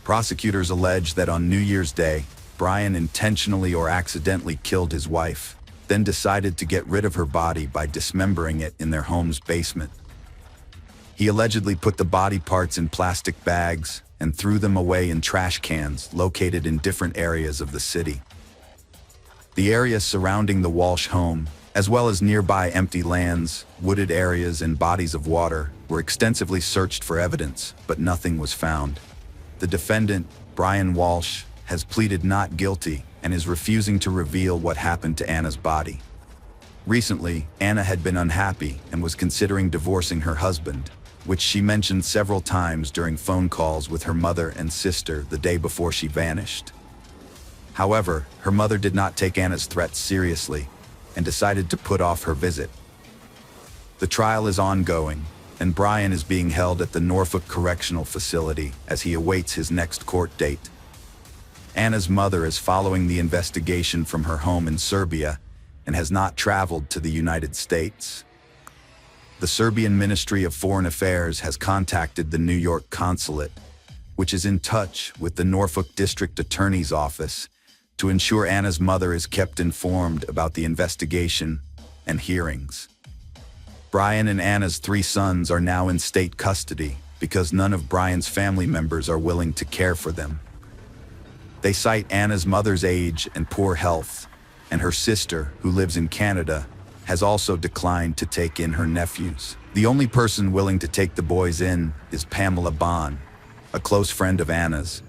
Prosecutors allege that on New Year's Day, Brian intentionally or accidentally killed his wife, then decided to get rid of her body by dismembering it in their home's basement. He allegedly put the body parts in plastic bags and threw them away in trash cans located in different areas of the city. The area surrounding the Walsh home, as well as nearby empty lands, wooded areas, and bodies of water, were extensively searched for evidence, but nothing was found. The defendant, Brian Walsh, has pleaded not guilty and is refusing to reveal what happened to Anna's body. Recently, Anna had been unhappy and was considering divorcing her husband, which she mentioned several times during phone calls with her mother and sister the day before she vanished. However, her mother did not take Anna's threats seriously and decided to put off her visit. The trial is ongoing, and Brian is being held at the Norfolk Correctional Facility as he awaits his next court date. Anna's mother is following the investigation from her home in Serbia and has not traveled to the United States. The Serbian Ministry of Foreign Affairs has contacted the New York consulate, which is in touch with the Norfolk District Attorney's Office to ensure Anna's mother is kept informed about the investigation and hearings. Brian and Anna's 3 sons are now in state custody because none of Brian's family members are willing to care for them. They cite Anna's mother's age and poor health, and her sister, who lives in Canada, has also declined to take in her nephews. The only person willing to take the boys in is Pamela Bond, a close friend of Anna's,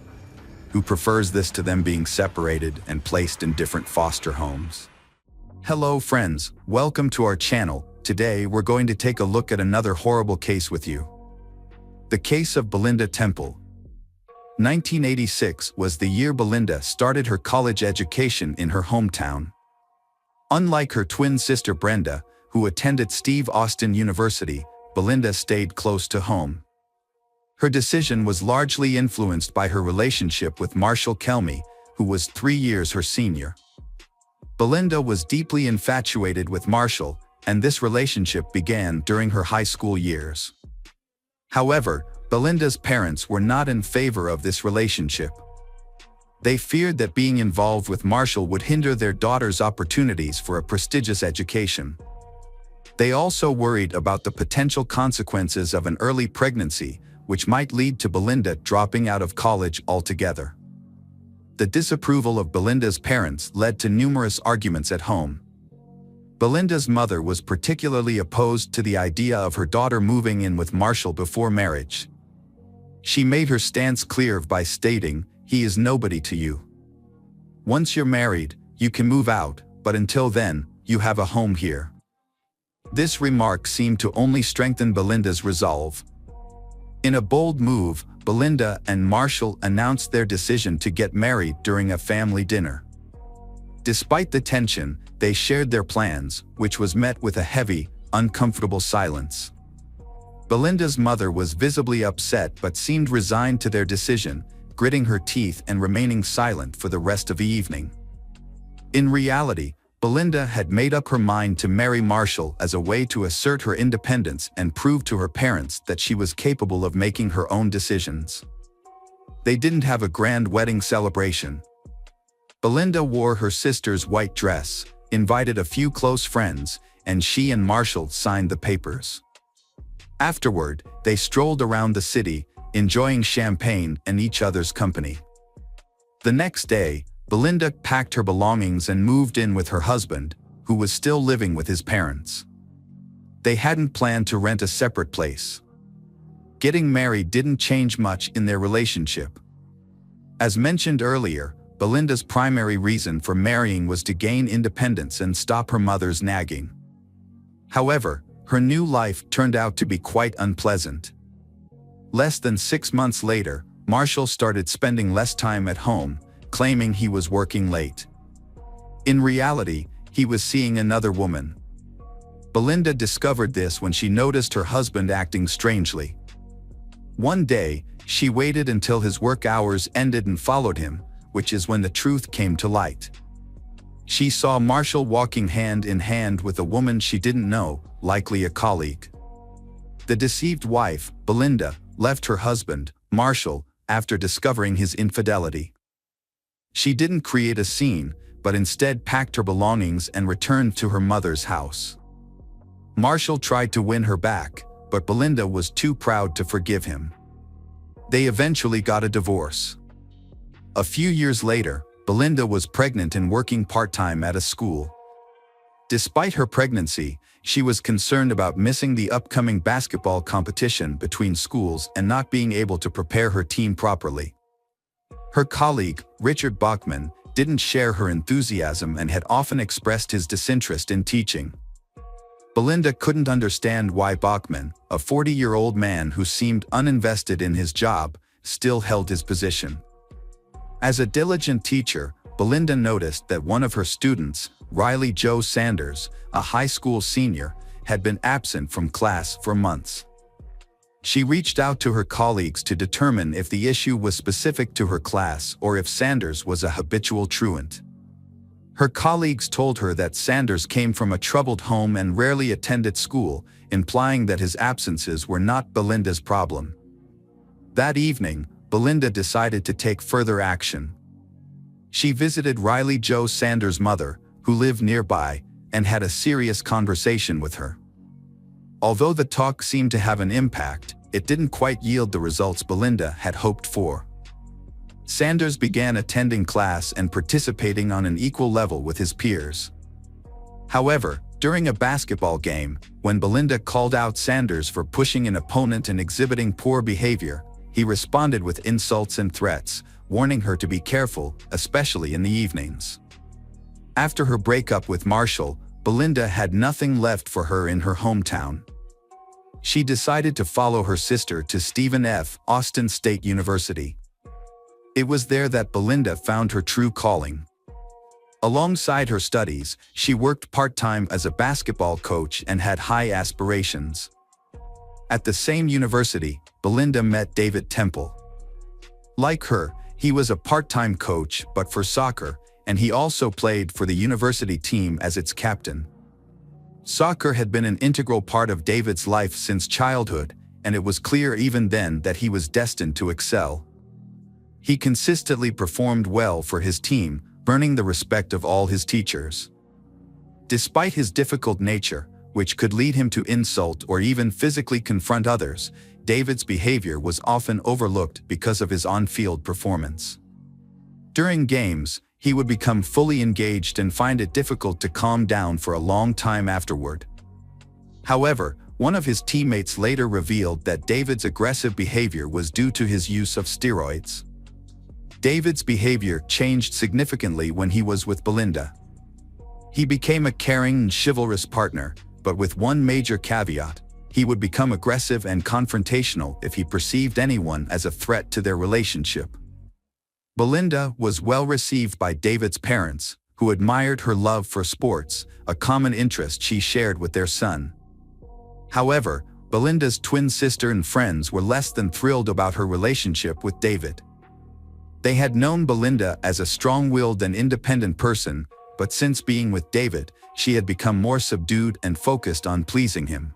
who prefers this to them being separated and placed in different foster homes. Hello friends, welcome to our channel. Today we're going to take a look at another horrible case with you. The case of Belinda Temple. 1986 was the year Belinda started her college education in her hometown. Unlike her twin sister Brenda, who attended Steve Austin University, Belinda stayed close to home. Her decision was largely influenced by her relationship with Marshall Kelmy, who was 3 years her senior. Belinda was deeply infatuated with Marshall, and this relationship began during her high school years. However, Belinda's parents were not in favor of this relationship. They feared that being involved with Marshall would hinder their daughter's opportunities for a prestigious education. They also worried about the potential consequences of an early pregnancy, which might lead to Belinda dropping out of college altogether. The disapproval of Belinda's parents led to numerous arguments at home. Belinda's mother was particularly opposed to the idea of her daughter moving in with Marshall before marriage. She made her stance clear by stating, "He is nobody to you. Once you're married, you can move out, but until then, you have a home here." This remark seemed to only strengthen Belinda's resolve. In a bold move, Belinda and Marshall announced their decision to get married during a family dinner. Despite the tension, they shared their plans, which was met with a heavy, uncomfortable silence. Belinda's mother was visibly upset but seemed resigned to their decision, gritting her teeth and remaining silent for the rest of the evening. In reality, Belinda had made up her mind to marry Marshall as a way to assert her independence and prove to her parents that she was capable of making her own decisions. They didn't have a grand wedding celebration. Belinda wore her sister's white dress, invited a few close friends, and she and Marshall signed the papers. Afterward, they strolled around the city, enjoying champagne and each other's company. The next day, Belinda packed her belongings and moved in with her husband, who was still living with his parents. They hadn't planned to rent a separate place. Getting married didn't change much in their relationship. As mentioned earlier, Belinda's primary reason for marrying was to gain independence and stop her mother's nagging. However, her new life turned out to be quite unpleasant. Less than 6 months later, Marshall started spending less time at home, claiming he was working late. In reality, he was seeing another woman. Belinda discovered this when she noticed her husband acting strangely. One day, she waited until his work hours ended and followed him, which is when the truth came to light. She saw Marshall walking hand in hand with a woman she didn't know, likely a colleague. The deceived wife, Belinda, left her husband, Marshall, after discovering his infidelity. She didn't create a scene, but instead packed her belongings and returned to her mother's house. Marshall tried to win her back, but Belinda was too proud to forgive him. They eventually got a divorce. A few years later, Belinda was pregnant and working part-time at a school. Despite her pregnancy, she was concerned about missing the upcoming basketball competition between schools and not being able to prepare her team properly. Her colleague, Richard Bachman, didn't share her enthusiasm and had often expressed his disinterest in teaching. Belinda couldn't understand why Bachman, a 40-year-old man who seemed uninvested in his job, still held his position. As a diligent teacher, Belinda noticed that one of her students, Riley Joe Sanders, a high school senior, had been absent from class for months. She reached out to her colleagues to determine if the issue was specific to her class or if Sanders was a habitual truant. Her colleagues told her that Sanders came from a troubled home and rarely attended school, implying that his absences were not Belinda's problem. That evening, Belinda decided to take further action. She visited Riley Joe Sanders' mother, who lived nearby, and had a serious conversation with her. Although the talk seemed to have an impact, it didn't quite yield the results Belinda had hoped for. Sanders began attending class and participating on an equal level with his peers. However, during a basketball game, when Belinda called out Sanders for pushing an opponent and exhibiting poor behavior, he responded with insults and threats, warning her to be careful, especially in the evenings. After her breakup with Marshall, Belinda had nothing left for her in her hometown. She decided to follow her sister to Stephen F. Austin State University. It was there that Belinda found her true calling. Alongside her studies, she worked part-time as a basketball coach and had high aspirations. At the same university, Belinda met David Temple. Like her, he was a part-time coach but for soccer, and he also played for the university team as its captain. Soccer had been an integral part of David's life since childhood, and it was clear even then that he was destined to excel. He consistently performed well for his team, earning the respect of all his teachers. Despite his difficult nature, which could lead him to insult or even physically confront others, David's behavior was often overlooked because of his on-field performance. During games, he would become fully engaged and find it difficult to calm down for a long time afterward. However, one of his teammates later revealed that David's aggressive behavior was due to his use of steroids. David's behavior changed significantly when he was with Belinda. He became a caring and chivalrous partner, but with one major caveat: he would become aggressive and confrontational if he perceived anyone as a threat to their relationship. Belinda was well received by David's parents, who admired her love for sports, a common interest she shared with their son. However, Belinda's twin sister and friends were less than thrilled about her relationship with David. They had known Belinda as a strong-willed and independent person, but since being with David, she had become more subdued and focused on pleasing him.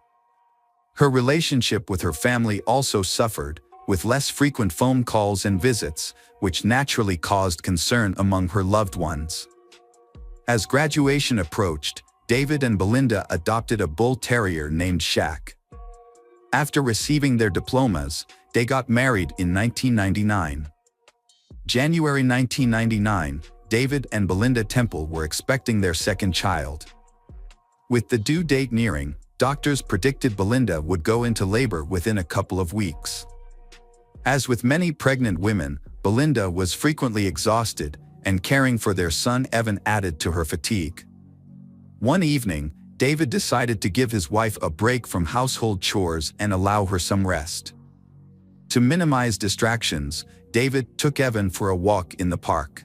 Her relationship with her family also suffered, with less frequent phone calls and visits, which naturally caused concern among her loved ones. As graduation approached, David and Belinda adopted a bull terrier named Shaq. After receiving their diplomas, they got married in 1999. January 1999, David and Belinda Temple were expecting their second child. With the due date nearing, doctors predicted Belinda would go into labor within a couple of weeks. As with many pregnant women, Belinda was frequently exhausted, and caring for their son Evan added to her fatigue. One evening, David decided to give his wife a break from household chores and allow her some rest. To minimize distractions, David took Evan for a walk in the park.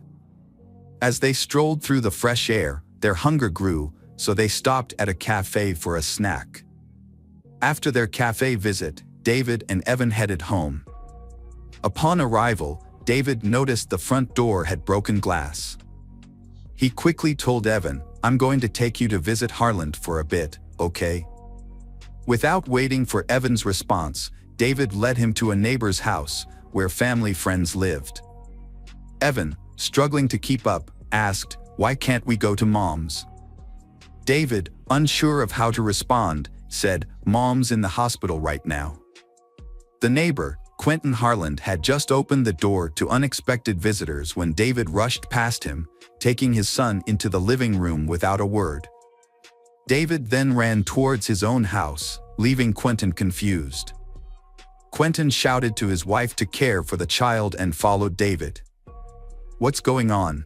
As they strolled through the fresh air, their hunger grew, so they stopped at a cafe for a snack. After their cafe visit, David and Evan headed home. Upon arrival, David noticed the front door had broken glass. He quickly told Evan, "I'm going to take you to visit Harland for a bit, okay?" Without waiting for Evan's response, David led him to a neighbor's house, where family friends lived. Evan, struggling to keep up, asked, "Why can't we go to Mom's?" David, unsure of how to respond, said, "Mom's in the hospital right now." The neighbor, Quentin Harland, had just opened the door to unexpected visitors when David rushed past him, taking his son into the living room without a word. David then ran towards his own house, leaving Quentin confused. Quentin shouted to his wife to care for the child and followed David. "What's going on?"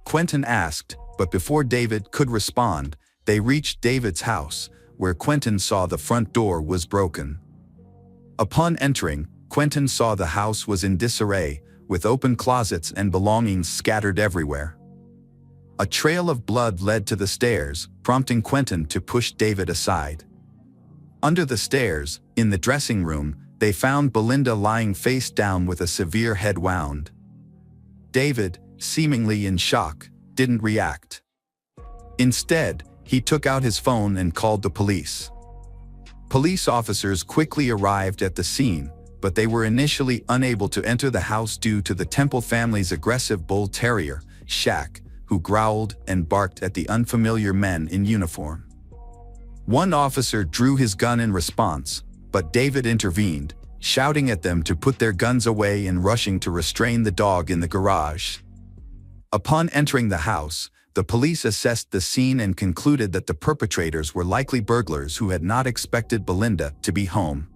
Quentin asked, but before David could respond, they reached David's house, where Quentin saw the front door was broken. Upon entering, Quentin saw the house was in disarray, with open closets and belongings scattered everywhere. A trail of blood led to the stairs, prompting Quentin to push David aside. Under the stairs, in the dressing room, they found Belinda lying face down with a severe head wound. David, seemingly in shock, didn't react. Instead, he took out his phone and called the police. Police officers quickly arrived at the scene, but they were initially unable to enter the house due to the Temple family's aggressive bull terrier, Shaq, who growled and barked at the unfamiliar men in uniform. One officer drew his gun in response, but David intervened, shouting at them to put their guns away and rushing to restrain the dog in the garage. Upon entering the house, the police assessed the scene and concluded that the perpetrators were likely burglars who had not expected Belinda to be home.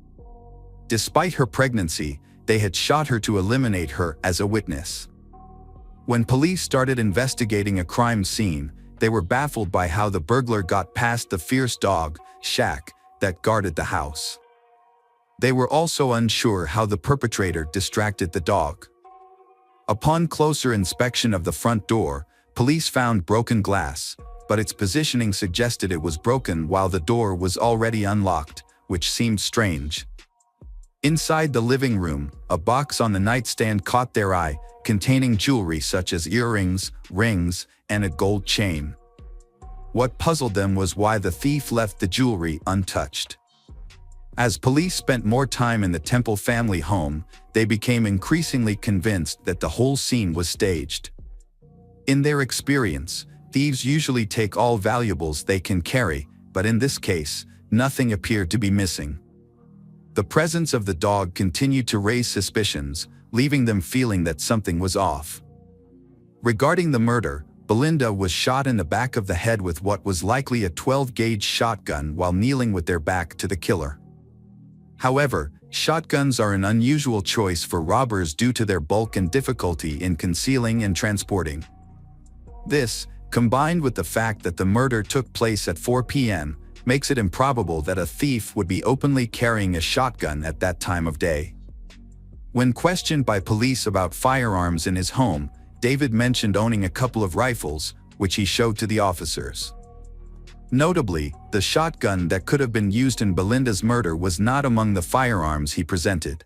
Despite her pregnancy, they had shot her to eliminate her as a witness. When police started investigating a crime scene, they were baffled by how the burglar got past the fierce dog, Shaq, that guarded the house. They were also unsure how the perpetrator distracted the dog. Upon closer inspection of the front door, police found broken glass, but its positioning suggested it was broken while the door was already unlocked, which seemed strange. Inside the living room, a box on the nightstand caught their eye, containing jewelry such as earrings, rings, and a gold chain. What puzzled them was why the thief left the jewelry untouched. As police spent more time in the Temple family home, they became increasingly convinced that the whole scene was staged. In their experience, thieves usually take all valuables they can carry, but in this case, nothing appeared to be missing. The presence of the dog continued to raise suspicions, leaving them feeling that something was off. Regarding the murder, Belinda was shot in the back of the head with what was likely a 12-gauge shotgun while kneeling with their back to the killer. However, shotguns are an unusual choice for robbers due to their bulk and difficulty in concealing and transporting. This, combined with the fact that the murder took place at 4 p.m., makes it improbable that a thief would be openly carrying a shotgun at that time of day. When questioned by police about firearms in his home, David mentioned owning a couple of rifles, which he showed to the officers. Notably, the shotgun that could have been used in Belinda's murder was not among the firearms he presented.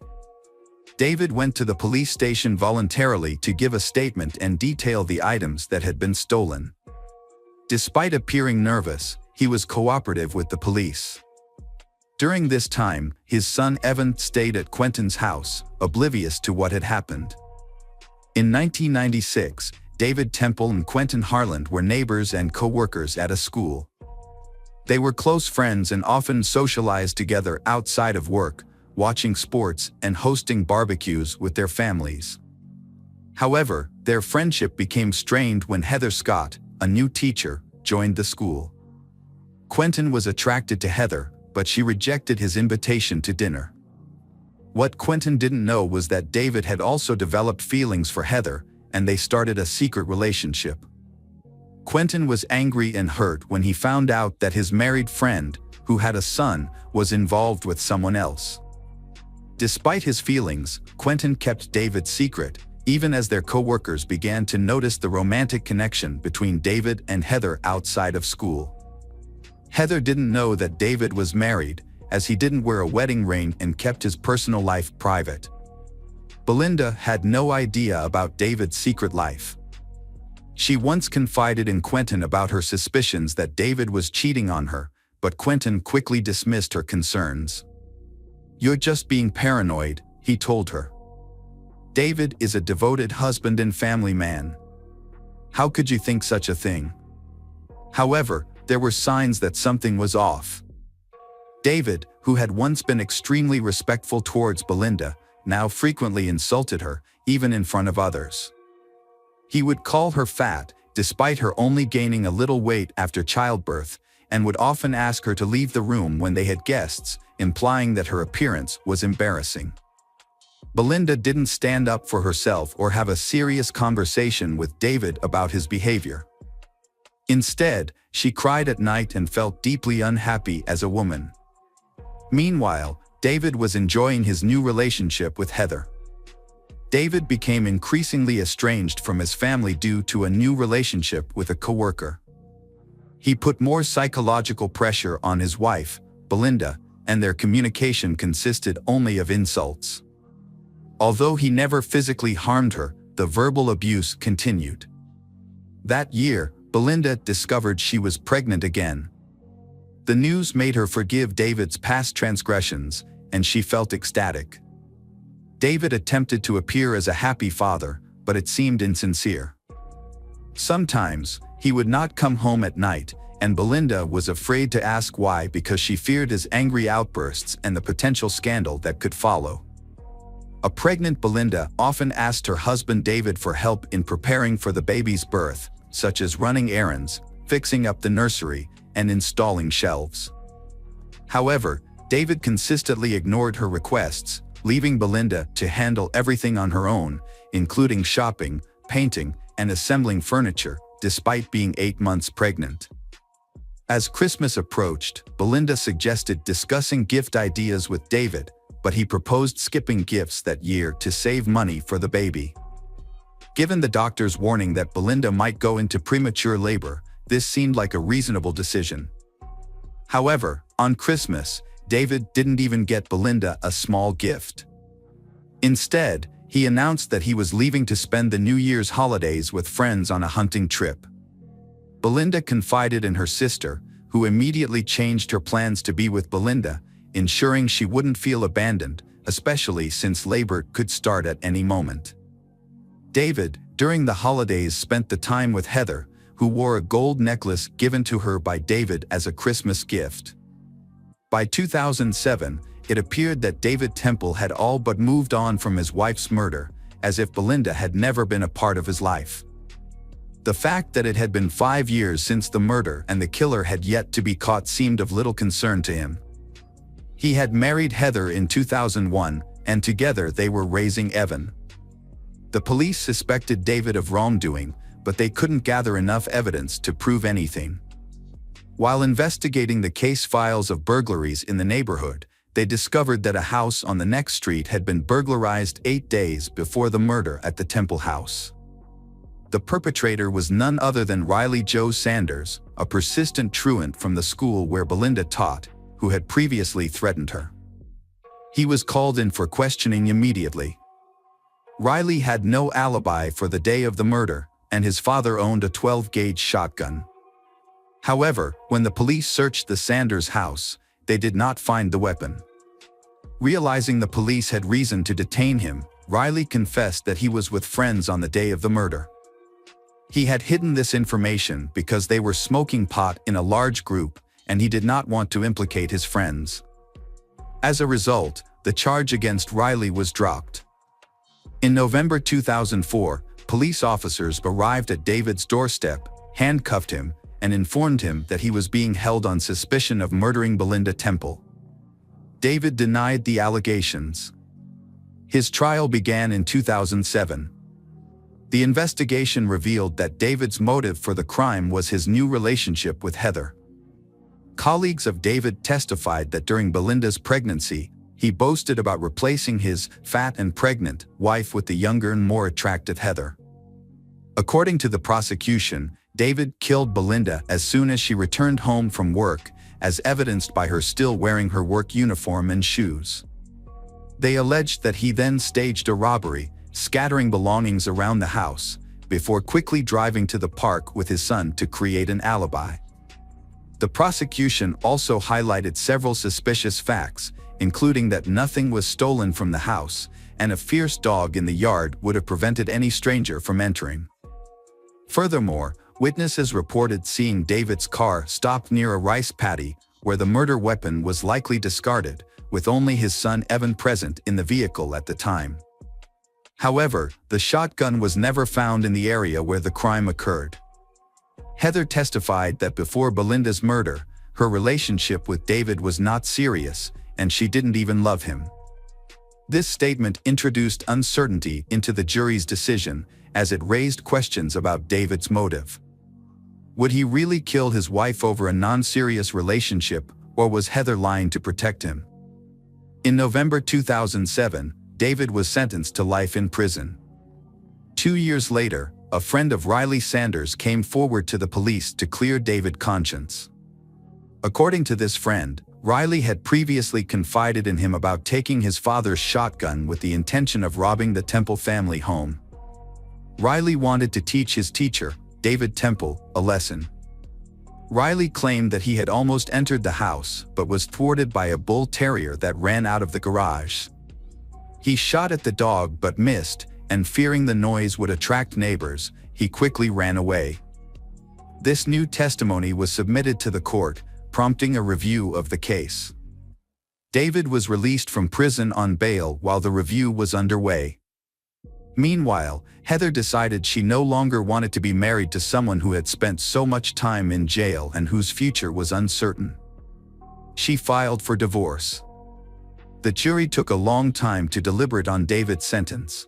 David went to the police station voluntarily to give a statement and detail the items that had been stolen. Despite appearing nervous, he was cooperative with the police. During this time, his son Evan stayed at Quentin's house, oblivious to what had happened. In 1996, David Temple and Quentin Harland were neighbors and co-workers at a school. They were close friends and often socialized together outside of work, watching sports and hosting barbecues with their families. However, their friendship became strained when Heather Scott, a new teacher, joined the school. Quentin was attracted to Heather, but she rejected his invitation to dinner. What Quentin didn't know was that David had also developed feelings for Heather, and they started a secret relationship. Quentin was angry and hurt when he found out that his married friend, who had a son, was involved with someone else. Despite his feelings, Quentin kept David's secret, even as their co-workers began to notice the romantic connection between David and Heather outside of school. Heather didn't know that David was married, as he didn't wear a wedding ring and kept his personal life private. Belinda had no idea about David's secret life. She once confided in Quentin about her suspicions that David was cheating on her, but Quentin quickly dismissed her concerns. "You're just being paranoid," he told her. David is a devoted husband and family man. How could you think such a thing? However, there were signs that something was off. David, who had once been extremely respectful towards Belinda, now frequently insulted her, even in front of others. He would call her fat, despite her only gaining a little weight after childbirth, and would often ask her to leave the room when they had guests, implying that her appearance was embarrassing. Belinda didn't stand up for herself or have a serious conversation with David about his behavior. Instead, she cried at night and felt deeply unhappy as a woman. Meanwhile, David was enjoying his new relationship with Heather. David became increasingly estranged from his family due to a new relationship with a coworker. He put more psychological pressure on his wife, Belinda, and their communication consisted only of insults. Although he never physically harmed her, the verbal abuse continued. That year, Belinda discovered she was pregnant again. The news made her forgive David's past transgressions, and she felt ecstatic. David attempted to appear as a happy father, but it seemed insincere. Sometimes, he would not come home at night, and Belinda was afraid to ask why because she feared his angry outbursts and the potential scandal that could follow. A pregnant Belinda often asked her husband David for help in preparing for the baby's birth, such as running errands, fixing up the nursery, and installing shelves. However, David consistently ignored her requests, leaving Belinda to handle everything on her own, including shopping, painting, and assembling furniture, despite being 8 months pregnant. As Christmas approached, Belinda suggested discussing gift ideas with David, but he proposed skipping gifts that year to save money for the baby. Given the doctor's warning that Belinda might go into premature labor, this seemed like a reasonable decision. However, on Christmas, David didn't even get Belinda a small gift. Instead, he announced that he was leaving to spend the New Year's holidays with friends on a hunting trip. Belinda confided in her sister, who immediately changed her plans to be with Belinda, ensuring she wouldn't feel abandoned, especially since labor could start at any moment. David, during the holidays, spent the time with Heather, who wore a gold necklace given to her by David as a Christmas gift. By 2007, it appeared that David Temple had all but moved on from his wife's murder, as if Belinda had never been a part of his life. The fact that it had been 5 years since the murder and the killer had yet to be caught seemed of little concern to him. He had married Heather in 2001, and together they were raising Evan. The police suspected David of wrongdoing, but they couldn't gather enough evidence to prove anything. While investigating the case files of burglaries in the neighborhood, they discovered that a house on the next street had been burglarized 8 days before the murder at the Temple house. The perpetrator was none other than Riley Joe Sanders, a persistent truant from the school where Belinda taught, who had previously threatened her. He was called in for questioning immediately. Riley had no alibi for the day of the murder, and his father owned a 12-gauge shotgun. However, when the police searched the Sanders house, they did not find the weapon. Realizing the police had reason to detain him, Riley confessed that he was with friends on the day of the murder. He had hidden this information because they were smoking pot in a large group, and he did not want to implicate his friends. As a result, the charge against Riley was dropped. In November 2004, police officers arrived at David's doorstep, handcuffed him, and informed him that he was being held on suspicion of murdering Belinda Temple. David denied the allegations. His trial began in 2007. The investigation revealed that David's motive for the crime was his new relationship with Heather. Colleagues of David testified that during Belinda's pregnancy, he boasted about replacing his fat and pregnant wife with the younger and more attractive Heather. According to the prosecution, David killed Belinda as soon as she returned home from work, as evidenced by her still wearing her work uniform and shoes. They alleged that he then staged a robbery, scattering belongings around the house, before quickly driving to the park with his son to create an alibi. The prosecution also highlighted several suspicious facts, including that nothing was stolen from the house, and a fierce dog in the yard would have prevented any stranger from entering. Furthermore, witnesses reported seeing David's car stop near a rice paddy where the murder weapon was likely discarded, with only his son Evan present in the vehicle at the time. However, the shotgun was never found in the area where the crime occurred. Heather testified that before Belinda's murder, her relationship with David was not serious, and she didn't even love him. This statement introduced uncertainty into the jury's decision, as it raised questions about David's motive. Would he really kill his wife over a non-serious relationship, or was Heather lying to protect him? In November 2007, David was sentenced to life in prison. 2 years later, a friend of Riley Sanders came forward to the police to clear David's conscience. According to this friend, Riley had previously confided in him about taking his father's shotgun with the intention of robbing the Temple family home. Riley wanted to teach his teacher, David Temple, a lesson. Riley claimed that he had almost entered the house but was thwarted by a bull terrier that ran out of the garage. He shot at the dog but missed, and fearing the noise would attract neighbors, he quickly ran away. This new testimony was submitted to the court, prompting a review of the case. David was released from prison on bail while the review was underway. Meanwhile, Heather decided she no longer wanted to be married to someone who had spent so much time in jail and whose future was uncertain. She filed for divorce. The jury took a long time to deliberate on David's sentence.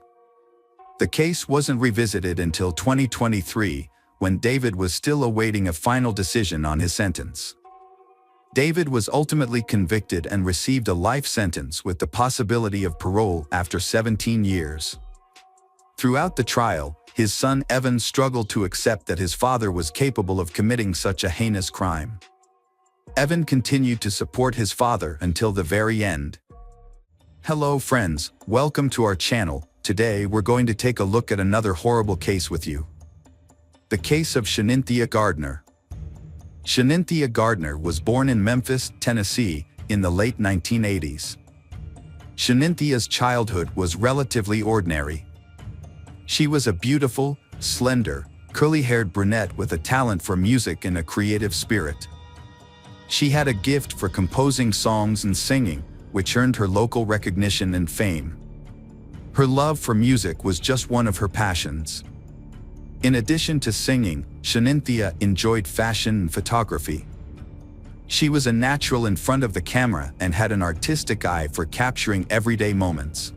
The case wasn't revisited until 2023, when David was still awaiting a final decision on his sentence. David was ultimately convicted and received a life sentence with the possibility of parole after 17 years. Throughout the trial, his son Evan struggled to accept that his father was capable of committing such a heinous crime. Evan continued to support his father until the very end. Hello friends, welcome to our channel. Today we're going to take a look at another horrible case with you. The case of Shanynthia Gardner. Shanynthia Gardner was born in Memphis, Tennessee, in the late 1980s. Shaninthia's childhood was relatively ordinary. She was a beautiful, slender, curly-haired brunette with a talent for music and a creative spirit. She had a gift for composing songs and singing, which earned her local recognition and fame. Her love for music was just one of her passions. In addition to singing, Shanynthia enjoyed fashion and photography. She was a natural in front of the camera and had an artistic eye for capturing everyday moments.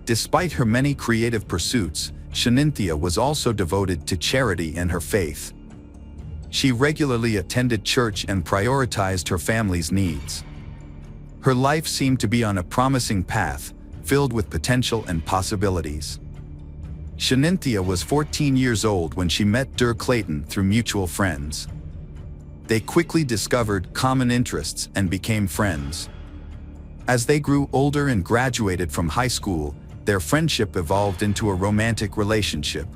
Despite her many creative pursuits, Shanynthia was also devoted to charity and her faith. She regularly attended church and prioritized her family's needs. Her life seemed to be on a promising path, filled with potential and possibilities. Shanynthia was 14 years old when she met Dur Clayton through mutual friends. They quickly discovered common interests and became friends. As they grew older and graduated from high school, their friendship evolved into a romantic relationship.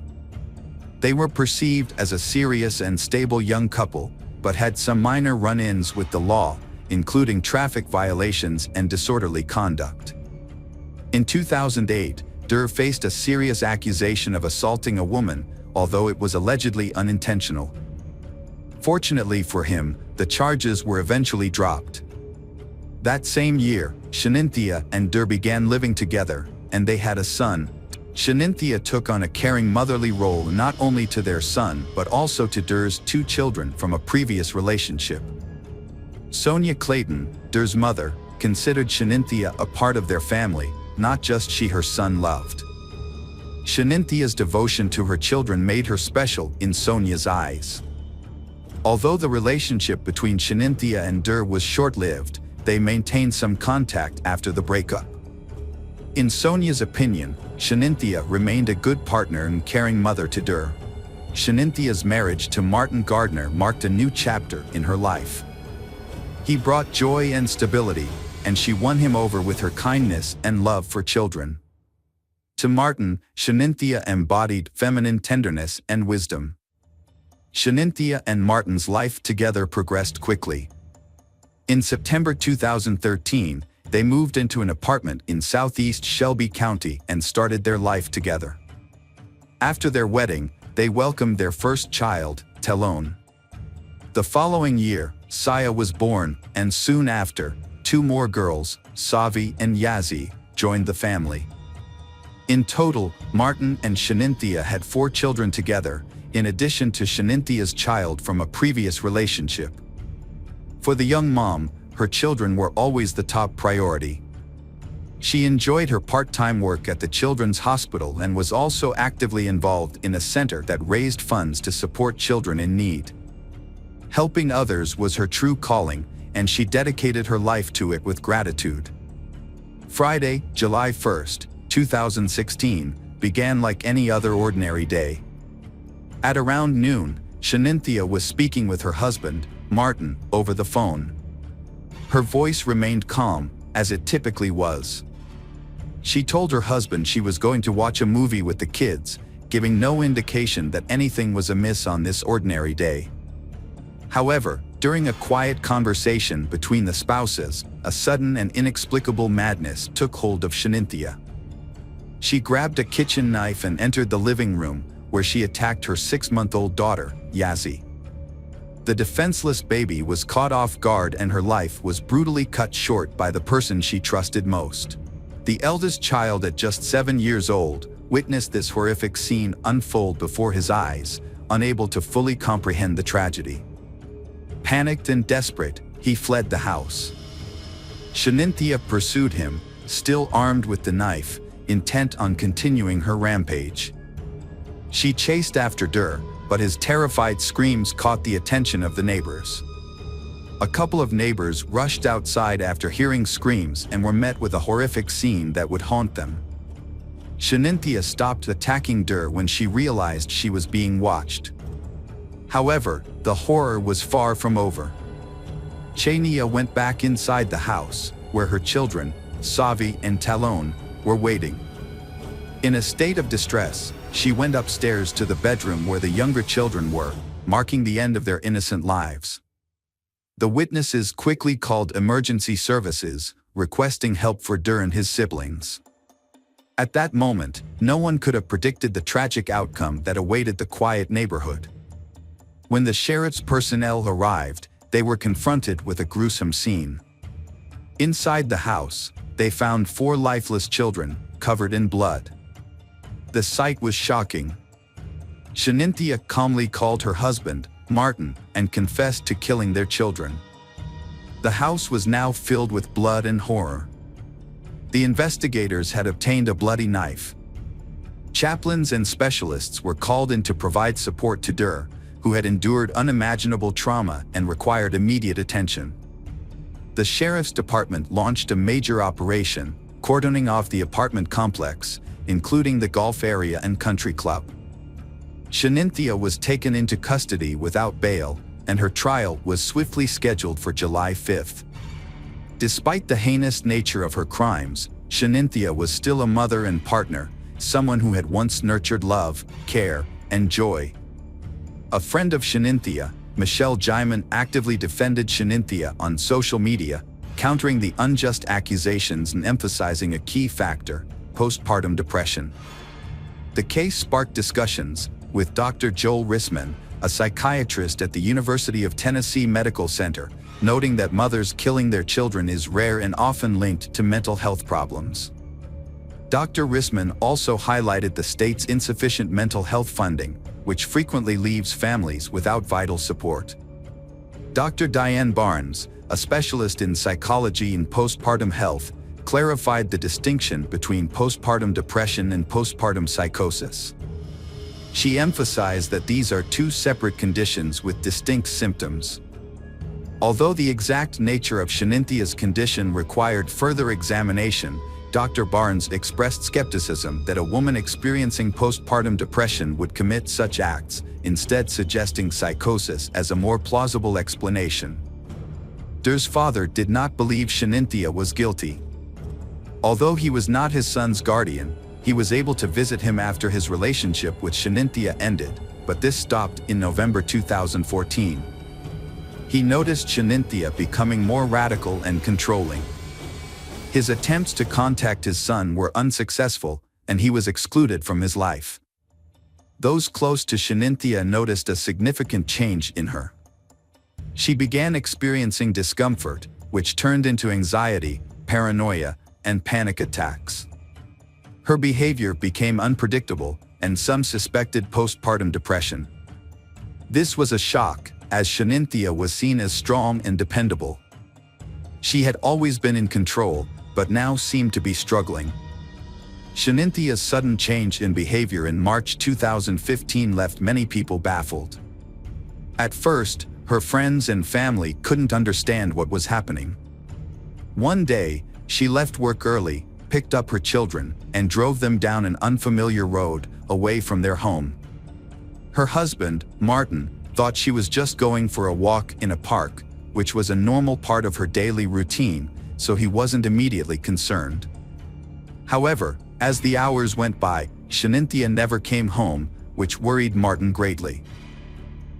They were perceived as a serious and stable young couple, but had some minor run-ins with the law, including traffic violations and disorderly conduct. In 2008, Dur faced a serious accusation of assaulting a woman, although it was allegedly unintentional. Fortunately for him, the charges were eventually dropped. That same year, Shanynthia and Dur began living together, and they had a son. Shanynthia took on a caring motherly role not only to their son but also to Dur's 2 children from a previous relationship. Sonia Clayton, Dur's mother, considered Shanynthia a part of their family, not just she her son loved. Shanintia's devotion to her children made her special in Sonia's eyes. Although the relationship between Shanynthia and Dur was short-lived, they maintained some contact after the breakup. In Sonia's opinion, Shanynthia remained a good partner and caring mother to Dur. Shaninthia's marriage to Martin Gardner marked a new chapter in her life. He brought joy and stability, and she won him over with her kindness and love for children. To Martin, Shanynthia embodied feminine tenderness and wisdom. Shanynthia and Martin's life together progressed quickly. In September 2013, they moved into an apartment in southeast Shelby County and started their life together. After their wedding, they welcomed their first child, Telone. The following year, Saya was born, and soon after, 2 more girls, Savi and Yazzie, joined the family. In total, Martin and Shanynthia had 4 children together, in addition to Shanynthia's child from a previous relationship. For the young mom, her children were always the top priority. She enjoyed her part-time work at the Children's Hospital and was also actively involved in a center that raised funds to support children in need. Helping others was her true calling, and she dedicated her life to it with gratitude. Friday, July 1st, 2016, began like any other ordinary day. At around noon, Shanynthia was speaking with her husband, Martin, over the phone. Her voice remained calm, as it typically was. She told her husband she was going to watch a movie with the kids, giving no indication that anything was amiss on this ordinary day. However, during a quiet conversation between the spouses, a sudden and inexplicable madness took hold of Shanynthia. She grabbed a kitchen knife and entered the living room, where she attacked her 6-month-old daughter, Yazzie. The defenseless baby was caught off guard and her life was brutally cut short by the person she trusted most. The eldest child, at just 7 years old, witnessed this horrific scene unfold before his eyes, unable to fully comprehend the tragedy. Panicked and desperate, he fled the house. Shanynthia pursued him, still armed with the knife, intent on continuing her rampage. She chased after Dur, but his terrified screams caught the attention of the neighbors. A couple of neighbors rushed outside after hearing screams and were met with a horrific scene that would haunt them. Shanynthia stopped attacking Dur when she realized she was being watched. However, the horror was far from over. Chania went back inside the house, where her children, Savi and Telone, were waiting. In a state of distress, she went upstairs to the bedroom where the younger children were, marking the end of their innocent lives. The witnesses quickly called emergency services, requesting help for Dur and his siblings. At that moment, no one could have predicted the tragic outcome that awaited the quiet neighborhood. When the sheriff's personnel arrived, they were confronted with a gruesome scene. Inside the house, they found 4 lifeless children, covered in blood. The sight was shocking. Shanynthia calmly called her husband, Martin, and confessed to killing their children. The house was now filled with blood and horror. The investigators had obtained a bloody knife. Chaplains and specialists were called in to provide support to Dur, who had endured unimaginable trauma and required immediate attention. The sheriff's department launched a major operation, cordoning off the apartment complex, including the golf area and country club. Shanynthia was taken into custody without bail, and her trial was swiftly scheduled for July 5th. Despite the heinous nature of her crimes, Shanynthia was still a mother and partner, someone who had once nurtured love, care, and joy. A friend of Shanynthia, Michelle Jaiman, actively defended Shanynthia on social media, countering the unjust accusations and emphasizing a key factor: postpartum depression. The case sparked discussions, with Dr. Joel Rissman, a psychiatrist at the University of Tennessee Medical Center, noting that mothers killing their children is rare and often linked to mental health problems. Dr. Rissman also highlighted the state's insufficient mental health funding, which frequently leaves families without vital support. Dr. Diane Barnes, a specialist in psychology and postpartum health, clarified the distinction between postpartum depression and postpartum psychosis. She emphasized that these are 2 separate conditions with distinct symptoms. Although the exact nature of Shaninthia's condition required further examination, Dr. Barnes expressed skepticism that a woman experiencing postpartum depression would commit such acts, instead suggesting psychosis as a more plausible explanation. Dur's father did not believe Shanynthia was guilty. Although he was not his son's guardian, he was able to visit him after his relationship with Shanynthia ended, but this stopped in November 2014. He noticed Shanynthia becoming more radical and controlling. His attempts to contact his son were unsuccessful, and he was excluded from his life. Those close to Shanynthia noticed a significant change in her. She began experiencing discomfort, which turned into anxiety, paranoia, and panic attacks. Her behavior became unpredictable, and some suspected postpartum depression. This was a shock, as Shanynthia was seen as strong and dependable. She had always been in control, but now seemed to be struggling. Shaninthia's sudden change in behavior in March 2015 left many people baffled. At first, her friends and family couldn't understand what was happening. One day, she left work early, picked up her children, and drove them down an unfamiliar road, away from their home. Her husband, Martin, thought she was just going for a walk in a park, which was a normal part of her daily routine, so he wasn't immediately concerned. However, as the hours went by, Shanynthia never came home, which worried Martin greatly.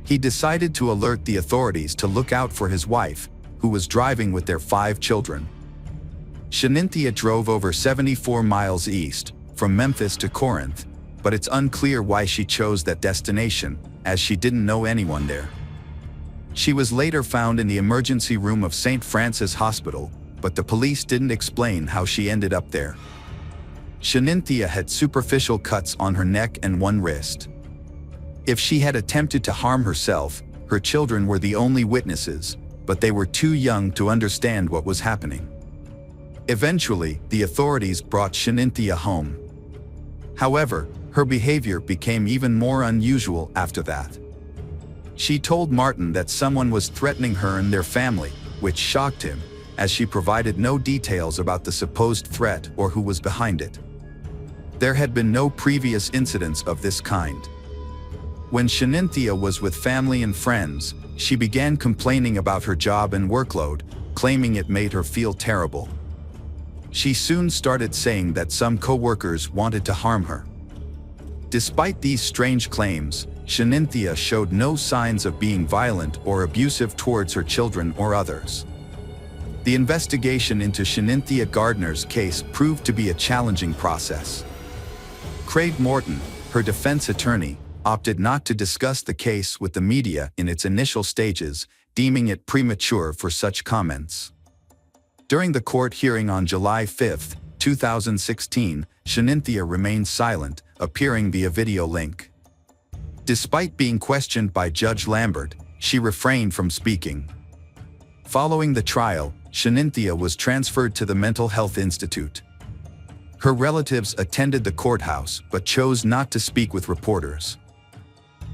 He decided to alert the authorities to look out for his wife, who was driving with their 5 children. Shanynthia drove over 74 miles east, from Memphis to Corinth, but it's unclear why she chose that destination, as she didn't know anyone there. She was later found in the emergency room of St. Francis Hospital, but the police didn't explain how she ended up there. Shanynthia had superficial cuts on her neck and one wrist. If she had attempted to harm herself, her children were the only witnesses, but they were too young to understand what was happening. Eventually, the authorities brought Shanynthia home. However, her behavior became even more unusual after that. She told Martin that someone was threatening her and their family, which shocked him, as she provided no details about the supposed threat or who was behind it. There had been no previous incidents of this kind. When Shanynthia was with family and friends, she began complaining about her job and workload, claiming it made her feel terrible. She soon started saying that some co-workers wanted to harm her. Despite these strange claims, Shanynthia showed no signs of being violent or abusive towards her children or others. The investigation into Shanynthia Gardner's case proved to be a challenging process. Craig Morton, her defense attorney, opted not to discuss the case with the media in its initial stages, deeming it premature for such comments. During the court hearing on July 5, 2016, Shanynthia remained silent, appearing via video link. Despite being questioned by Judge Lambert, she refrained from speaking. Following the trial, Shanynthia was transferred to the Mental Health Institute. Her relatives attended the courthouse but chose not to speak with reporters.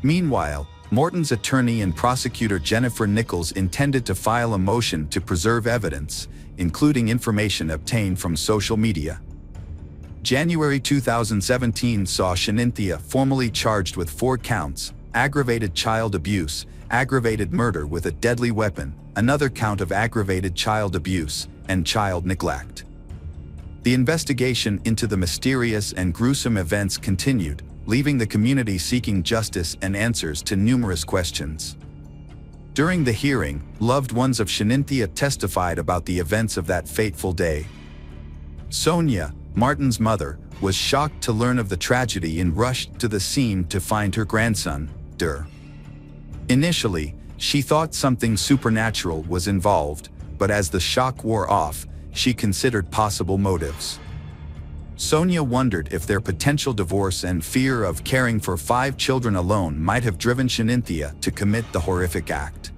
Meanwhile, Morton's attorney and prosecutor Jennifer Nichols intended to file a motion to preserve evidence, including information obtained from social media. January 2017 saw Shanynthia formally charged with 4 counts: aggravated child abuse, aggravated murder with a deadly weapon, another count of aggravated child abuse, and child neglect. The investigation into the mysterious and gruesome events continued, leaving the community seeking justice and answers to numerous questions. During the hearing, loved ones of Shanynthia testified about the events of that fateful day. Sonia, Martin's mother, was shocked to learn of the tragedy and rushed to the scene to find her grandson, Der. Initially, she thought something supernatural was involved, but as the shock wore off, she considered possible motives. Sonia wondered if their potential divorce and fear of caring for 5 children alone might have driven Shanynthia to commit the horrific act.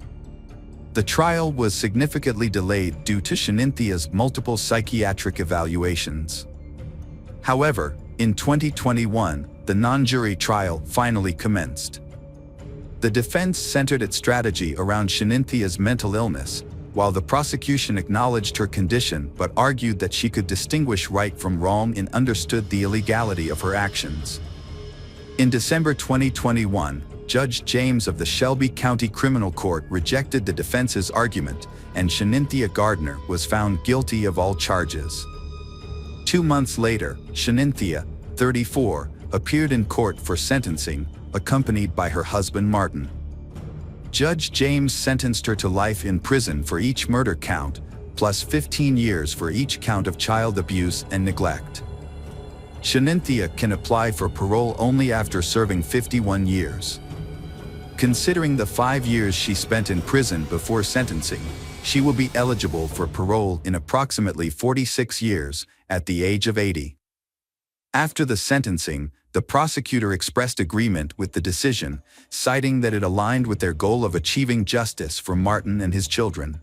The trial was significantly delayed due to Shaninthia's multiple psychiatric evaluations. However, in 2021, the non-jury trial finally commenced. The defense centered its strategy around Shaninthia's mental illness, while the prosecution acknowledged her condition but argued that she could distinguish right from wrong and understood the illegality of her actions. In December 2021, Judge James of the Shelby County Criminal Court rejected the defense's argument, and Shanynthia Gardner was found guilty of all charges. 2 months later, Shanynthia, 34, appeared in court for sentencing, accompanied by her husband Martin. Judge James sentenced her to life in prison for each murder count, plus 15 years for each count of child abuse and neglect. Shanynthia can apply for parole only after serving 51 years. Considering the 5 years she spent in prison before sentencing, she will be eligible for parole in approximately 46 years, at the age of 80. After the sentencing, the prosecutor expressed agreement with the decision, citing that it aligned with their goal of achieving justice for Martin and his children.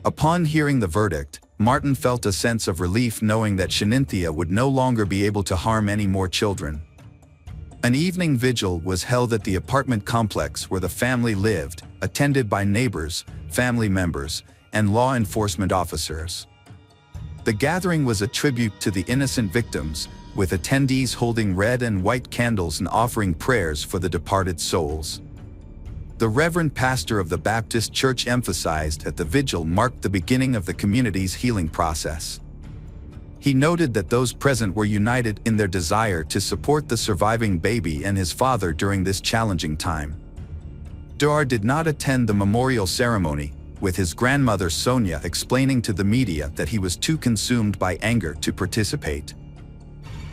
Upon hearing the verdict, Martin felt a sense of relief knowing that Shanynthia would no longer be able to harm any more children. An evening vigil was held at the apartment complex where the family lived, attended by neighbors, family members, and law enforcement officers. The gathering was a tribute to the innocent victims, with attendees holding red and white candles and offering prayers for the departed souls. The Reverend Pastor of the Baptist Church emphasized that the vigil marked the beginning of the community's healing process. He noted that those present were united in their desire to support the surviving baby and his father during this challenging time. Duar did not attend the memorial ceremony, with his grandmother Sonia explaining to the media that he was too consumed by anger to participate.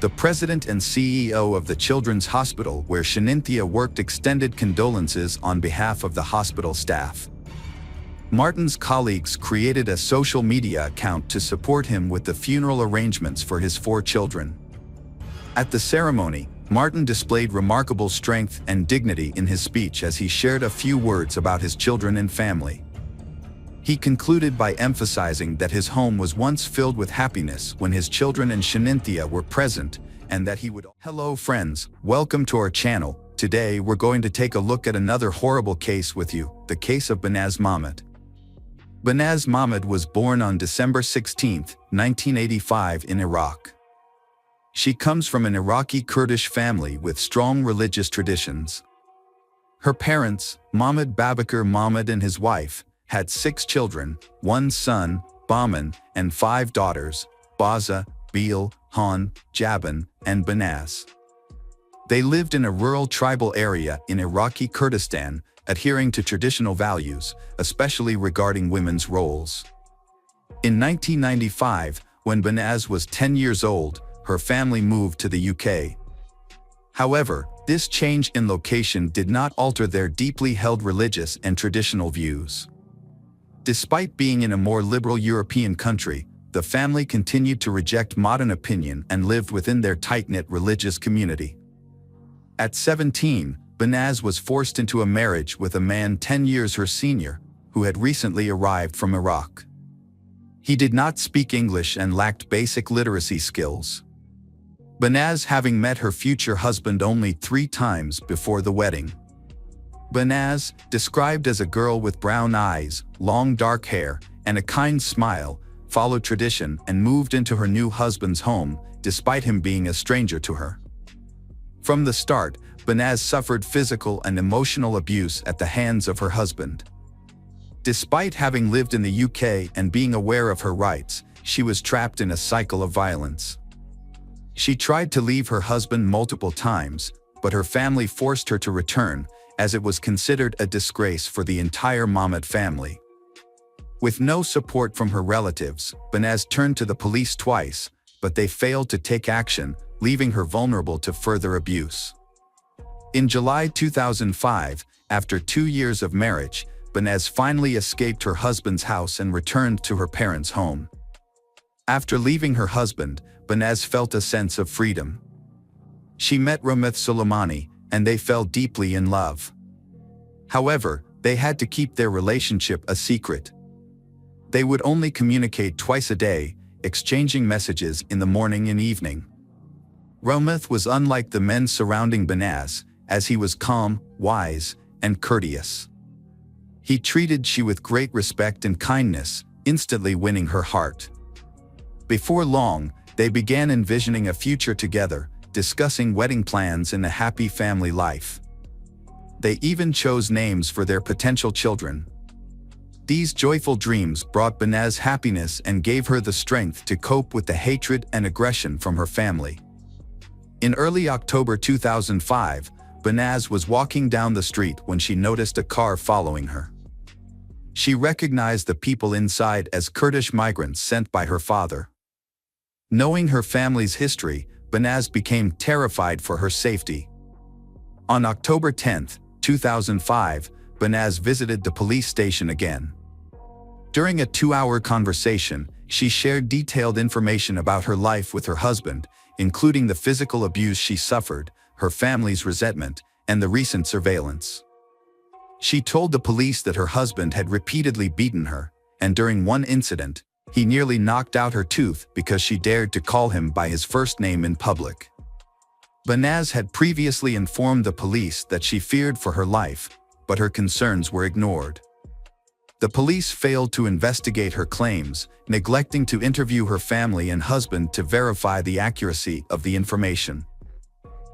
The president and CEO of the Children's Hospital where Shanynthia worked extended condolences on behalf of the hospital staff. Martin's colleagues created a social media account to support him with the funeral arrangements for his 4 children. At the ceremony, Martin displayed remarkable strength and dignity in his speech as he shared a few words about his children and family. He concluded by emphasizing that his home was once filled with happiness when his children and Shanynthia were present, and that he would... Hello friends, welcome to our channel. Today we're going to take a look at another horrible case with you, the case of Behnaz Mahmud. Behnaz Mahmud was born on December 16, 1985 in Iraq. She comes from an Iraqi Kurdish family with strong religious traditions. Her parents, Mahmud Babakar Mahmud and his wife, had 6 children, 1 son, Bahman, and 5 daughters, Baza, Beel, Han, Jaban, and Behnaz. They lived in a rural tribal area in Iraqi Kurdistan, adhering to traditional values, especially regarding women's roles. In 1995, when Behnaz was 10 years old, her family moved to the UK. However, this change in location did not alter their deeply held religious and traditional views. Despite being in a more liberal European country, the family continued to reject modern opinion and lived within their tight-knit religious community. At 17, Behnaz was forced into a marriage with a man 10 years her senior, who had recently arrived from Iraq. He did not speak English and lacked basic literacy skills. Behnaz having met her future husband only 3 times before the wedding. Behnaz, described as a girl with brown eyes, long dark hair, and a kind smile, followed tradition and moved into her new husband's home, despite him being a stranger to her. From the start, Behnaz suffered physical and emotional abuse at the hands of her husband. Despite having lived in the UK and being aware of her rights, she was trapped in a cycle of violence. She tried to leave her husband multiple times, but her family forced her to return, as it was considered a disgrace for the entire Mahmud family. With no support from her relatives, Behnaz turned to the police twice, but they failed to take action, leaving her vulnerable to further abuse. In July 2005, after 2 years of marriage, Behnaz finally escaped her husband's house and returned to her parents' home. After leaving her husband, Behnaz felt a sense of freedom. She met Rameth Soleimani, and they fell deeply in love. However, they had to keep their relationship a secret. They would only communicate twice a day, exchanging messages in the morning and evening. Rameth was unlike the men surrounding Behnaz, as he was calm, wise, and courteous. He treated she with great respect and kindness, instantly winning her heart. Before long, they began envisioning a future together, discussing wedding plans and a happy family life. They even chose names for their potential children. These joyful dreams brought Behnaz happiness and gave her the strength to cope with the hatred and aggression from her family. In early October 2005, Behnaz was walking down the street when she noticed a car following her. She recognized the people inside as Kurdish migrants sent by her father. Knowing her family's history, Banaz became terrified for her safety. On October 10, 2005, Banaz visited the police station again. During a 2-hour conversation, she shared detailed information about her life with her husband, including the physical abuse she suffered, her family's resentment, and the recent surveillance. She told the police that her husband had repeatedly beaten her, and during one incident, he nearly knocked out her tooth because she dared to call him by his first name in public. Banaz had previously informed the police that she feared for her life, but her concerns were ignored. The police failed to investigate her claims, neglecting to interview her family and husband to verify the accuracy of the information.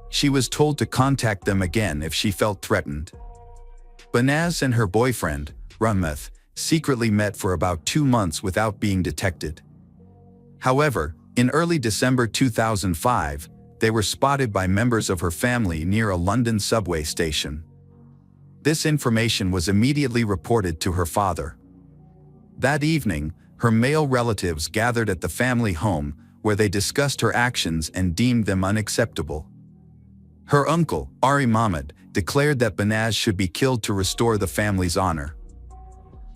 She was told to contact them again if she felt threatened. Banaz and her boyfriend, Rahmeth, secretly met for about 2 months without being detected. However, in early December 2005, they were spotted by members of her family near a London subway station. This information was immediately reported to her father. That evening, her male relatives gathered at the family home, where they discussed her actions and deemed them unacceptable. Her uncle, Ari Mahmoud, declared that Banaz should be killed to restore the family's honor.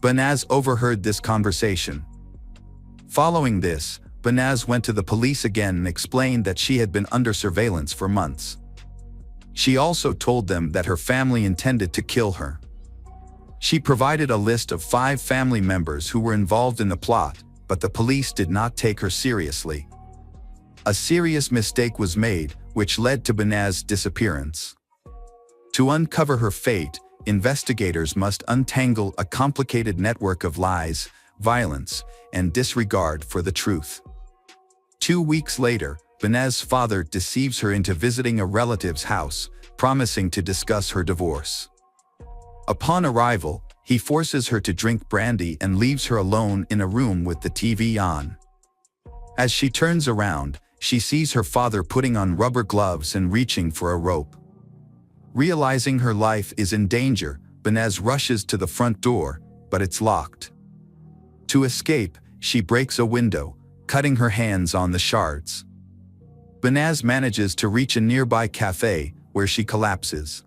Banaz overheard this conversation. Following this, Banaz went to the police again and explained that she had been under surveillance for months. She also told them that her family intended to kill her. She provided a list of 5 family members who were involved in the plot, but the police did not take her seriously. A serious mistake was made, which led to Banaz's disappearance. To uncover her fate, investigators must untangle a complicated network of lies, violence, and disregard for the truth. 2 weeks later, Banaz's father deceives her into visiting a relative's house, promising to discuss her divorce. Upon arrival, he forces her to drink brandy and leaves her alone in a room with the TV on. As she turns around, she sees her father putting on rubber gloves and reaching for a rope. Realizing her life is in danger, Banaz rushes to the front door, but it's locked. To escape, she breaks a window, cutting her hands on the shards. Banaz manages to reach a nearby cafe, where she collapses.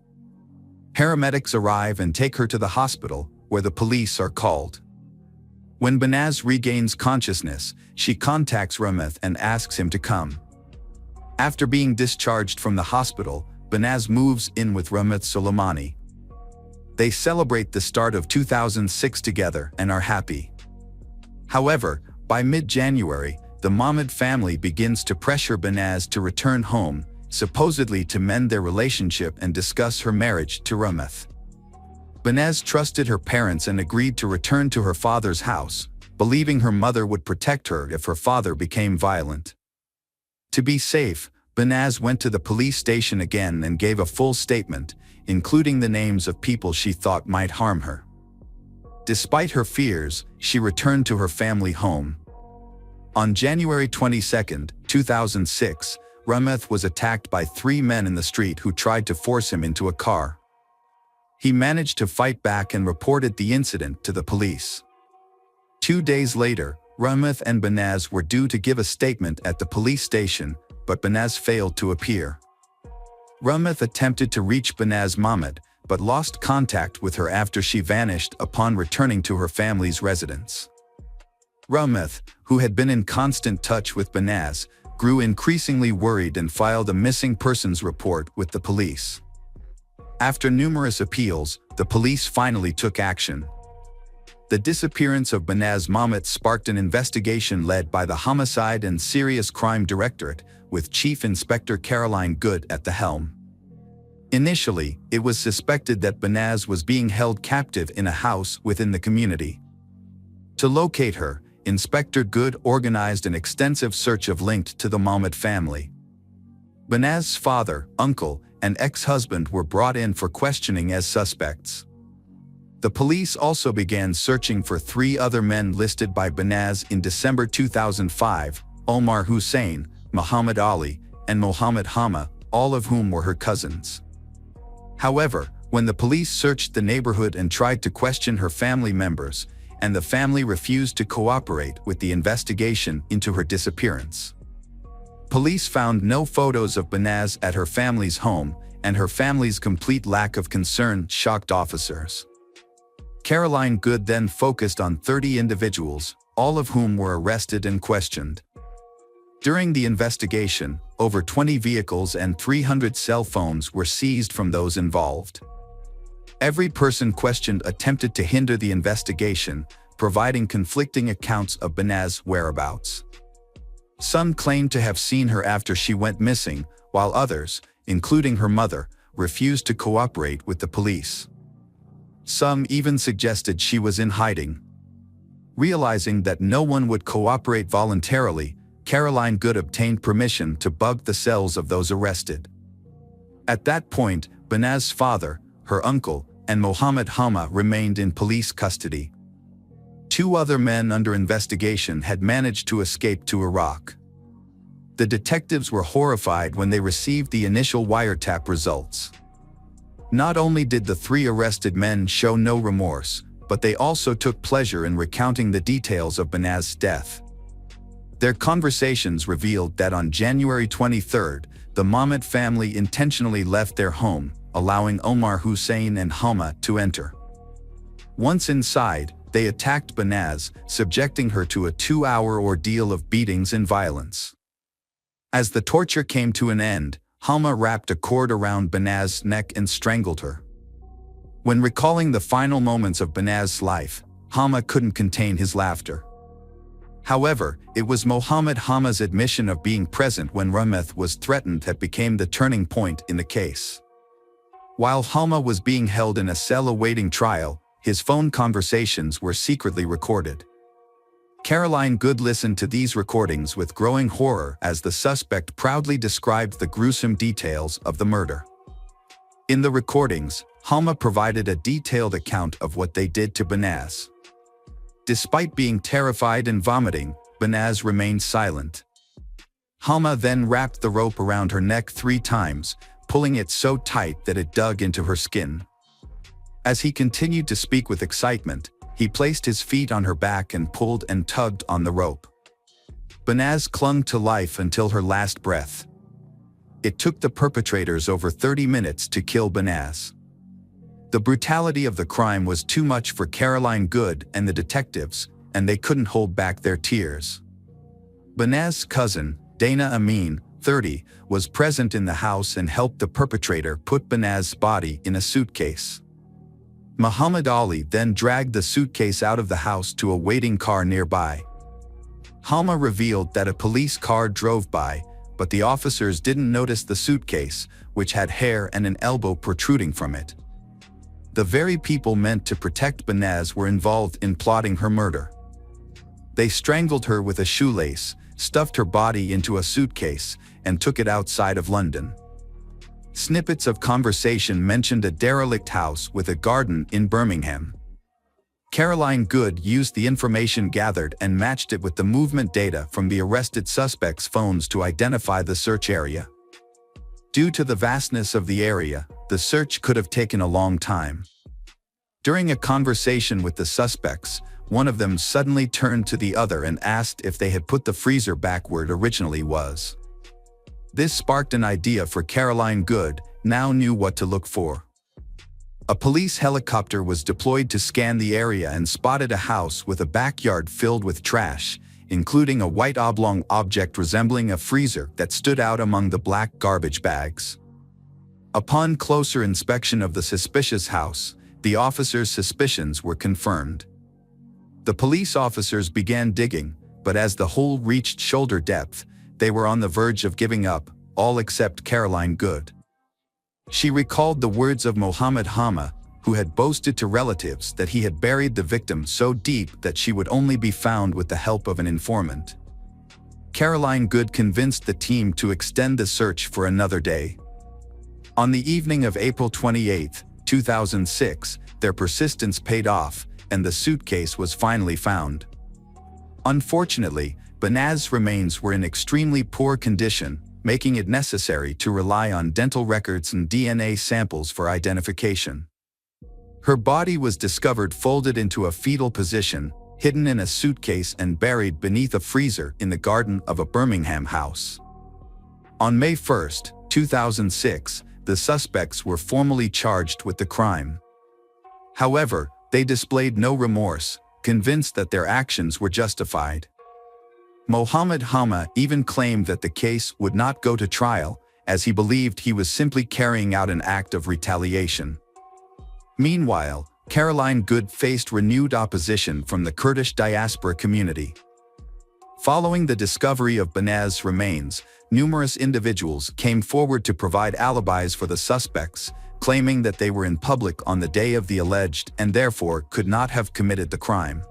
Paramedics arrive and take her to the hospital, where the police are called. When Banaz regains consciousness, she contacts Rahmeth and asks him to come. After being discharged from the hospital, Banaz moves in with Rahmeth Soleimani. They celebrate the start of 2006 together and are happy. However, by mid-January, the Mahmoud family begins to pressure Banaz to return home, supposedly to mend their relationship and discuss her marriage to Rahmeth. Banaz trusted her parents and agreed to return to her father's house, believing her mother would protect her if her father became violent. To be safe, Banaz went to the police station again and gave a full statement, including the names of people she thought might harm her. Despite her fears, she returned to her family home. On January 22, 2006, Rahmeth was attacked by 3 men in the street who tried to force him into a car. He managed to fight back and reported the incident to the police. 2 days later, Rahmeth and Banaz were due to give a statement at the police station, but Banaz failed to appear. Rahmeth attempted to reach Banaz Mahmoud, but lost contact with her after she vanished upon returning to her family's residence. Rahmeth, who had been in constant touch with Banaz, grew increasingly worried and filed a missing persons report with the police. After numerous appeals, the police finally took action. The disappearance of Banaz Mahmoud sparked an investigation led by the Homicide and Serious Crime Directorate, with Chief Inspector Caroline Good at the helm. Initially, it was suspected that Banaz was being held captive in a house within the community. To locate her, Inspector Good organized an extensive search of linked to the Mahmoud family. Banaz's father, uncle, and ex-husband were brought in for questioning as suspects. The police also began searching for 3 other men listed by Banaz in December 2005, Omar Hussein, Muhammad Ali, and Mohammed Hama, all of whom were her cousins. However, When the police searched the neighborhood and tried to question her family members, and the family refused to cooperate with the investigation into her disappearance. Police found no photos of Banaz at her family's home, and her family's complete lack of concern shocked officers. Caroline Good then focused on 30 individuals, all of whom were arrested and questioned. During the investigation, over 20 vehicles and 300 cell phones were seized from those involved. Every person questioned attempted to hinder the investigation, providing conflicting accounts of Banaz's whereabouts. Some claimed to have seen her after she went missing, while others, including her mother, refused to cooperate with the police. Some even suggested she was in hiding. Realizing that no one would cooperate voluntarily, Caroline Good obtained permission to bug the cells of those arrested. At that point, Banaz's father, her uncle, and Mohammed Hama remained in police custody. 2 other men under investigation had managed to escape to Iraq. The detectives were horrified when they received the initial wiretap results. Not only did the 3 arrested men show no remorse, but they also took pleasure in recounting the details of Banaz's death. Their conversations revealed that on January 23, the Mahmoud family intentionally left their home, allowing Omar Hussein and Hama to enter. Once inside, they attacked Banaz, subjecting her to a 2-hour ordeal of beatings and violence. As the torture came to an end, Hama wrapped a cord around Banaz's neck and strangled her. When recalling the final moments of Banaz's life, Hama couldn't contain his laughter. However, it was Mohammed Hama's admission of being present when Rameth was threatened that became the turning point in the case. While Hama was being held in a cell awaiting trial, his phone conversations were secretly recorded. Caroline Good listened to these recordings with growing horror as the suspect proudly described the gruesome details of the murder. In the recordings, Hama provided a detailed account of what they did to Banaz. Despite being terrified and vomiting, Banaz remained silent. Hama then wrapped the rope around her neck 3 times, pulling it so tight that it dug into her skin. As he continued to speak with excitement, he placed his feet on her back and pulled and tugged on the rope. Banaz clung to life until her last breath. It took the perpetrators over 30 minutes to kill Banaz. The brutality of the crime was too much for Caroline Good and the detectives, and they couldn't hold back their tears. Banaz's cousin, Dana Amin, 30, was present in the house and helped the perpetrator put Banaz's body in a suitcase. Muhammad Ali then dragged the suitcase out of the house to a waiting car nearby. Hama revealed that a police car drove by, but the officers didn't notice the suitcase, which had hair and an elbow protruding from it. The very people meant to protect Banaz were involved in plotting her murder. They strangled her with a shoelace, stuffed her body into a suitcase, and took it outside of London. Snippets of conversation mentioned a derelict house with a garden in Birmingham. Caroline Good used the information gathered and matched it with the movement data from the arrested suspects' phones to identify the search area. Due to the vastness of the area, the search could have taken a long time. During a conversation with the suspects, one of them suddenly turned to the other and asked if they had put the freezer back where it originally was. This sparked an idea for Caroline Good, now knew what to look for. A police helicopter was deployed to scan the area and spotted a house with a backyard filled with trash, including a white oblong object resembling a freezer that stood out among the black garbage bags. Upon closer inspection of the suspicious house, the officers' suspicions were confirmed. The police officers began digging, but as the hole reached shoulder depth, they were on the verge of giving up, all except Caroline Good. She recalled the words of Mohammed Hama, who had boasted to relatives that he had buried the victim so deep that she would only be found with the help of an informant. Caroline Good convinced the team to extend the search for another day. On the evening of April 28, 2006, their persistence paid off, and the suitcase was finally found. Unfortunately, Banaz's remains were in extremely poor condition, making it necessary to rely on dental records and DNA samples for identification. Her body was discovered folded into a fetal position, hidden in a suitcase and buried beneath a freezer in the garden of a Birmingham house. On May 1, 2006, the suspects were formally charged with the crime. However, they displayed no remorse, convinced that their actions were justified. Mohammed Hama even claimed that the case would not go to trial, as he believed he was simply carrying out an act of retaliation. Meanwhile, Caroline Good faced renewed opposition from the Kurdish diaspora community. Following the discovery of Banaz's remains, numerous individuals came forward to provide alibis for the suspects, claiming that they were in public on the day of the alleged and therefore could not have committed the crime.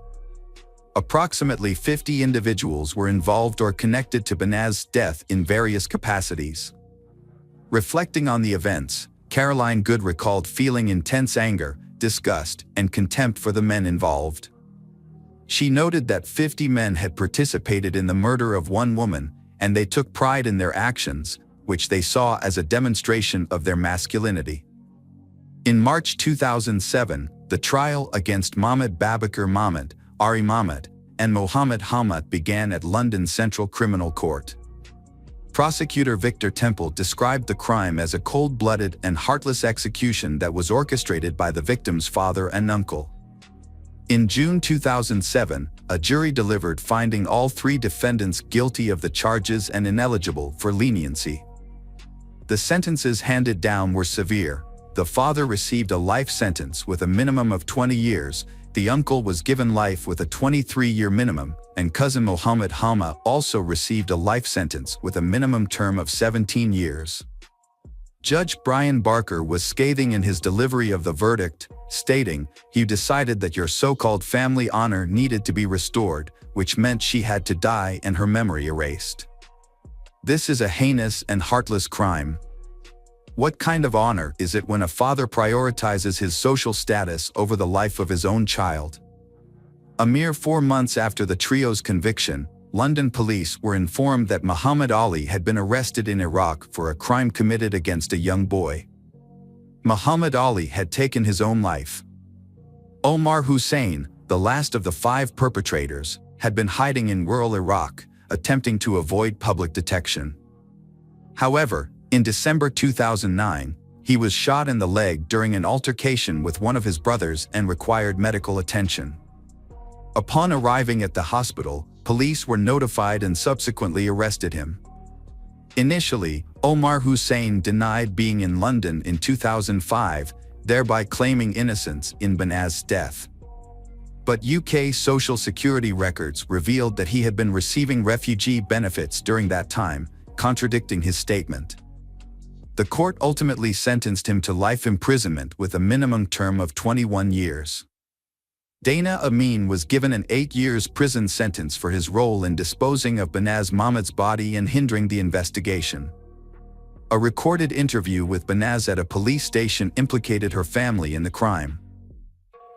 Approximately 50 individuals were involved or connected to Banaz's death in various capacities. Reflecting on the events, Caroline Good recalled feeling intense anger, disgust, and contempt for the men involved. She noted that 50 men had participated in the murder of one woman, and they took pride in their actions, which they saw as a demonstration of their masculinity. In March 2007, the trial against Mahmoud Babakar Mahmoud, Ari Mahmoud, and Mohammed Hama began at London Central Criminal Court. Prosecutor Victor Temple described the crime as a cold-blooded and heartless execution that was orchestrated by the victim's father and uncle. In June 2007, a jury delivered finding all three defendants guilty of the charges and ineligible for leniency. The sentences handed down were severe. The father received a life sentence with a minimum of 20 years, the uncle was given life with a 23-year minimum, and cousin Mohammed Hama also received a life sentence with a minimum term of 17 years. Judge Brian Barker was scathing in his delivery of the verdict, stating, "He decided that your so-called family honor needed to be restored, which meant she had to die and her memory erased. This is a heinous and heartless crime. What kind of honor is it when a father prioritizes his social status over the life of his own child?" A mere 4 months after the trio's conviction, London police were informed that Muhammad Ali had been arrested in Iraq for a crime committed against a young boy. Muhammad Ali had taken his own life. Omar Hussein, the last of the 5 perpetrators, had been hiding in rural Iraq, attempting to avoid public detection. However, in December 2009, he was shot in the leg during an altercation with one of his brothers and required medical attention. Upon arriving at the hospital, police were notified and subsequently arrested him. Initially, Omar Hussein denied being in London in 2005, thereby claiming innocence in Banaz's death. But UK Social Security records revealed that he had been receiving refugee benefits during that time, contradicting his statement. The court ultimately sentenced him to life imprisonment with a minimum term of 21 years. Dana Amin was given an 8 years prison sentence for his role in disposing of Banaz Mahmoud's body and hindering the investigation. A recorded interview with Banaz at a police station implicated her family in the crime.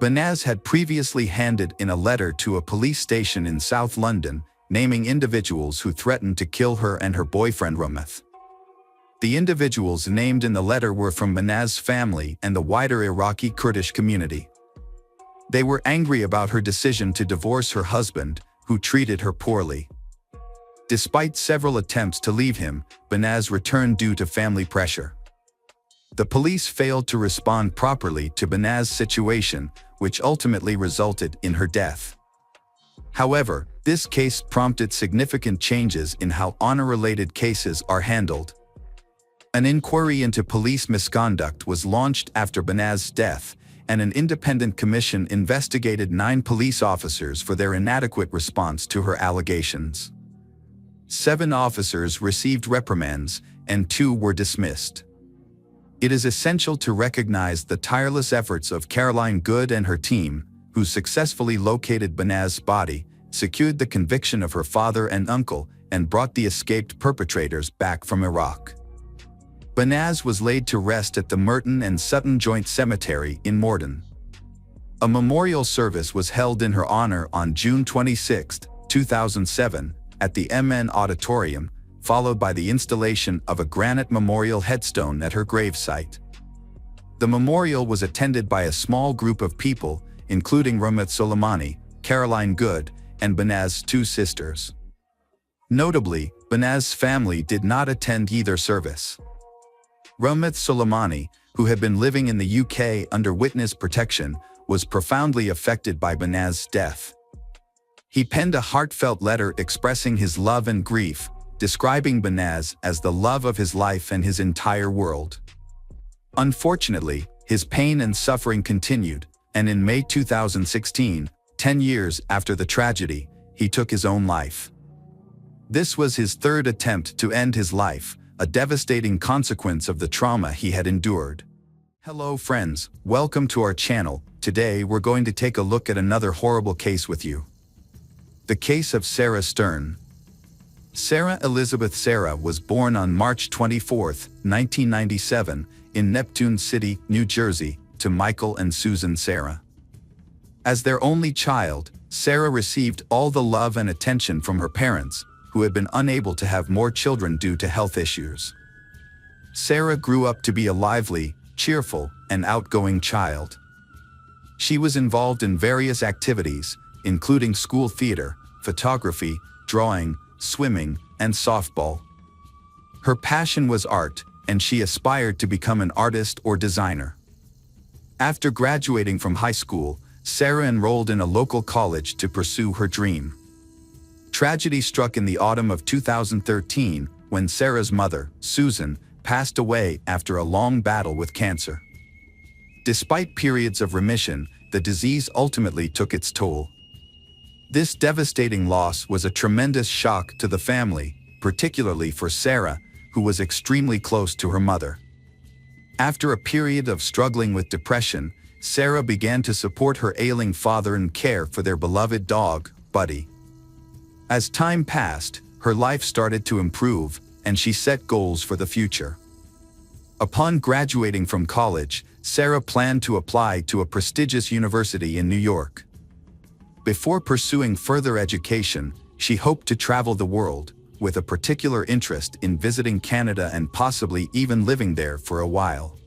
Banaz had previously handed in a letter to a police station in South London, naming individuals who threatened to kill her and her boyfriend Rameth. The individuals named in the letter were from Banaz's family and the wider Iraqi Kurdish community. They were angry about her decision to divorce her husband, who treated her poorly. Despite several attempts to leave him, Banaz returned due to family pressure. The police failed to respond properly to Banaz's situation, which ultimately resulted in her death. However, this case prompted significant changes in how honor-related cases are handled. An inquiry into police misconduct was launched after Banaz's death, and an independent commission investigated 9 police officers for their inadequate response to her allegations. 7 officers received reprimands, and 2 were dismissed. It is essential to recognize the tireless efforts of Caroline Good and her team, who successfully located Banaz's body, secured the conviction of her father and uncle, and brought the escaped perpetrators back from Iraq. Banaz was laid to rest at the Merton and Sutton Joint Cemetery in Morden. A memorial service was held in her honor on June 26, 2007, at the MN Auditorium, followed by the installation of a granite memorial headstone at her gravesite. The memorial was attended by a small group of people, including Rahmat Soleimani, Caroline Good, and Benaz's two sisters. Notably, Benaz's family did not attend either service. Rahmat Soleimani, who had been living in the UK under witness protection, was profoundly affected by Benaz's death. He penned a heartfelt letter expressing his love and grief, describing Benaz as the love of his life and his entire world. Unfortunately, his pain and suffering continued, and in May 2016, 10 years after the tragedy, he took his own life. This was his third attempt to end his life, a devastating consequence of the trauma he had endured. Hello friends, welcome to our channel. Today we're going to take a look at another horrible case with you. The case of Sarah Stern. Sarah Elizabeth Sarah was born on March 24, 1997, in Neptune City, New Jersey, to Michael and Susan Sarah. As their only child, Sarah received all the love and attention from her parents, who had been unable to have more children due to health issues. Sarah grew up to be a lively, cheerful, and outgoing child. She was involved in various activities, including school theater, photography, drawing, swimming, and softball. Her passion was art, and she aspired to become an artist or designer. After graduating from high school, Sarah enrolled in a local college to pursue her dream. Tragedy struck in the autumn of 2013 when Sarah's mother, Susan, passed away after a long battle with cancer. Despite periods of remission, the disease ultimately took its toll. This devastating loss was a tremendous shock to the family, particularly for Sarah, who was extremely close to her mother. After a period of struggling with depression, Sarah began to support her ailing father and care for their beloved dog, Buddy. As time passed, her life started to improve, and she set goals for the future. Upon graduating from college, Sarah planned to apply to a prestigious university in New York. Before pursuing further education, she hoped to travel the world, with a particular interest in visiting Canada and possibly even living there for a while.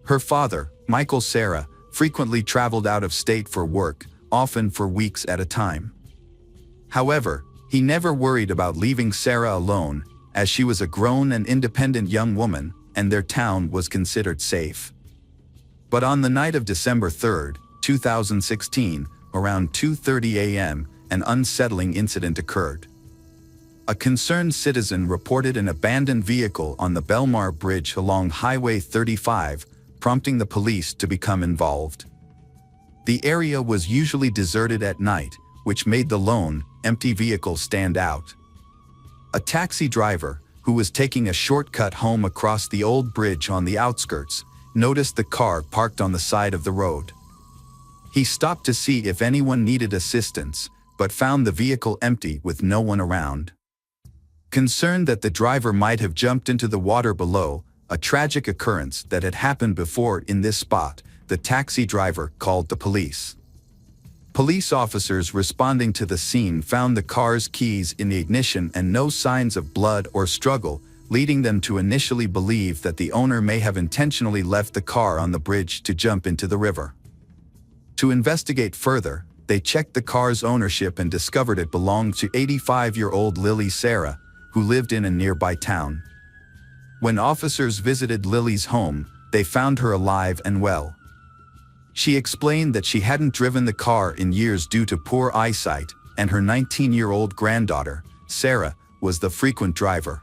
Her father, Michael Sarah, frequently traveled out of state for work, often for weeks at a time. However, he never worried about leaving Sarah alone, as she was a grown and independent young woman, and their town was considered safe. But on the night of December 3, 2016, around 2:30 a.m., an unsettling incident occurred. A concerned citizen reported an abandoned vehicle on the Belmar Bridge along Highway 35, prompting the police to become involved. The area was usually deserted at night, which made the lone, empty vehicle stand out. A taxi driver, who was taking a shortcut home across the old bridge on the outskirts, noticed the car parked on the side of the road. He stopped to see if anyone needed assistance, but found the vehicle empty with no one around. Concerned that the driver might have jumped into the water below, a tragic occurrence that had happened before in this spot, the taxi driver called the police. Police officers responding to the scene found the car's keys in the ignition and no signs of blood or struggle, leading them to initially believe that the owner may have intentionally left the car on the bridge to jump into the river. To investigate further, they checked the car's ownership and discovered it belonged to 85-year-old Lily Sarah, who lived in a nearby town. When officers visited Lily's home, they found her alive and well. She explained that she hadn't driven the car in years due to poor eyesight, and her 19-year-old granddaughter, Sarah, was the frequent driver.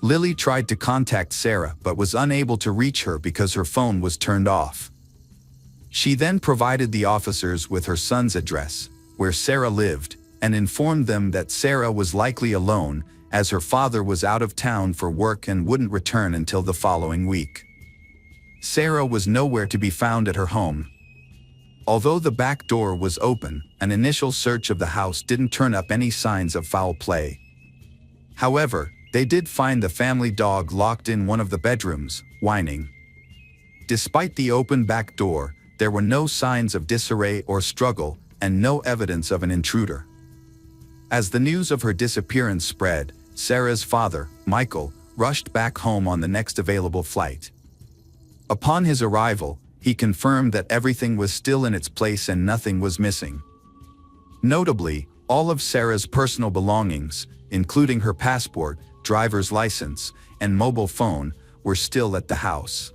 Lily tried to contact Sarah but was unable to reach her because her phone was turned off. She then provided the officers with her son's address, where Sarah lived, and informed them that Sarah was likely alone, as her father was out of town for work and wouldn't return until the following week. Sarah was nowhere to be found at her home. Although the back door was open, an initial search of the house didn't turn up any signs of foul play. However, they did find the family dog locked in one of the bedrooms, whining. Despite the open back door, there were no signs of disarray or struggle, and no evidence of an intruder. As the news of her disappearance spread, Sarah's father, Michael, rushed back home on the next available flight. Upon his arrival, he confirmed that everything was still in its place and nothing was missing. Notably, all of Sarah's personal belongings, including her passport, driver's license, and mobile phone, were still at the house.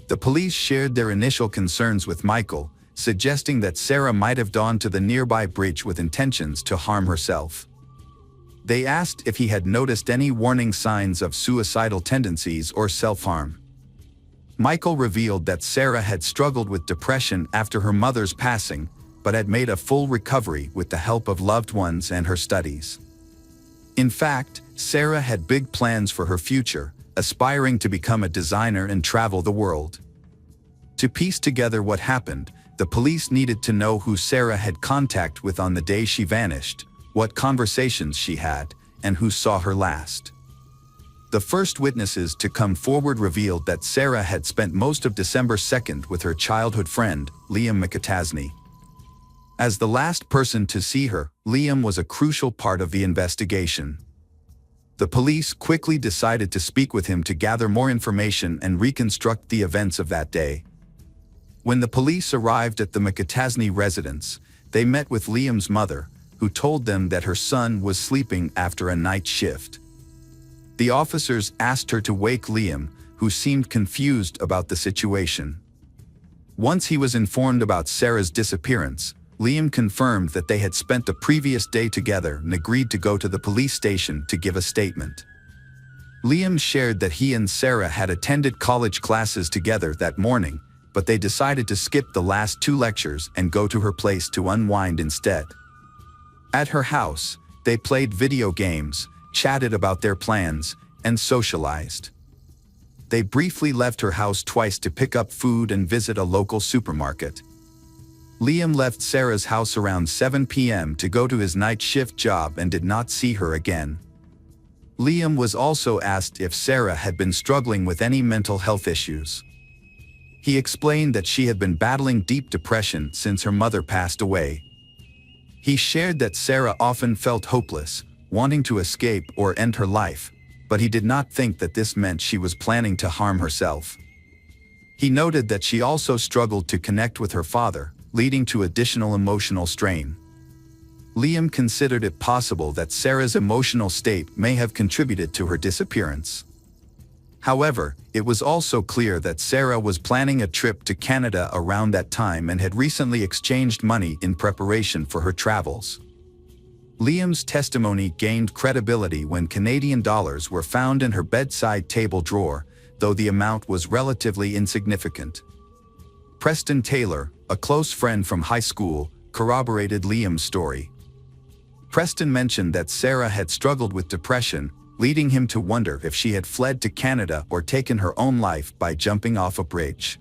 The police shared their initial concerns with Michael, suggesting that Sarah might have gone to the nearby bridge with intentions to harm herself. They asked if he had noticed any warning signs of suicidal tendencies or self-harm. Michael revealed that Sarah had struggled with depression after her mother's passing, but had made a full recovery with the help of loved ones and her studies. In fact, Sarah had big plans for her future, aspiring to become a designer and travel the world. To piece together what happened, the police needed to know who Sarah had contact with on the day she vanished, what conversations she had, and who saw her last. The first witnesses to come forward revealed that Sarah had spent most of December 2nd with her childhood friend, Liam McAtasney. As the last person to see her, Liam was a crucial part of the investigation. The police quickly decided to speak with him to gather more information and reconstruct the events of that day. When the police arrived at the McAtasney residence, they met with Liam's mother, who told them that her son was sleeping after a night shift. The officers asked her to wake Liam, who seemed confused about the situation. Once he was informed about Sarah's disappearance, Liam confirmed that they had spent the previous day together and agreed to go to the police station to give a statement. Liam shared that he and Sarah had attended college classes together that morning, but they decided to skip the last 2 lectures and go to her place to unwind instead. At her house, they played video games, chatted about their plans, and socialized. They briefly left her house twice to pick up food and visit a local supermarket. Liam left Sarah's house around 7 p.m. to go to his night shift job and did not see her again. Liam was also asked if Sarah had been struggling with any mental health issues. He explained that she had been battling deep depression since her mother passed away. He shared that Sarah often felt hopeless, wanting to escape or end her life, but he did not think that this meant she was planning to harm herself. He noted that she also struggled to connect with her father, leading to additional emotional strain. Liam considered it possible that Sarah's emotional state may have contributed to her disappearance. However, it was also clear that Sarah was planning a trip to Canada around that time and had recently exchanged money in preparation for her travels. Liam's testimony gained credibility when Canadian dollars were found in her bedside table drawer, though the amount was relatively insignificant. Preston Taylor, a close friend from high school, corroborated Liam's story. Preston mentioned that Sarah had struggled with depression, leading him to wonder if she had fled to Canada or taken her own life by jumping off a bridge.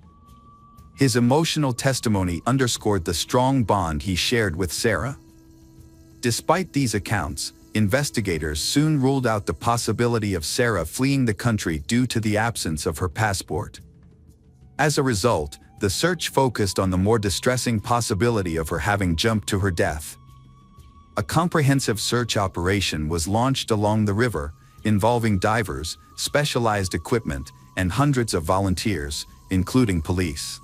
His emotional testimony underscored the strong bond he shared with Sarah. Despite these accounts, investigators soon ruled out the possibility of Sarah fleeing the country due to the absence of her passport. As a result, the search focused on the more distressing possibility of her having jumped to her death. A comprehensive search operation was launched along the river, involving divers, specialized equipment, and hundreds of volunteers, including police.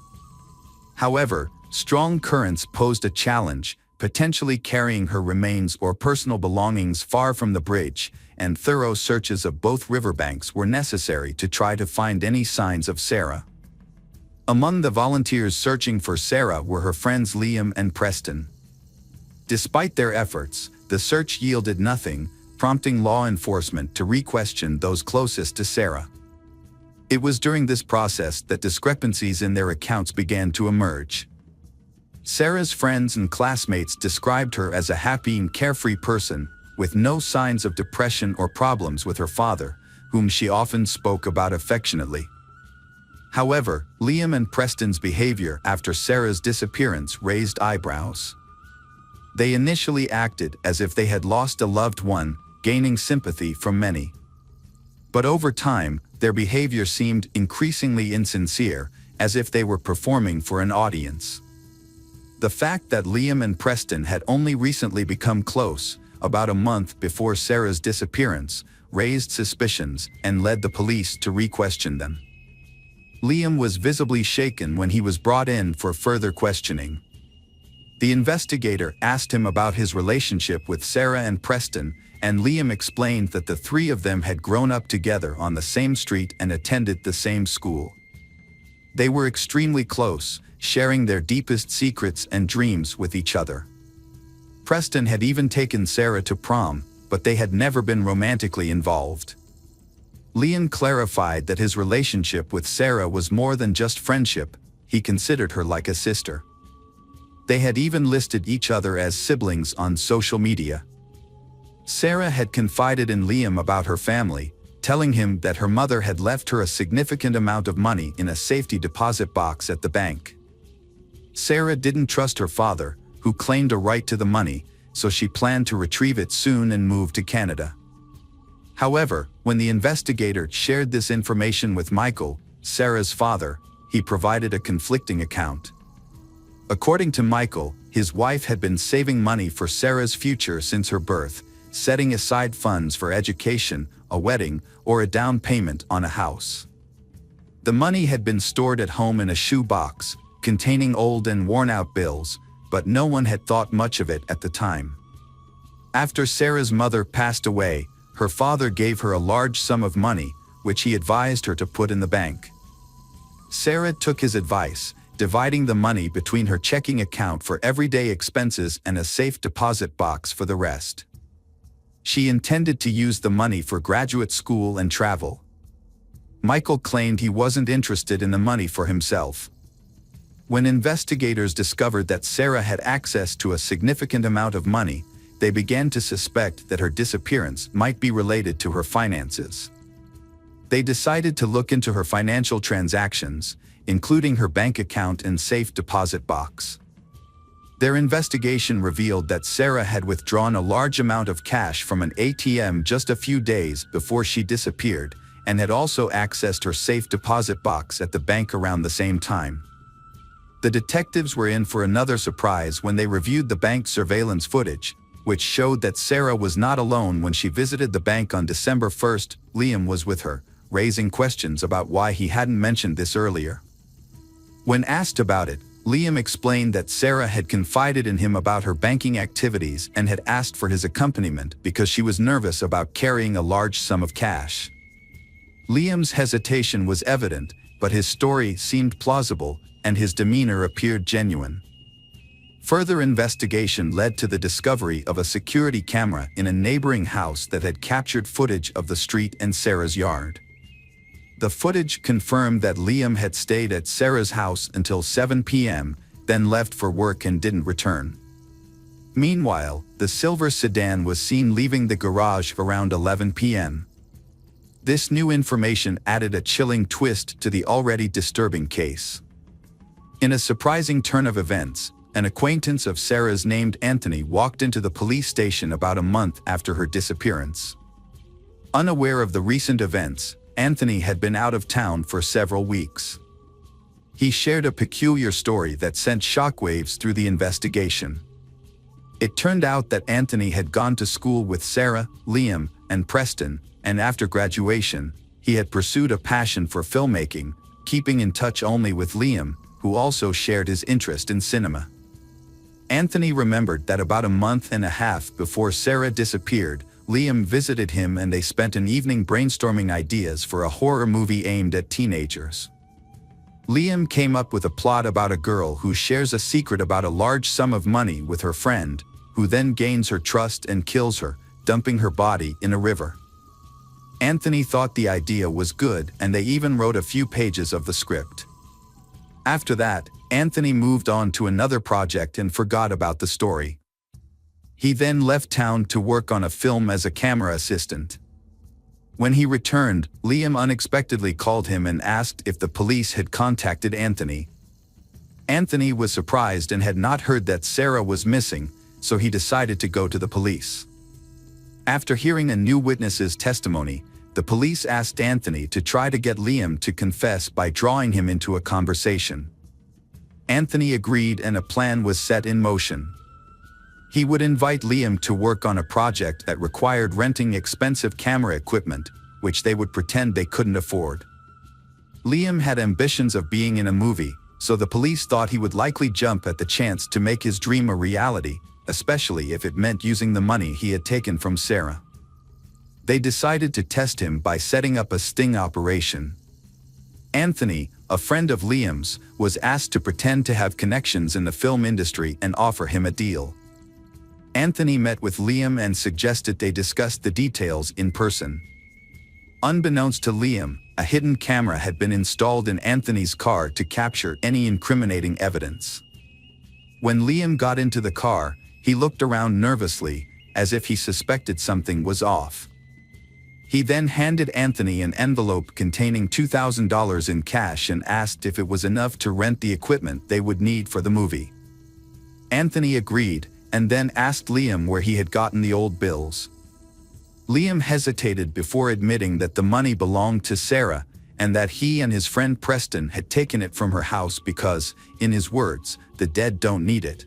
However, strong currents posed a challenge, potentially carrying her remains or personal belongings far from the bridge, and thorough searches of both riverbanks were necessary to try to find any signs of Sarah. Among the volunteers searching for Sarah were her friends Liam and Preston. Despite their efforts, the search yielded nothing, prompting law enforcement to re-question those closest to Sarah. It was during this process that discrepancies in their accounts began to emerge. Sarah's friends and classmates described her as a happy and carefree person, with no signs of depression or problems with her father, whom she often spoke about affectionately. However, Liam and Preston's behavior after Sarah's disappearance raised eyebrows. They initially acted as if they had lost a loved one, gaining sympathy from many. But over time, their behavior seemed increasingly insincere, as if they were performing for an audience. The fact that Liam and Preston had only recently become close, about a month before Sarah's disappearance, raised suspicions and led the police to re-question them. Liam was visibly shaken when he was brought in for further questioning. The investigator asked him about his relationship with Sarah and Preston, and Liam explained that the three of them had grown up together on the same street and attended the same school. They were extremely close, sharing their deepest secrets and dreams with each other. Preston had even taken Sarah to prom, but they had never been romantically involved. Liam clarified that his relationship with Sarah was more than just friendship. He considered her like a sister. They had even listed each other as siblings on social media. Sarah had confided in Liam about her family, telling him that her mother had left her a significant amount of money in a safety deposit box at the bank. Sarah didn't trust her father, who claimed a right to the money, so she planned to retrieve it soon and move to Canada. However, when the investigator shared this information with Michael, Sarah's father, he provided a conflicting account. According to Michael, his wife had been saving money for Sarah's future since her birth, setting aside funds for education, a wedding, or a down payment on a house. The money had been stored at home in a shoe box, containing old and worn-out bills, but no one had thought much of it at the time. After Sarah's mother passed away, her father gave her a large sum of money, which he advised her to put in the bank. Sarah took his advice, dividing the money between her checking account for everyday expenses and a safe deposit box for the rest. She intended to use the money for graduate school and travel. Michael claimed he wasn't interested in the money for himself. When investigators discovered that Sarah had access to a significant amount of money, they began to suspect that her disappearance might be related to her finances. They decided to look into her financial transactions, including her bank account and safe deposit box. Their investigation revealed that Sarah had withdrawn a large amount of cash from an ATM just a few days before she disappeared, and had also accessed her safe deposit box at the bank around the same time. The detectives were in for another surprise when they reviewed the bank's surveillance footage, which showed that Sarah was not alone when she visited the bank on December 1st. Liam was with her, raising questions about why he hadn't mentioned this earlier. When asked about it, Liam explained that Sarah had confided in him about her banking activities and had asked for his accompaniment because she was nervous about carrying a large sum of cash. Liam's hesitation was evident, but his story seemed plausible, and his demeanor appeared genuine. Further investigation led to the discovery of a security camera in a neighboring house that had captured footage of the street and Sarah's yard. The footage confirmed that Liam had stayed at Sarah's house until 7 p.m., then left for work and didn't return. Meanwhile, the silver sedan was seen leaving the garage around 11 p.m. This new information added a chilling twist to the already disturbing case. In a surprising turn of events, an acquaintance of Sarah's named Anthony walked into the police station about a month after her disappearance. Unaware of the recent events, Anthony had been out of town for several weeks. He shared a peculiar story that sent shockwaves through the investigation. It turned out that Anthony had gone to school with Sarah, Liam, and Preston, and after graduation, he had pursued a passion for filmmaking, keeping in touch only with Liam, who also shared his interest in cinema. Anthony remembered that about a month and a half before Sarah disappeared, Liam visited him and they spent an evening brainstorming ideas for a horror movie aimed at teenagers. Liam came up with a plot about a girl who shares a secret about a large sum of money with her friend, who then gains her trust and kills her, dumping her body in a river. Anthony thought the idea was good, and they even wrote a few pages of the script. After that, Anthony moved on to another project and forgot about the story. He then left town to work on a film as a camera assistant. When he returned, Liam unexpectedly called him and asked if the police had contacted Anthony. Anthony was surprised and had not heard that Sarah was missing, so he decided to go to the police. After hearing a new witness's testimony, the police asked Anthony to try to get Liam to confess by drawing him into a conversation. Anthony agreed and a plan was set in motion. He would invite Liam to work on a project that required renting expensive camera equipment, which they would pretend they couldn't afford. Liam had ambitions of being in a movie, so the police thought he would likely jump at the chance to make his dream a reality, especially if it meant using the money he had taken from Sarah. They decided to test him by setting up a sting operation. Anthony, a friend of Liam's, was asked to pretend to have connections in the film industry and offer him a deal. Anthony met with Liam and suggested they discuss the details in person. Unbeknownst to Liam, a hidden camera had been installed in Anthony's car to capture any incriminating evidence. When Liam got into the car, he looked around nervously, as if he suspected something was off. He then handed Anthony an envelope containing $2,000 in cash and asked if it was enough to rent the equipment they would need for the movie. Anthony agreed, and then asked Liam where he had gotten the old bills. Liam hesitated before admitting that the money belonged to Sarah, and that he and his friend Preston had taken it from her house because, in his words, the dead don't need it.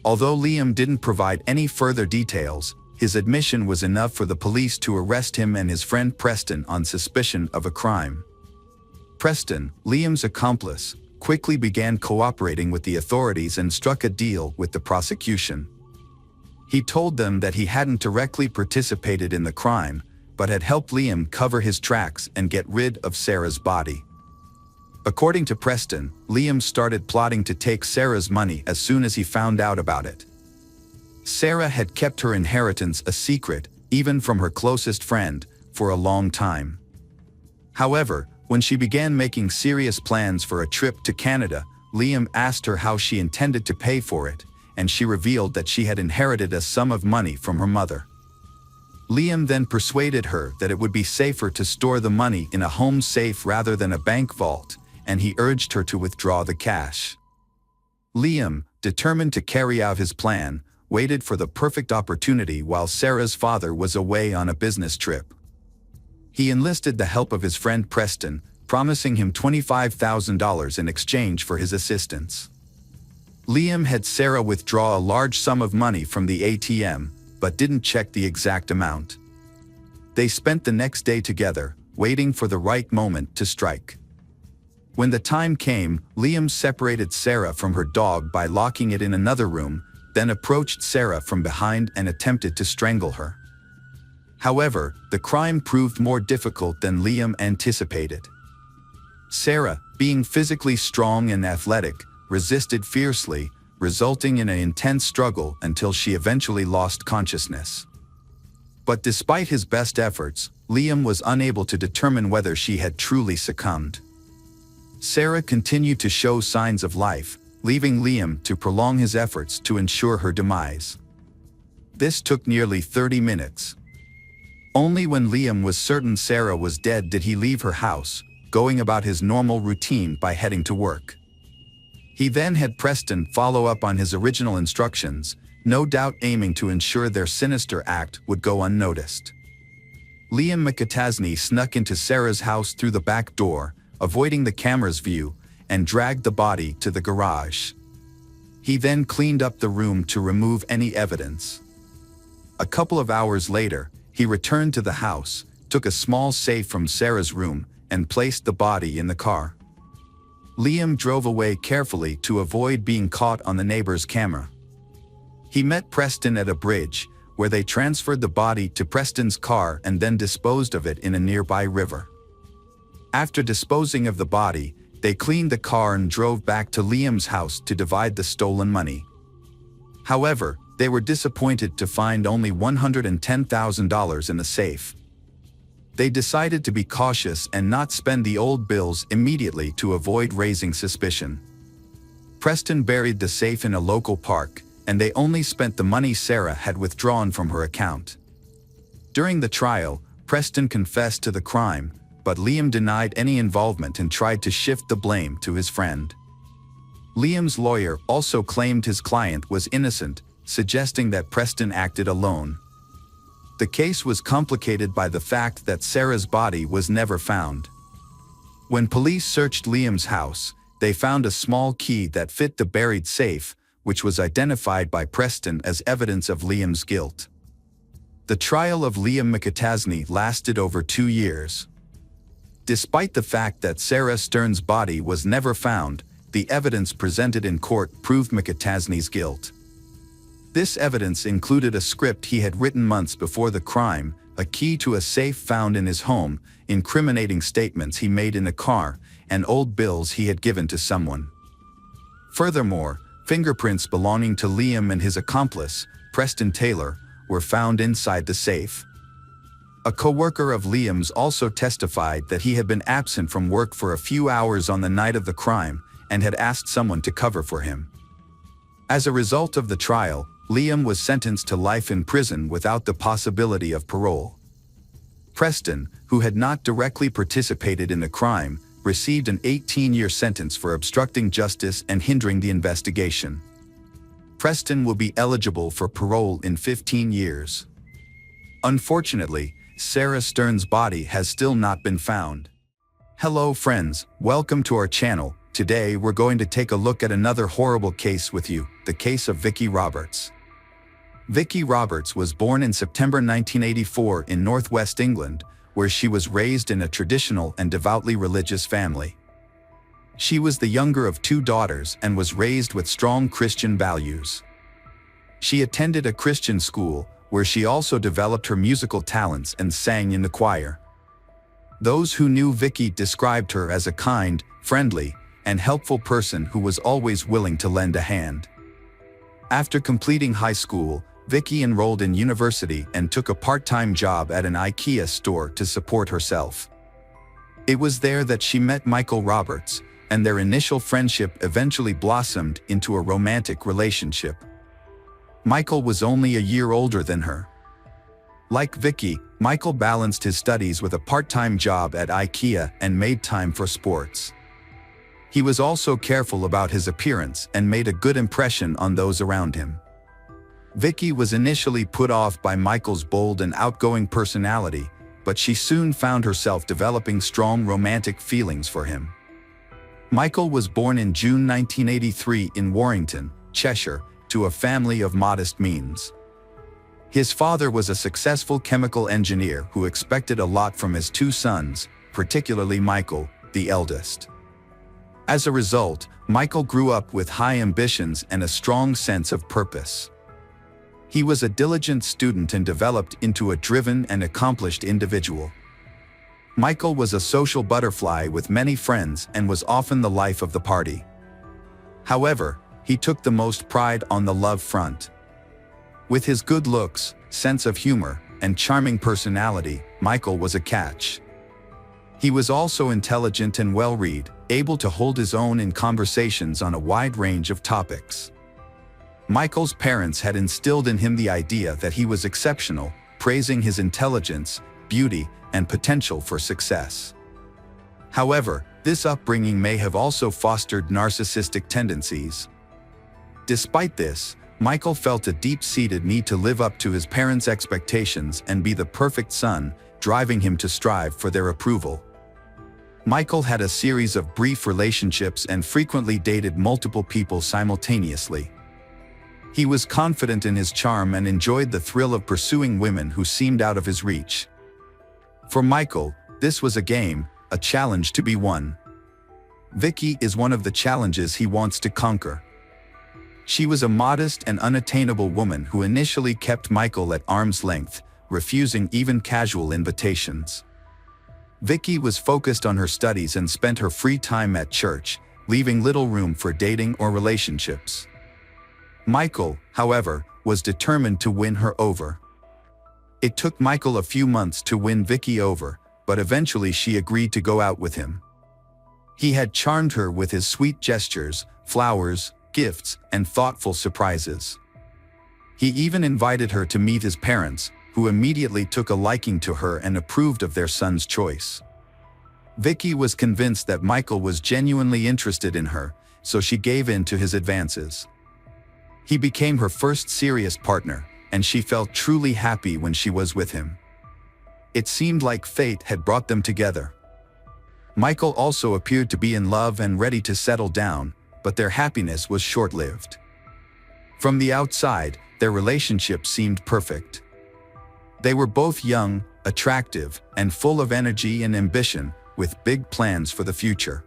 Although Liam didn't provide any further details, his admission was enough for the police to arrest him and his friend Preston on suspicion of a crime. Preston, Liam's accomplice, quickly began cooperating with the authorities and struck a deal with the prosecution. He told them that he hadn't directly participated in the crime, but had helped Liam cover his tracks and get rid of Sarah's body. According to Preston, Liam started plotting to take Sarah's money as soon as he found out about it. Sarah had kept her inheritance a secret, even from her closest friend, for a long time. However, when she began making serious plans for a trip to Canada, Liam asked her how she intended to pay for it, and she revealed that she had inherited a sum of money from her mother. Liam then persuaded her that it would be safer to store the money in a home safe rather than a bank vault, and he urged her to withdraw the cash. Liam, determined to carry out his plan, waited for the perfect opportunity while Sarah's father was away on a business trip. He enlisted the help of his friend Preston, promising him $25,000 in exchange for his assistance. Liam had Sarah withdraw a large sum of money from the ATM, but didn't check the exact amount. They spent the next day together, waiting for the right moment to strike. When the time came, Liam separated Sarah from her dog by locking it in another room, then approached Sarah from behind and attempted to strangle her. However, the crime proved more difficult than Liam anticipated. Sarah, being physically strong and athletic, resisted fiercely, resulting in an intense struggle until she eventually lost consciousness. But despite his best efforts, Liam was unable to determine whether she had truly succumbed. Sarah continued to show signs of life, leaving Liam to prolong his efforts to ensure her demise. This took nearly 30 minutes. Only when Liam was certain Sarah was dead did he leave her house, going about his normal routine by heading to work. He then had Preston follow up on his original instructions, no doubt aiming to ensure their sinister act would go unnoticed. Liam McAtasney snuck into Sarah's house through the back door, avoiding the camera's view, and dragged the body to the garage. He then cleaned up the room to remove any evidence. A couple of hours later, he returned to the house, took a small safe from Sarah's room, and placed the body in the car. Liam drove away carefully to avoid being caught on the neighbor's camera. He met Preston at a bridge, where they transferred the body to Preston's car and then disposed of it in a nearby river. After disposing of the body, they cleaned the car and drove back to Liam's house to divide the stolen money. However, they were disappointed to find only $110,000 in the safe. They decided to be cautious and not spend the old bills immediately to avoid raising suspicion. Preston buried the safe in a local park, and they only spent the money Sarah had withdrawn from her account. During the trial, Preston confessed to the crime, but Liam denied any involvement and tried to shift the blame to his friend. Liam's lawyer also claimed his client was innocent, suggesting that Preston acted alone. The case was complicated by the fact that Sarah's body was never found. When police searched Liam's house, they found a small key that fit the buried safe, which was identified by Preston as evidence of Liam's guilt. The trial of Liam McAtasney lasted over 2 years. Despite the fact that Sarah Stern's body was never found, the evidence presented in court proved McAtasney's guilt. This evidence included a script he had written months before the crime, a key to a safe found in his home, incriminating statements he made in a car, and old bills he had given to someone. Furthermore, fingerprints belonging to Liam and his accomplice, Preston Taylor, were found inside the safe. A co-worker of Liam's also testified that he had been absent from work for a few hours on the night of the crime and had asked someone to cover for him. As a result of the trial, Liam was sentenced to life in prison without the possibility of parole. Preston, who had not directly participated in the crime, received an 18-year sentence for obstructing justice and hindering the investigation. Preston will be eligible for parole in 15 years. Unfortunately, Sarah Stern's body has still not been found. Hello friends, welcome to our channel. Today we're going to take a look at another horrible case with you, the case of Vicki Roberts. Vicki Roberts was born in September 1984 in northwest England, where she was raised in a traditional and devoutly religious family. She was the younger of 2 daughters and was raised with strong Christian values. She attended a Christian school, where she also developed her musical talents and sang in the choir. Those who knew Vicki described her as a kind, friendly, and helpful person who was always willing to lend a hand. After completing high school, Vicki enrolled in university and took a part-time job at an IKEA store to support herself. It was there that she met Michael Roberts, and their initial friendship eventually blossomed into a romantic relationship. Michael was only a year older than her. Like Vicki, Michael balanced his studies with a part-time job at IKEA and made time for sports. He was also careful about his appearance and made a good impression on those around him. Vicki was initially put off by Michael's bold and outgoing personality, but she soon found herself developing strong romantic feelings for him. Michael was born in June 1983 in Warrington, Cheshire, to a family of modest means. His father was a successful chemical engineer who expected a lot from his 2 sons, particularly Michael, the eldest. As a result, Michael grew up with high ambitions and a strong sense of purpose. He was a diligent student and developed into a driven and accomplished individual. Michael was a social butterfly with many friends and was often the life of the party. However, he took the most pride on the love front. With his good looks, sense of humor, and charming personality, Michael was a catch. He was also intelligent and well-read, able to hold his own in conversations on a wide range of topics. Michael's parents had instilled in him the idea that he was exceptional, praising his intelligence, beauty, and potential for success. However, this upbringing may have also fostered narcissistic tendencies. Despite this, Michael felt a deep-seated need to live up to his parents' expectations and be the perfect son, driving him to strive for their approval. Michael had a series of brief relationships and frequently dated multiple people simultaneously. He was confident in his charm and enjoyed the thrill of pursuing women who seemed out of his reach. For Michael, this was a game, a challenge to be won. Vicki is one of the challenges he wants to conquer. She was a modest and unattainable woman who initially kept Michael at arm's length, refusing even casual invitations. Vicki was focused on her studies and spent her free time at church, leaving little room for dating or relationships. Michael, however, was determined to win her over. It took Michael a few months to win Vicki over, but eventually she agreed to go out with him. He had charmed her with his sweet gestures, flowers, gifts, and thoughtful surprises. He even invited her to meet his parents, who immediately took a liking to her and approved of their son's choice. Vicki was convinced that Michael was genuinely interested in her, so she gave in to his advances. He became her first serious partner, and she felt truly happy when she was with him. It seemed like fate had brought them together. Michael also appeared to be in love and ready to settle down, but their happiness was short-lived. From the outside, their relationship seemed perfect. They were both young, attractive, and full of energy and ambition, with big plans for the future.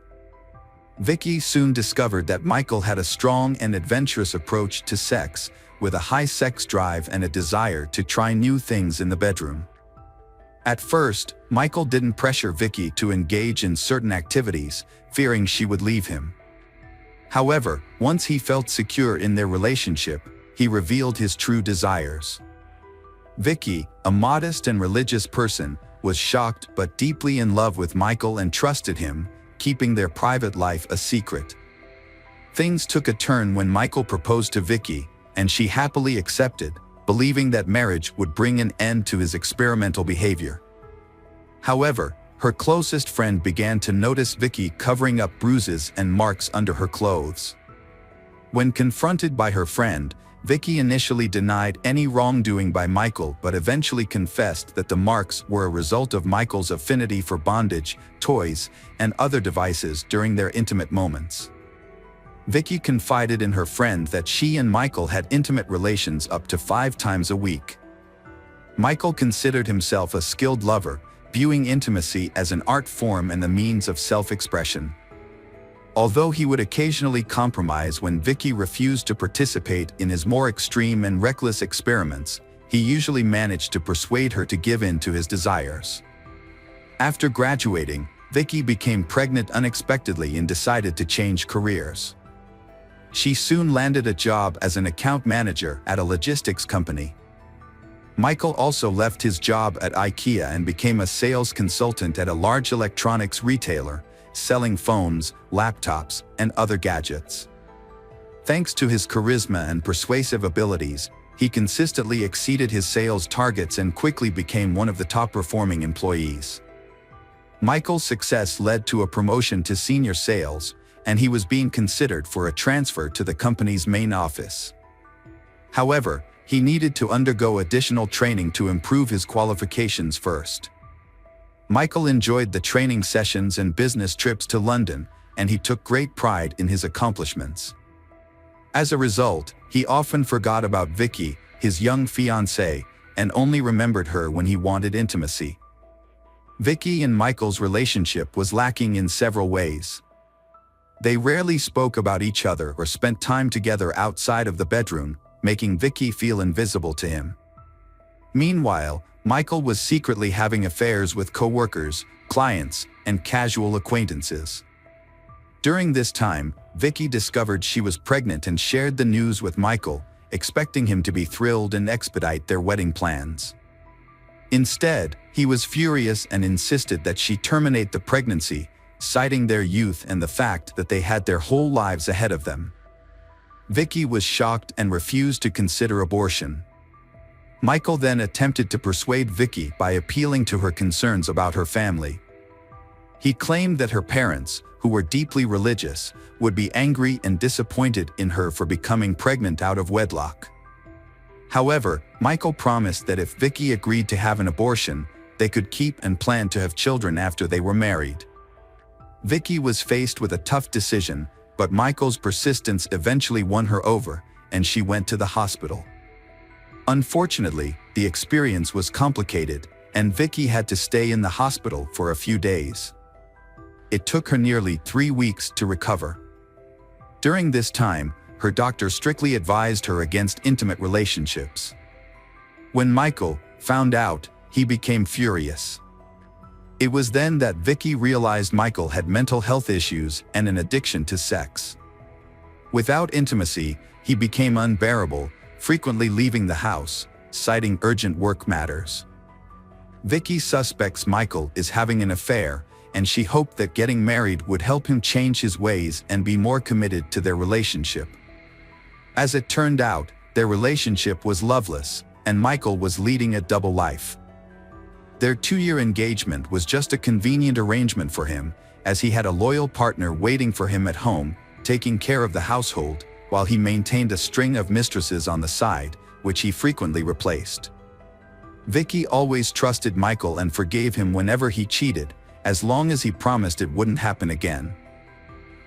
Vicky soon discovered that Michael had a strong and adventurous approach to sex, with a high sex drive and a desire to try new things in the bedroom. At first, Michael didn't pressure Vicky to engage in certain activities, fearing she would leave him. However, once he felt secure in their relationship, he revealed his true desires. Vicky, a modest and religious person, was shocked but deeply in love with Michael and trusted him, keeping their private life a secret. Things took a turn when Michael proposed to Vicky, and she happily accepted, believing that marriage would bring an end to his experimental behavior. However, her closest friend began to notice Vicky covering up bruises and marks under her clothes. When confronted by her friend, Vicky initially denied any wrongdoing by Michael but eventually confessed that the marks were a result of Michael's affinity for bondage, toys, and other devices during their intimate moments. Vicky confided in her friend that she and Michael had intimate relations up to 5 times a week. Michael considered himself a skilled lover, viewing intimacy as an art form and a means of self-expression. Although he would occasionally compromise when Vicky refused to participate in his more extreme and reckless experiments, he usually managed to persuade her to give in to his desires. After graduating, Vicky became pregnant unexpectedly and decided to change careers. She soon landed a job as an account manager at a logistics company. Michael also left his job at IKEA and became a sales consultant at a large electronics retailer, selling phones, laptops, and other gadgets. Thanks to his charisma and persuasive abilities, he consistently exceeded his sales targets and quickly became one of the top-performing employees. Michael's success led to a promotion to senior sales, and he was being considered for a transfer to the company's main office. However, he needed to undergo additional training to improve his qualifications first. Michael enjoyed the training sessions and business trips to London, and he took great pride in his accomplishments. As a result, he often forgot about Vicky, his young fiancée, and only remembered her when he wanted intimacy. Vicky and Michael's relationship was lacking in several ways. They rarely spoke about each other or spent time together outside of the bedroom, making Vicky feel invisible to him. Meanwhile, Michael was secretly having affairs with coworkers, clients, and casual acquaintances. During this time, Vicky discovered she was pregnant and shared the news with Michael, expecting him to be thrilled and expedite their wedding plans. Instead, he was furious and insisted that she terminate the pregnancy, citing their youth and the fact that they had their whole lives ahead of them. Vicky was shocked and refused to consider abortion. Michael then attempted to persuade Vicky by appealing to her concerns about her family. He claimed that her parents, who were deeply religious, would be angry and disappointed in her for becoming pregnant out of wedlock. However, Michael promised that if Vicky agreed to have an abortion, they could keep and plan to have children after they were married. Vicky was faced with a tough decision, but Michael's persistence eventually won her over, and she went to the hospital. Unfortunately, the experience was complicated, and Vicky had to stay in the hospital for a few days. It took her nearly 3 weeks to recover. During this time, her doctor strictly advised her against intimate relationships. When Michael found out, he became furious. It was then that Vicky realized Michael had mental health issues and an addiction to sex. Without intimacy, he became unbearable, frequently leaving the house, citing urgent work matters. Vicky suspects Michael is having an affair, and she hoped that getting married would help him change his ways and be more committed to their relationship. As it turned out, their relationship was loveless, and Michael was leading a double life. Their 2-year engagement was just a convenient arrangement for him, as he had a loyal partner waiting for him at home, taking care of the household, while he maintained a string of mistresses on the side, which he frequently replaced. Vicky always trusted Michael and forgave him whenever he cheated, as long as he promised it wouldn't happen again.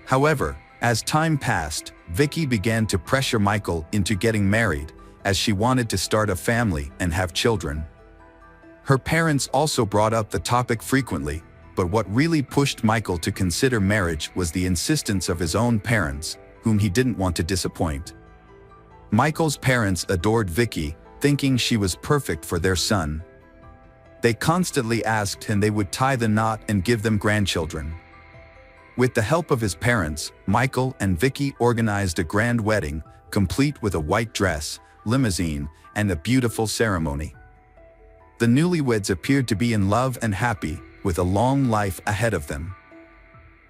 However, As time passed, Vicky began to pressure Michael into getting married, as she wanted to start a family and have children. Her parents also brought up the topic frequently, but what really pushed Michael to consider marriage was the insistence of his own parents, whom he didn't want to disappoint. Michael's parents adored Vicky, thinking she was perfect for their son. They constantly asked and they would tie the knot and give them grandchildren. With the help of his parents, Michael and Vicky organized a grand wedding, complete with a white dress, limousine, and a beautiful ceremony. The newlyweds appeared to be in love and happy, with a long life ahead of them.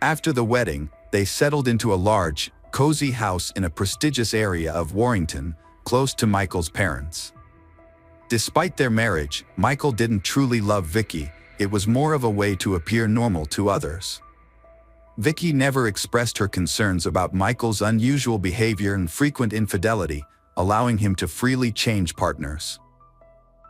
After the wedding, they settled into a large, cozy house in a prestigious area of Warrington, close to Michael's parents. Despite their marriage, Michael didn't truly love Vicky. It was more of a way to appear normal to others. Vicky never expressed her concerns about Michael's unusual behavior and frequent infidelity, allowing him to freely change partners.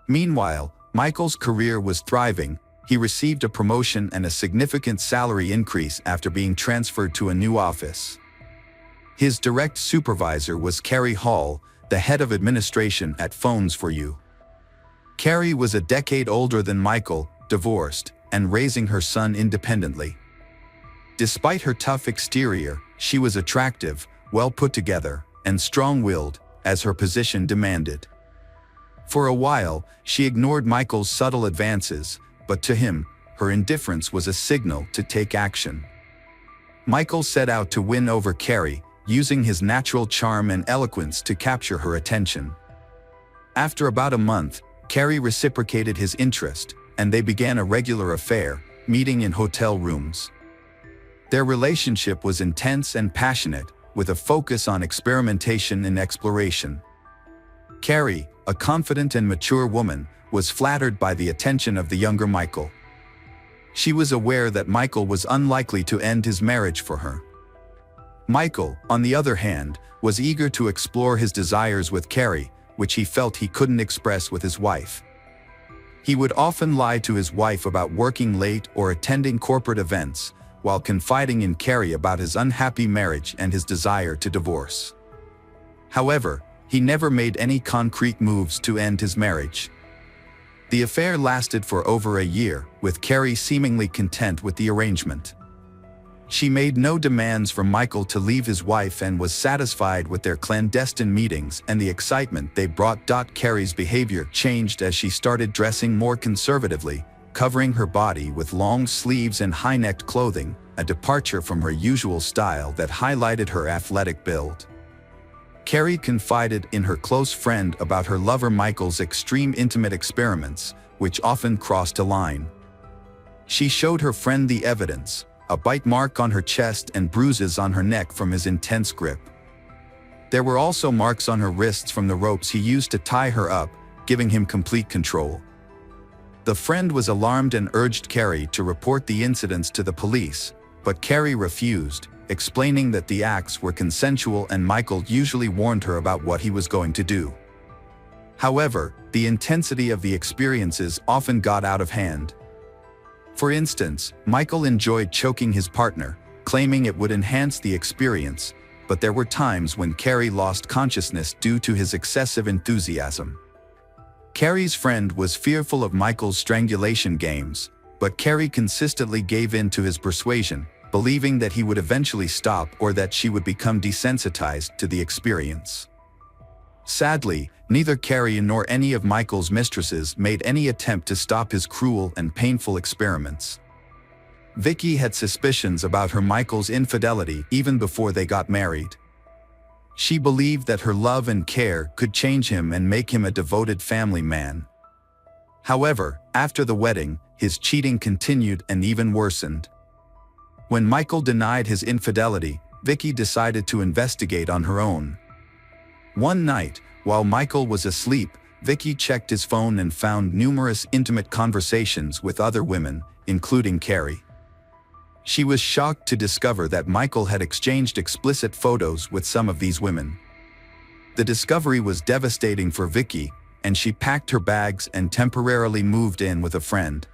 Meanwhile, Michael's career was thriving. He received a promotion and a significant salary increase after being transferred to a new office. His direct supervisor was Carrie Hall, the head of administration at Phones for You. Carrie was a decade older than Michael, divorced, and raising her son independently. Despite her tough exterior, she was attractive, well put together, and strong-willed, as her position demanded. For a while, she ignored Michael's subtle advances, but to him, her indifference was a signal to take action. Michael set out to win over Carrie, using his natural charm and eloquence to capture her attention. After about a month, Carrie reciprocated his interest, and they began a regular affair, meeting in hotel rooms. Their relationship was intense and passionate, with a focus on experimentation and exploration. Carrie, a confident and mature woman, was flattered by the attention of the younger Michael. She was aware that Michael was unlikely to end his marriage for her. Michael, on the other hand, was eager to explore his desires with Carrie, which he felt he couldn't express with his wife. He would often lie to his wife about working late or attending corporate events, while confiding in Carrie about his unhappy marriage and his desire to divorce. However, he never made any concrete moves to end his marriage. The affair lasted for over a year, with Carrie seemingly content with the arrangement. She made no demands from Michael to leave his wife and was satisfied with their clandestine meetings and the excitement they brought. Carrie's behavior changed as she started dressing more conservatively, covering her body with long sleeves and high-necked clothing, a departure from her usual style that highlighted her athletic build. Carrie confided in her close friend about her lover Michael's extreme intimate experiments, which often crossed a line. She showed her friend the evidence, a bite mark on her chest and bruises on her neck from his intense grip. There were also marks on her wrists from the ropes he used to tie her up, giving him complete control. The friend was alarmed and urged Carrie to report the incidents to the police, but Carrie refused, explaining that the acts were consensual and Michael usually warned her about what he was going to do. However, the intensity of the experiences often got out of hand. For instance, Michael enjoyed choking his partner, claiming it would enhance the experience, but there were times when Carrie lost consciousness due to his excessive enthusiasm. Carrie's friend was fearful of Michael's strangulation games, but Carrie consistently gave in to his persuasion, believing that he would eventually stop or that she would become desensitized to the experience. Sadly, neither Carrie nor any of Michael's mistresses made any attempt to stop his cruel and painful experiments. Vicky had suspicions about her Michael's infidelity even before they got married. She believed that her love and care could change him and make him a devoted family man. However, after the wedding, his cheating continued and even worsened. When Michael denied his infidelity, Vicky decided to investigate on her own. One night, while Michael was asleep, Vicky checked his phone and found numerous intimate conversations with other women, including Carrie. She was shocked to discover that Michael had exchanged explicit photos with some of these women. The discovery was devastating for Vicky, and she packed her bags and temporarily moved in with a friend.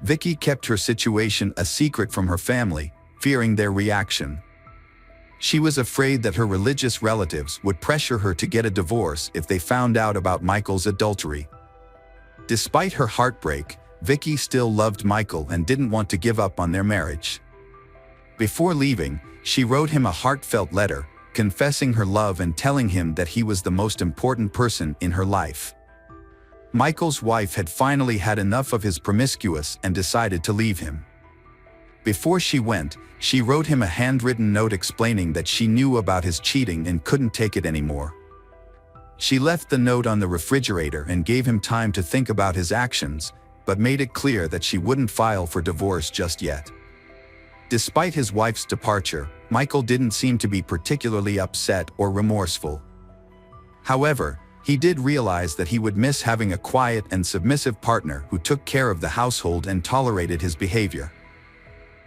Vicky kept her situation a secret from her family, fearing their reaction. She was afraid that her religious relatives would pressure her to get a divorce if they found out about Michael's adultery. Despite her heartbreak, Vicky still loved Michael and didn't want to give up on their marriage. Before leaving, she wrote him a heartfelt letter, confessing her love and telling him that he was the most important person in her life. Michael's wife had finally had enough of his promiscuous and decided to leave him. Before she went, she wrote him a handwritten note explaining that she knew about his cheating and couldn't take it anymore. She left the note on the refrigerator and gave him time to think about his actions, but made it clear that she wouldn't file for divorce just yet. Despite his wife's departure, Michael didn't seem to be particularly upset or remorseful. However, he did realize that he would miss having a quiet and submissive partner who took care of the household and tolerated his behavior.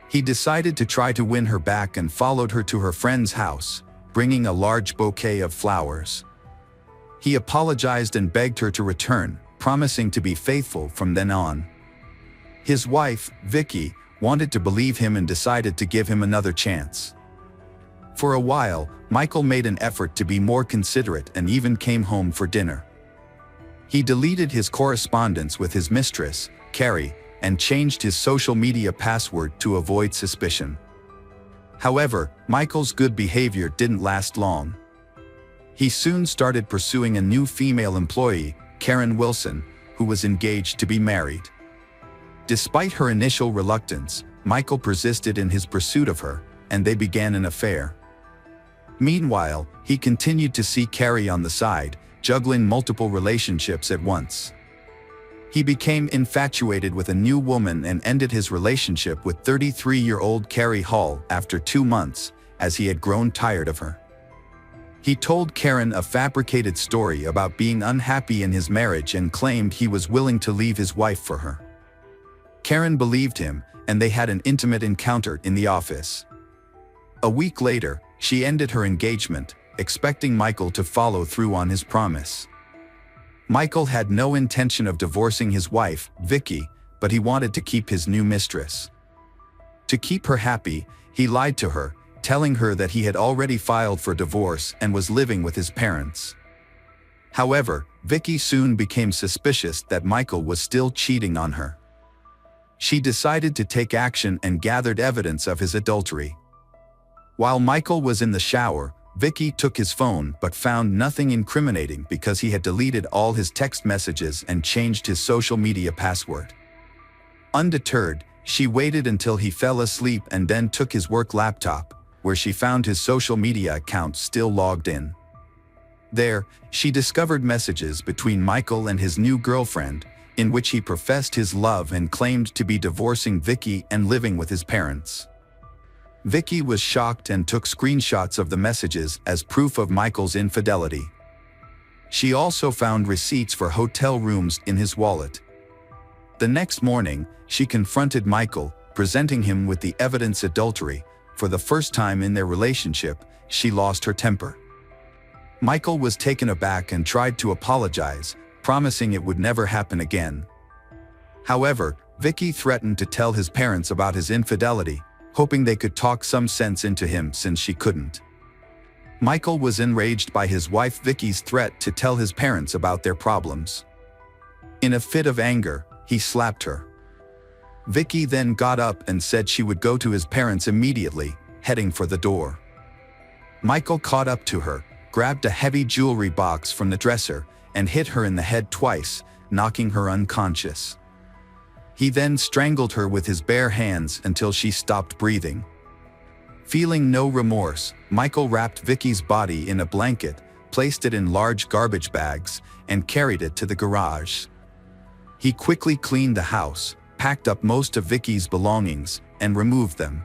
He decided to try to win her back and followed her to her friend's house, bringing a large bouquet of flowers. He apologized and begged her to return, promising to be faithful from then on. His wife, Vicky, wanted to believe him and decided to give him another chance. For a while, Michael made an effort to be more considerate and even came home for dinner. He deleted his correspondence with his mistress, Carrie, and changed his social media password to avoid suspicion. However, Michael's good behavior didn't last long. He soon started pursuing a new female employee, Karen Wilson, who was engaged to be married. Despite her initial reluctance, Michael persisted in his pursuit of her, and they began an affair. Meanwhile, he continued to see Carrie on the side, juggling multiple relationships at once. He became infatuated with a new woman and ended his relationship with 33-year-old Carrie Hall after 2 months, as he had grown tired of her. He told Karen a fabricated story about being unhappy in his marriage and claimed he was willing to leave his wife for her. Karen believed him, and they had an intimate encounter in the office. A week later, she ended her engagement, expecting Michael to follow through on his promise. Michael had no intention of divorcing his wife, Vicky, but he wanted to keep his new mistress. To keep her happy, he lied to her, telling her that he had already filed for divorce and was living with his parents. However, Vicky soon became suspicious that Michael was still cheating on her. She decided to take action and gathered evidence of his adultery. While Michael was in the shower, Vicky took his phone but found nothing incriminating because he had deleted all his text messages and changed his social media password. Undeterred, she waited until he fell asleep and then took his work laptop, where she found his social media account still logged in. There, she discovered messages between Michael and his new girlfriend, in which he professed his love and claimed to be divorcing Vicky and living with his parents. Vicky was shocked and took screenshots of the messages as proof of Michael's infidelity. She also found receipts for hotel rooms in his wallet. The next morning, she confronted Michael, presenting him with the evidence adultery. For the first time in their relationship, she lost her temper. Michael was taken aback and tried to apologize, promising it would never happen again. However, Vicky threatened to tell his parents about his infidelity, hoping they could talk some sense into him since she couldn't. Michael was enraged by his wife Vicky's threat to tell his parents about their problems. In a fit of anger, he slapped her. Vicky then got up and said she would go to his parents immediately, heading for the door. Michael caught up to her, grabbed a heavy jewelry box from the dresser, and hit her in the head twice, knocking her unconscious. He then strangled her with his bare hands until she stopped breathing. Feeling no remorse, Michael wrapped Vicky's body in a blanket, placed it in large garbage bags, and carried it to the garage. He quickly cleaned the house, packed up most of Vicky's belongings, and removed them.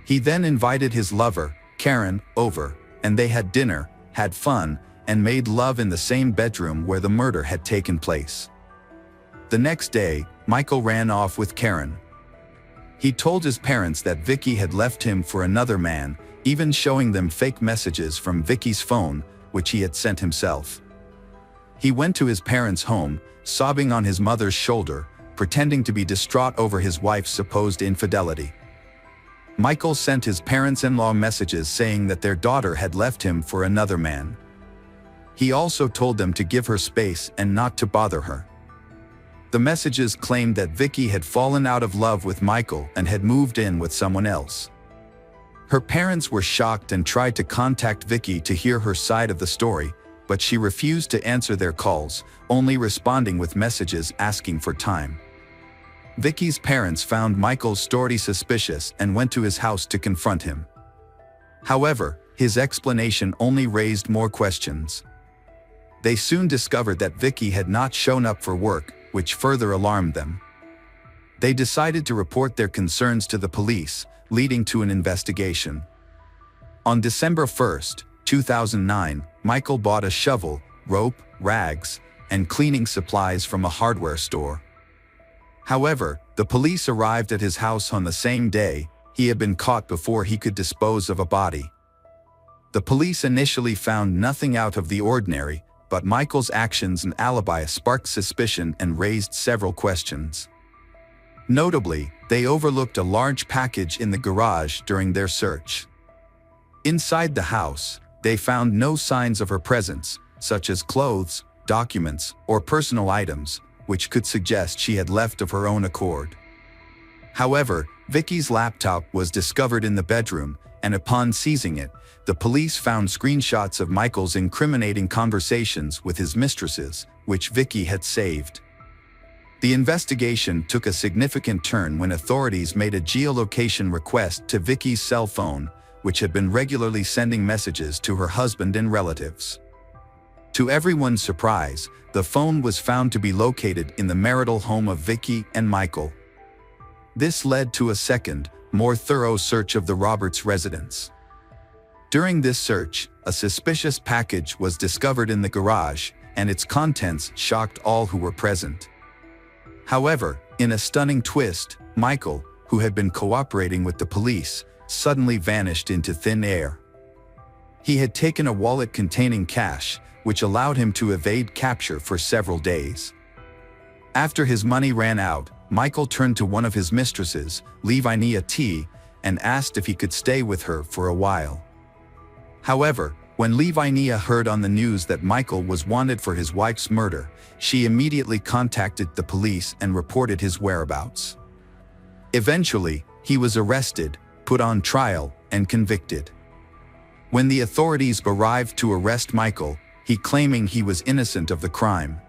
He then invited his lover, Karen, over, and they had dinner, had fun, and made love in the same bedroom where the murder had taken place. The next day, Michael ran off with Karen. He told his parents that Vicky had left him for another man, even showing them fake messages from Vicky's phone, which he had sent himself. He went to his parents' home, sobbing on his mother's shoulder, pretending to be distraught over his wife's supposed infidelity. Michael sent his parents-in-law messages saying that their daughter had left him for another man. He also told them to give her space and not to bother her. The messages claimed that Vicky had fallen out of love with Michael and had moved in with someone else. Her parents were shocked and tried to contact Vicky to hear her side of the story, but she refused to answer their calls, only responding with messages asking for time. Vicky's parents found Michael's story suspicious and went to his house to confront him. However, his explanation only raised more questions. They soon discovered that Vicky had not shown up for work, which further alarmed them. They decided to report their concerns to the police, leading to an investigation. On December 1, 2009, Michael bought a shovel, rope, rags, and cleaning supplies from a hardware store. However, the police arrived at his house on the same day. He had been caught before he could dispose of a body. The police initially found nothing out of the ordinary, but Michael's actions and alibi sparked suspicion and raised several questions. Notably, they overlooked a large package in the garage during their search. Inside the house, they found no signs of her presence, such as clothes, documents, or personal items, which could suggest she had left of her own accord. However, Vicky's laptop was discovered in the bedroom, and upon seizing it, the police found screenshots of Michael's incriminating conversations with his mistresses, which Vicky had saved. The investigation took a significant turn when authorities made a geolocation request to Vicky's cell phone, which had been regularly sending messages to her husband and relatives. To everyone's surprise, the phone was found to be located in the marital home of Vicky and Michael. This led to a second, more thorough search of the Roberts residence. During this search, a suspicious package was discovered in the garage, and its contents shocked all who were present. However, in a stunning twist, Michael, who had been cooperating with the police, suddenly vanished into thin air. He had taken a wallet containing cash, which allowed him to evade capture for several days. After his money ran out, Michael turned to one of his mistresses, Lavinia T., and asked if he could stay with her for a while. However, when Lavinia heard on the news that Michael was wanted for his wife's murder, she immediately contacted the police and reported his whereabouts. Eventually, he was arrested, put on trial, and convicted. When the authorities arrived to arrest Michael, he claiming he was innocent of the crime.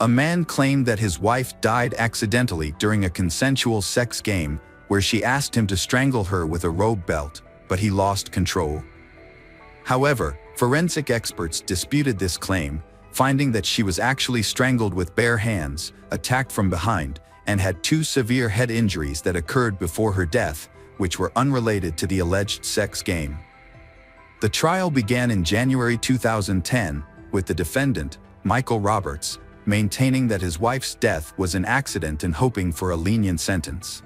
A man claimed that his wife died accidentally during a consensual sex game where she asked him to strangle her with a rope belt, but he lost control. However, forensic experts disputed this claim, finding that she was actually strangled with bare hands, attacked from behind, and had 2 severe head injuries that occurred before her death, which were unrelated to the alleged sex game. The trial began in January 2010, with the defendant, Michael Roberts, maintaining that his wife's death was an accident and hoping for a lenient sentence.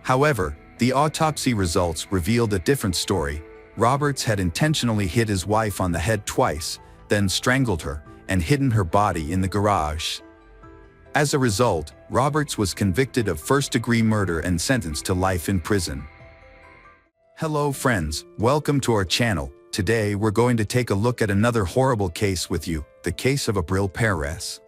However, the autopsy results revealed a different story. Roberts had intentionally hit his wife on the head twice, then strangled her, and hidden her body in the garage. As a result, Roberts was convicted of first-degree murder and sentenced to life in prison. Hello friends, welcome to our channel. Today we're going to take a look at another horrible case with you, the case of Abril Perez.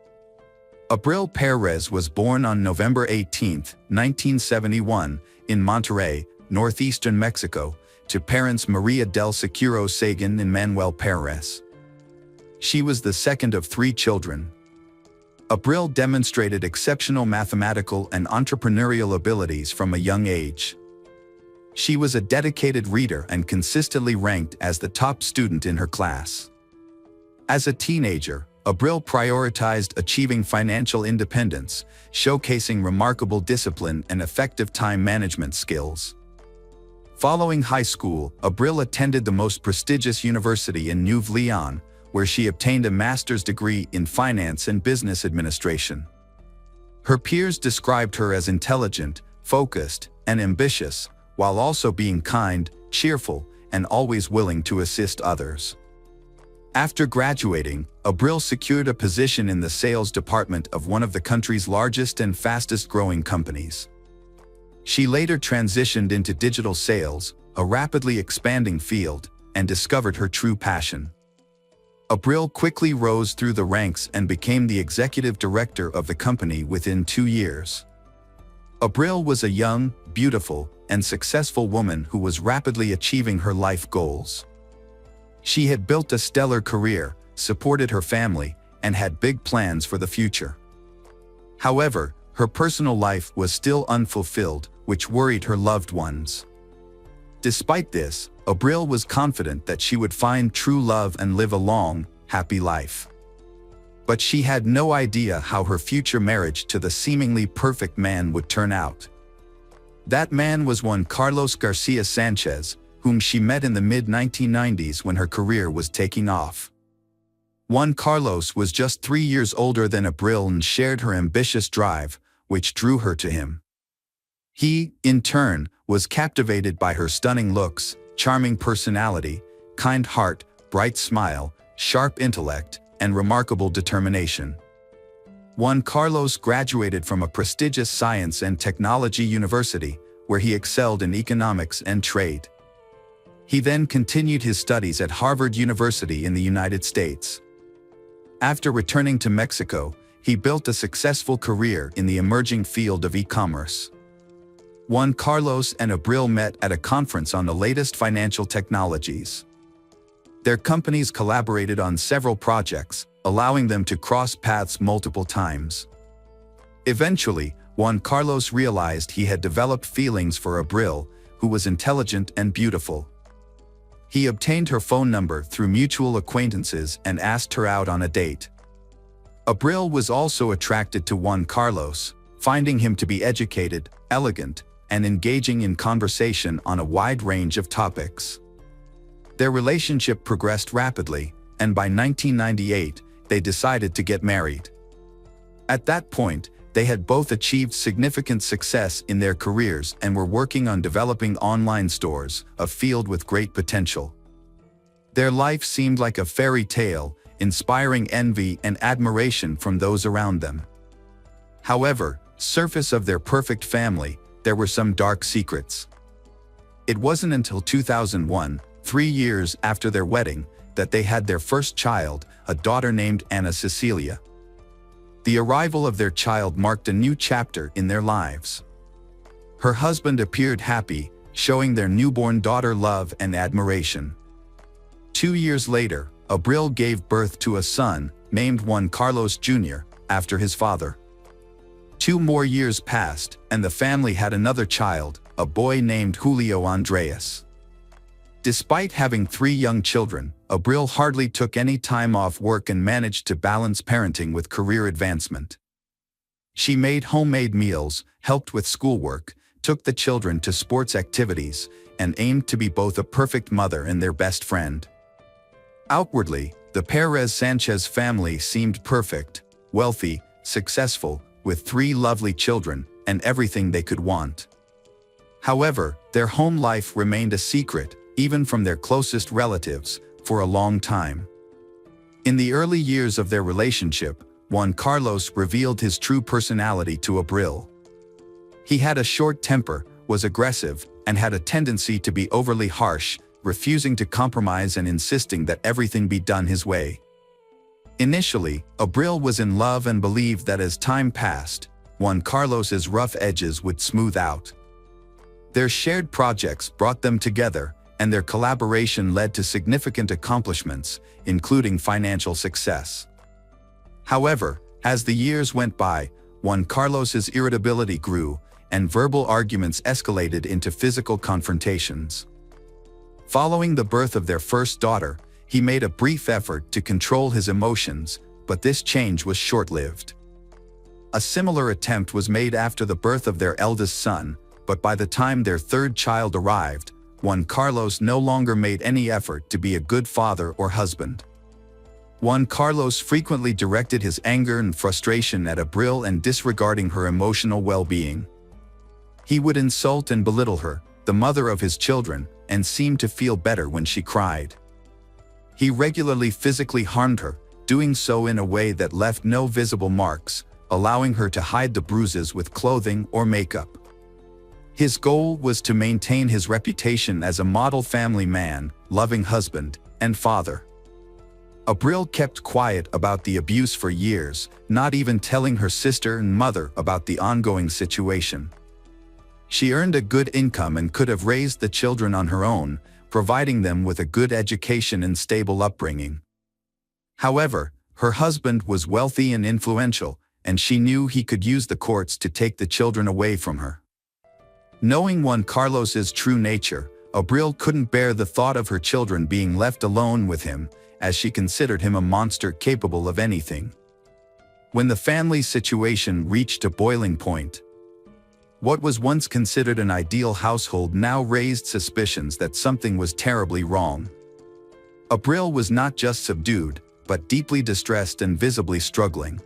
Abril Perez was born on November 18, 1971, in Monterrey, northeastern Mexico, to parents Maria del Seguro Sagan and Manuel Perez. She was the second of 3 children. Abril demonstrated exceptional mathematical and entrepreneurial abilities from a young age. She was a dedicated reader and consistently ranked as the top student in her class. As a teenager, Abril prioritized achieving financial independence, showcasing remarkable discipline and effective time management skills. Following high school, Abril attended the most prestigious university in Nuevo Leon, where she obtained a master's degree in finance and business administration. Her peers described her as intelligent, focused, and ambitious, while also being kind, cheerful, and always willing to assist others. After graduating, Abril secured a position in the sales department of one of the country's largest and fastest-growing companies. She later transitioned into digital sales, a rapidly expanding field, and discovered her true passion. Abril quickly rose through the ranks and became the executive director of the company within 2 years. Abril was a young, beautiful, and successful woman who was rapidly achieving her life goals. She had built a stellar career, supported her family, and had big plans for the future. However, her personal life was still unfulfilled, which worried her loved ones. Despite this, Abril was confident that she would find true love and live a long, happy life. But she had no idea how her future marriage to the seemingly perfect man would turn out. That man was Juan Carlos Garcia Sanchez, whom she met in the mid-1990s when her career was taking off. Juan Carlos was just 3 years older than Abril and shared her ambitious drive, which drew her to him. He, in turn, was captivated by her stunning looks, charming personality, kind heart, bright smile, sharp intellect, and remarkable determination. Juan Carlos graduated from a prestigious science and technology university, where he excelled in economics and trade. He then continued his studies at Harvard University in the United States. After returning to Mexico, he built a successful career in the emerging field of e-commerce. Juan Carlos and Abril met at a conference on the latest financial technologies. Their companies collaborated on several projects, allowing them to cross paths multiple times. Eventually, Juan Carlos realized he had developed feelings for Abril, who was intelligent and beautiful. He obtained her phone number through mutual acquaintances and asked her out on a date. Abril was also attracted to Juan Carlos, finding him to be educated, elegant, and engaging in conversation on a wide range of topics. Their relationship progressed rapidly, and by 1998, they decided to get married. At that point, they had both achieved significant success in their careers and were working on developing online stores, a field with great potential. Their life seemed like a fairy tale, inspiring envy and admiration from those around them. However, surface of their perfect family, there were some dark secrets. It wasn't until 2001, 3 years after their wedding, that they had their first child, a daughter named Ana Cecilia. The arrival of their child marked a new chapter in their lives. Her husband appeared happy, showing their newborn daughter love and admiration. 2 years later, Abril gave birth to a son, named Juan Carlos Jr., after his father. 2 more years passed, and the family had another child, a boy named Julio Andres. Despite having 3 young children, Abril hardly took any time off work and managed to balance parenting with career advancement. She made homemade meals, helped with schoolwork, took the children to sports activities, and aimed to be both a perfect mother and their best friend. Outwardly, the Perez Sanchez family seemed perfect, wealthy, successful, with 3 lovely children, and everything they could want. However, their home life remained a secret, even from their closest relatives, for a long time. In the early years of their relationship, Juan Carlos revealed his true personality to Abril. He had a short temper, was aggressive, and had a tendency to be overly harsh, refusing to compromise and insisting that everything be done his way. Initially, Abril was in love and believed that as time passed, Juan Carlos's rough edges would smooth out. Their shared projects brought them together, and their collaboration led to significant accomplishments, including financial success. However, as the years went by, Juan Carlos's irritability grew, and verbal arguments escalated into physical confrontations. Following the birth of their first daughter, he made a brief effort to control his emotions, but this change was short-lived. A similar attempt was made after the birth of their eldest son, but by the time their 3rd child arrived, Juan Carlos no longer made any effort to be a good father or husband. Juan Carlos frequently directed his anger and frustration at Abril and disregarding her emotional well-being. He would insult and belittle her, the mother of his children, and seemed to feel better when she cried. He regularly physically harmed her, doing so in a way that left no visible marks, allowing her to hide the bruises with clothing or makeup. His goal was to maintain his reputation as a model family man, loving husband, and father. Abril kept quiet about the abuse for years, not even telling her sister and mother about the ongoing situation. She earned a good income and could have raised the children on her own, providing them with a good education and stable upbringing. However, her husband was wealthy and influential, and she knew he could use the courts to take the children away from her. Knowing Juan Carlos's true nature, Abril couldn't bear the thought of her children being left alone with him, as she considered him a monster capable of anything. When the family's situation reached a boiling point, what was once considered an ideal household now raised suspicions that something was terribly wrong. Abril was not just subdued, but deeply distressed and visibly struggling.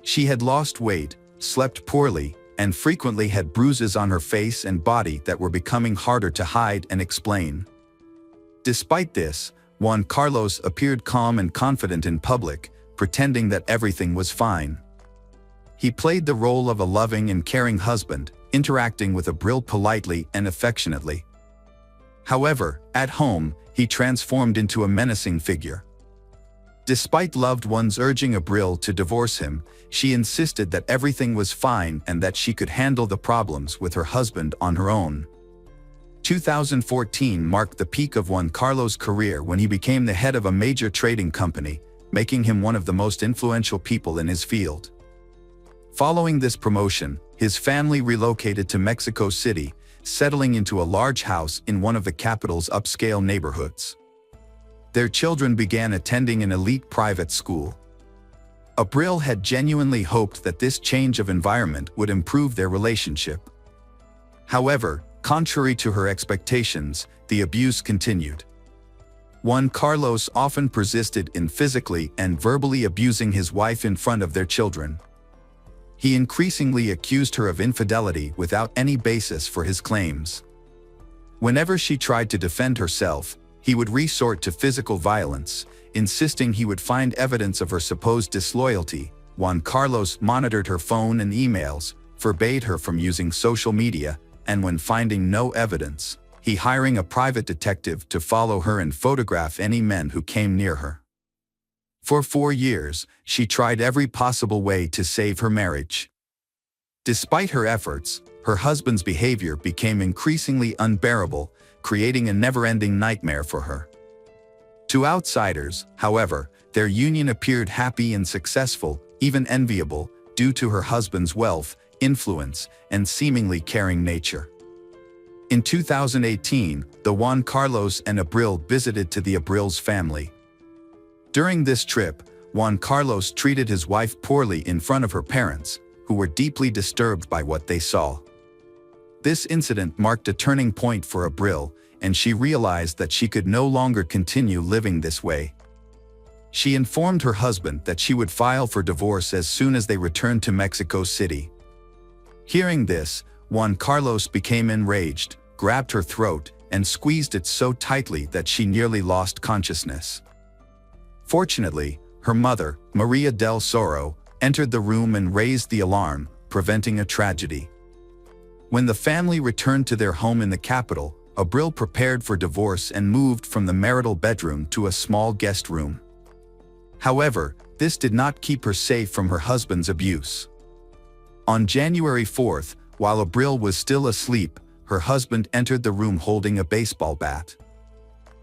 She had lost weight, slept poorly, and frequently had bruises on her face and body that were becoming harder to hide and explain. Despite this, Juan Carlos appeared calm and confident in public, pretending that everything was fine. He played the role of a loving and caring husband, interacting with Abril politely and affectionately. However, at home, he transformed into a menacing figure. Despite loved ones urging Abril to divorce him, she insisted that everything was fine and that she could handle the problems with her husband on her own. 2014 marked the peak of Juan Carlos' career when he became the head of a major trading company, making him one of the most influential people in his field. Following this promotion, his family relocated to Mexico City, settling into a large house in one of the capital's upscale neighborhoods. Their children began attending an elite private school. Abril had genuinely hoped that this change of environment would improve their relationship. However, contrary to her expectations, the abuse continued. Juan Carlos often persisted in physically and verbally abusing his wife in front of their children. He increasingly accused her of infidelity without any basis for his claims. Whenever she tried to defend herself, he would resort to physical violence, insisting he would find evidence of her supposed disloyalty. Juan Carlos monitored her phone and emails, forbade her from using social media, and when finding no evidence, he hired a private detective to follow her and photograph any men who came near her. For 4 years, she tried every possible way to save her marriage. Despite her efforts, her husband's behavior became increasingly unbearable, creating a never-ending nightmare for her. To outsiders, however, their union appeared happy and successful, even enviable, due to her husband's wealth, influence, and seemingly caring nature. In 2018, the Juan Carlos and Abril visited to the Abril's family. During this trip, Juan Carlos treated his wife poorly in front of her parents, who were deeply disturbed by what they saw. This incident marked a turning point for Abril, and she realized that she could no longer continue living this way. She informed her husband that she would file for divorce as soon as they returned to Mexico City. Hearing this, Juan Carlos became enraged, grabbed her throat, and squeezed it so tightly that she nearly lost consciousness. Fortunately, her mother, Maria del Soro, entered the room and raised the alarm, preventing a tragedy. When the family returned to their home in the capital, Abril prepared for divorce and moved from the marital bedroom to a small guest room. However, this did not keep her safe from her husband's abuse. On January 4th, while Abril was still asleep, her husband entered the room holding a baseball bat.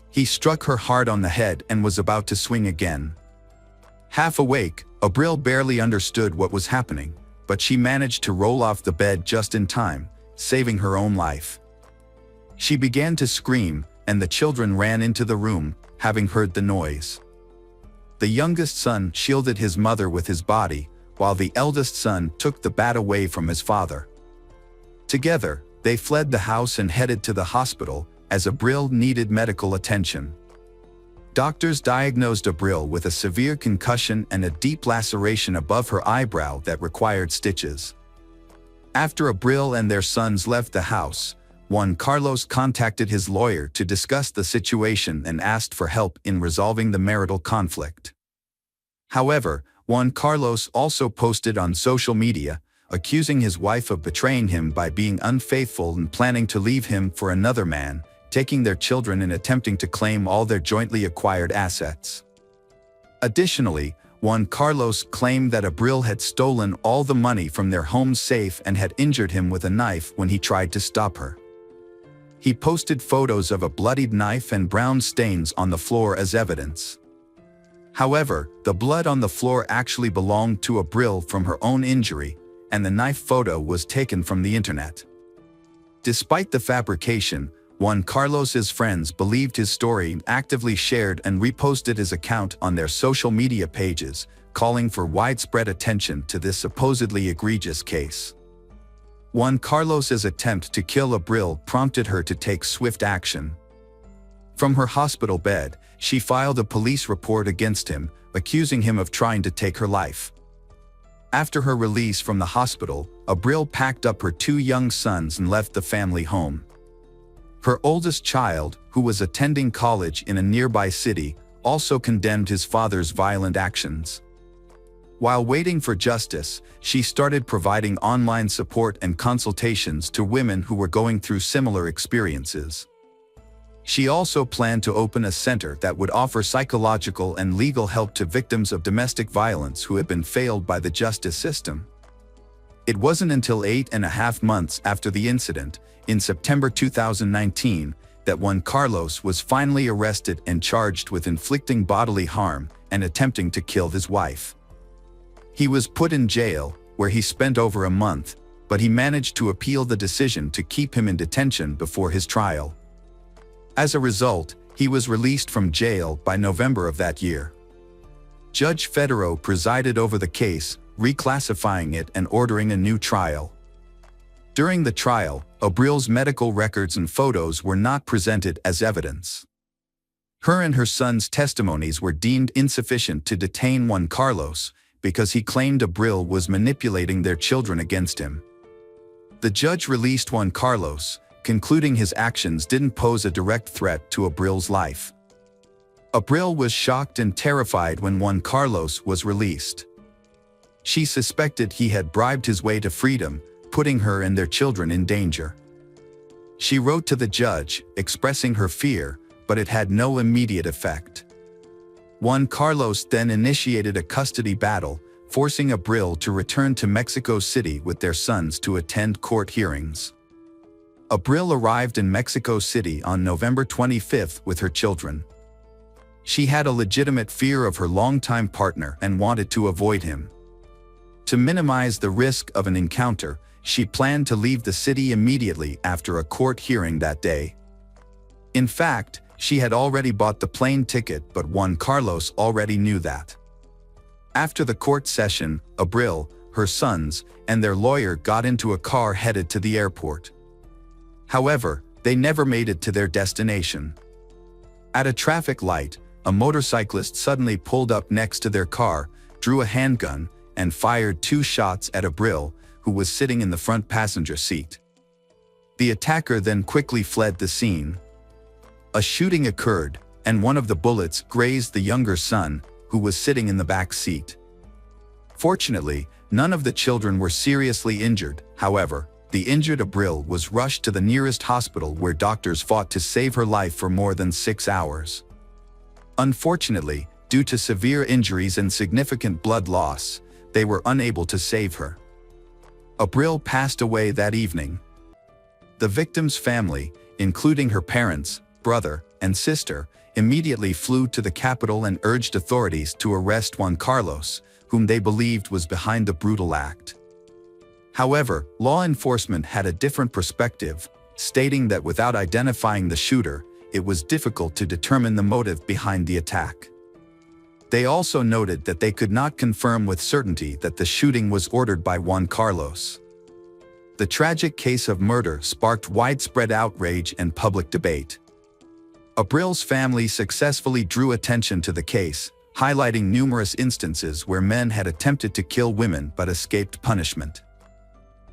He struck her hard on the head and was about to swing again. Half awake, Abril barely understood what was happening, but she managed to roll off the bed just in time, saving her own life. She began to scream, and the children ran into the room, having heard the noise. The youngest son shielded his mother with his body, while the eldest son took the bat away from his father. Together, they fled the house and headed to the hospital, as Abril needed medical attention. Doctors diagnosed Abril with a severe concussion and a deep laceration above her eyebrow that required stitches. After Abril and their sons left the house, Juan Carlos contacted his lawyer to discuss the situation and asked for help in resolving the marital conflict. However, Juan Carlos also posted on social media, accusing his wife of betraying him by being unfaithful and planning to leave him for another man, taking their children and attempting to claim all their jointly acquired assets. Additionally, Juan Carlos claimed that Abril had stolen all the money from their home safe and had injured him with a knife when he tried to stop her. He posted photos of a bloodied knife and brown stains on the floor as evidence. However, the blood on the floor actually belonged to Abril from her own injury, and the knife photo was taken from the internet. Despite the fabrication, Juan Carlos's friends believed his story and actively shared and reposted his account on their social media pages, calling for widespread attention to this supposedly egregious case. Juan Carlos's attempt to kill Abril prompted her to take swift action. From her hospital bed, she filed a police report against him, accusing him of trying to take her life. After her release from the hospital, Abril packed up her 2 young sons and left the family home. Her oldest child, who was attending college in a nearby city, also condemned his father's violent actions. While waiting for justice, she started providing online support and consultations to women who were going through similar experiences. She also planned to open a center that would offer psychological and legal help to victims of domestic violence who had been failed by the justice system. It wasn't until 8.5 months after the incident, in September 2019, that Juan Carlos was finally arrested and charged with inflicting bodily harm and attempting to kill his wife. He was put in jail, where he spent over a month, but he managed to appeal the decision to keep him in detention before his trial. As a result, he was released from jail by November of that year. Judge Federo presided over the case, reclassifying it and ordering a new trial. During the trial, Abril's medical records and photos were not presented as evidence. Her and her son's testimonies were deemed insufficient to detain Juan Carlos because he claimed Abril was manipulating their children against him. The judge released Juan Carlos, concluding his actions didn't pose a direct threat to Abril's life. Abril was shocked and terrified when Juan Carlos was released. She suspected he had bribed his way to freedom, putting her and their children in danger. She wrote to the judge, expressing her fear, but it had no immediate effect. Juan Carlos then initiated a custody battle, forcing Abril to return to Mexico City with their sons to attend court hearings. Abril arrived in Mexico City on November 25 with her children. She had a legitimate fear of her longtime partner and wanted to avoid him. To minimize the risk of an encounter, she planned to leave the city immediately after a court hearing that day. In fact, she had already bought the plane ticket, but Juan Carlos already knew that. After the court session, Abril, her sons, and their lawyer got into a car headed to the airport. However, they never made it to their destination. At a traffic light, a motorcyclist suddenly pulled up next to their car, drew a handgun, and fired 2 shots at Abril, who was sitting in the front passenger seat. The attacker then quickly fled the scene. A shooting occurred, and one of the bullets grazed the younger son, who was sitting in the back seat. Fortunately, none of the children were seriously injured. However, the injured Abril was rushed to the nearest hospital where doctors fought to save her life for more than 6 hours. Unfortunately, due to severe injuries and significant blood loss, they were unable to save her. Abril passed away that evening. The victim's family, including her parents, brother, and sister, immediately flew to the capital and urged authorities to arrest Juan Carlos, whom they believed was behind the brutal act. However, law enforcement had a different perspective, stating that without identifying the shooter, it was difficult to determine the motive behind the attack. They also noted that they could not confirm with certainty that the shooting was ordered by Juan Carlos. The tragic case of murder sparked widespread outrage and public debate. Abril's family successfully drew attention to the case, highlighting numerous instances where men had attempted to kill women but escaped punishment.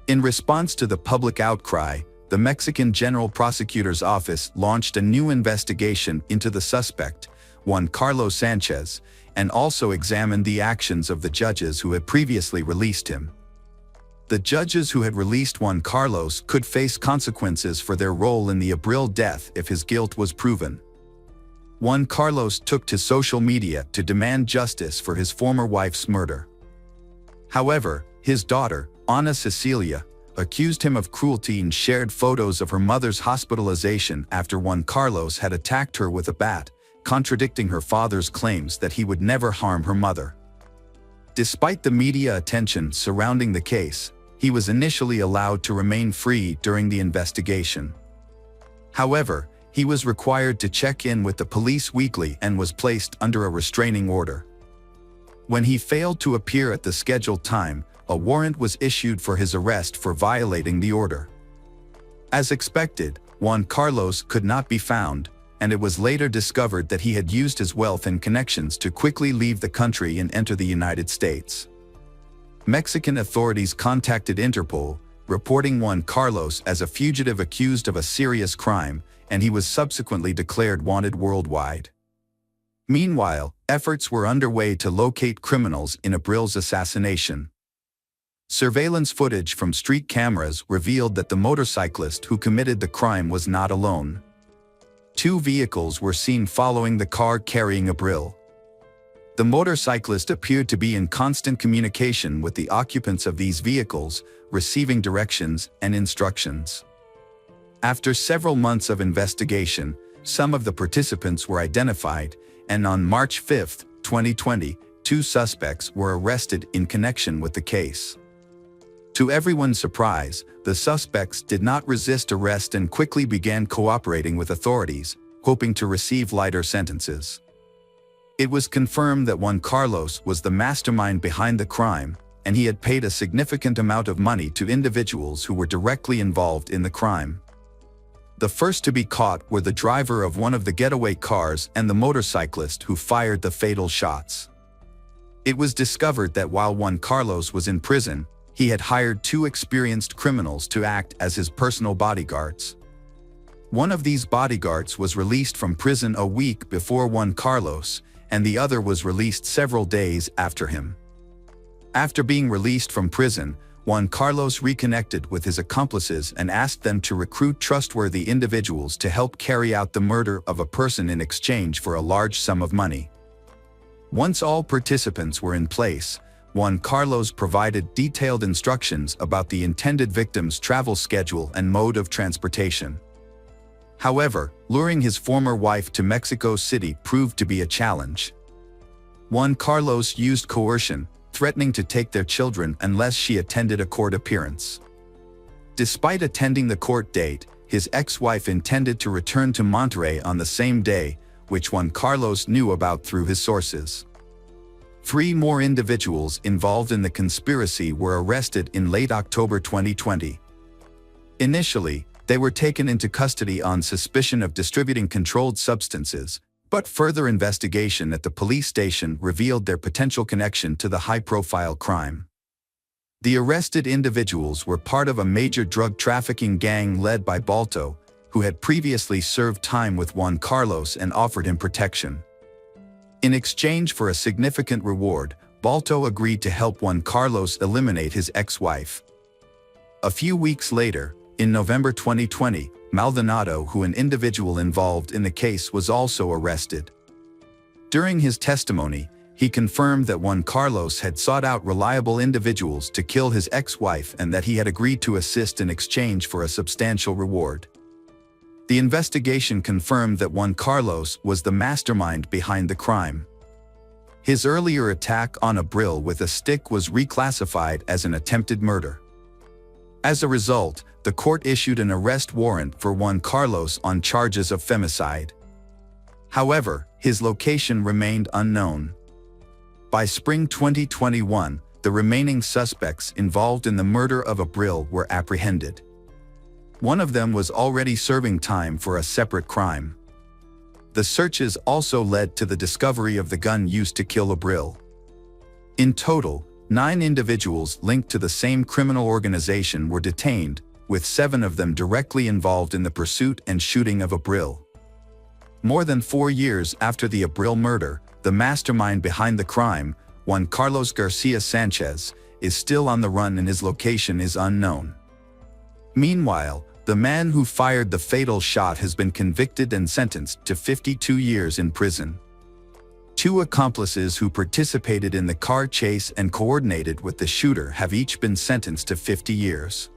In response to the public outcry, the Mexican General Prosecutor's Office launched a new investigation into the suspect, Juan Carlos Sanchez, and also examined the actions of the judges who had previously released him. The judges who had released Juan Carlos could face consequences for their role in the Abril death if his guilt was proven. Juan Carlos took to social media to demand justice for his former wife's murder. However, his daughter, Ana Cecilia, accused him of cruelty and shared photos of her mother's hospitalization after Juan Carlos had attacked her with a bat, contradicting her father's claims that he would never harm her mother. Despite the media attention surrounding the case, he was initially allowed to remain free during the investigation. However, he was required to check in with the police weekly and was placed under a restraining order. When he failed to appear at the scheduled time, a warrant was issued for his arrest for violating the order. As expected, Juan Carlos could not be found, and it was later discovered that he had used his wealth and connections to quickly leave the country and enter the United States. Mexican authorities contacted Interpol, reporting Juan Carlos as a fugitive accused of a serious crime, and he was subsequently declared wanted worldwide. Meanwhile, efforts were underway to locate criminals in Abril's assassination. Surveillance footage from street cameras revealed that the motorcyclist who committed the crime was not alone. Two vehicles were seen following the car carrying Abril. The motorcyclist appeared to be in constant communication with the occupants of these vehicles, receiving directions and instructions. After several months of investigation, some of the participants were identified, and on March 5, 2020, 2 suspects were arrested in connection with the case. To everyone's surprise, the suspects did not resist arrest and quickly began cooperating with authorities, hoping to receive lighter sentences. It was confirmed that Juan Carlos was the mastermind behind the crime, and he had paid a significant amount of money to individuals who were directly involved in the crime. The first to be caught were the driver of one of the getaway cars and the motorcyclist who fired the fatal shots. It was discovered that while Juan Carlos was in prison, he had hired 2 experienced criminals to act as his personal bodyguards. One of these bodyguards was released from prison a week before Juan Carlos, and the other was released several days after him. After being released from prison, Juan Carlos reconnected with his accomplices and asked them to recruit trustworthy individuals to help carry out the murder of a person in exchange for a large sum of money. Once all participants were in place, Juan Carlos provided detailed instructions about the intended victim's travel schedule and mode of transportation. However, luring his former wife to Mexico City proved to be a challenge. Juan Carlos used coercion, threatening to take their children unless she attended a court appearance. Despite attending the court date, his ex-wife intended to return to Monterrey on the same day, which Juan Carlos knew about through his sources. 3 more individuals involved in the conspiracy were arrested in late October 2020. Initially, they were taken into custody on suspicion of distributing controlled substances, but further investigation at the police station revealed their potential connection to the high-profile crime. The arrested individuals were part of a major drug trafficking gang led by Balto, who had previously served time with Juan Carlos and offered him protection. In exchange for a significant reward, Balto agreed to help Juan Carlos eliminate his ex-wife. A few weeks later, in November 2020, Maldonado, an individual involved in the case, was also arrested. During his testimony, he confirmed that Juan Carlos had sought out reliable individuals to kill his ex-wife and that he had agreed to assist in exchange for a substantial reward. The investigation confirmed that Juan Carlos was the mastermind behind the crime. His earlier attack on Abril with a stick was reclassified as an attempted murder. As a result, the court issued an arrest warrant for Juan Carlos on charges of femicide. However, his location remained unknown. By spring 2021, the remaining suspects involved in the murder of Abril were apprehended. One of them was already serving time for a separate crime. The searches also led to the discovery of the gun used to kill Abril. In total, 9 individuals linked to the same criminal organization were detained, with 7 of them directly involved in the pursuit and shooting of Abril. More than 4 years after the Abril murder, the mastermind behind the crime, Juan Carlos Garcia Sanchez, is still on the run and his location is unknown. Meanwhile, the man who fired the fatal shot has been convicted and sentenced to 52 years in prison. 2 accomplices who participated in the car chase and coordinated with the shooter have each been sentenced to 50 years.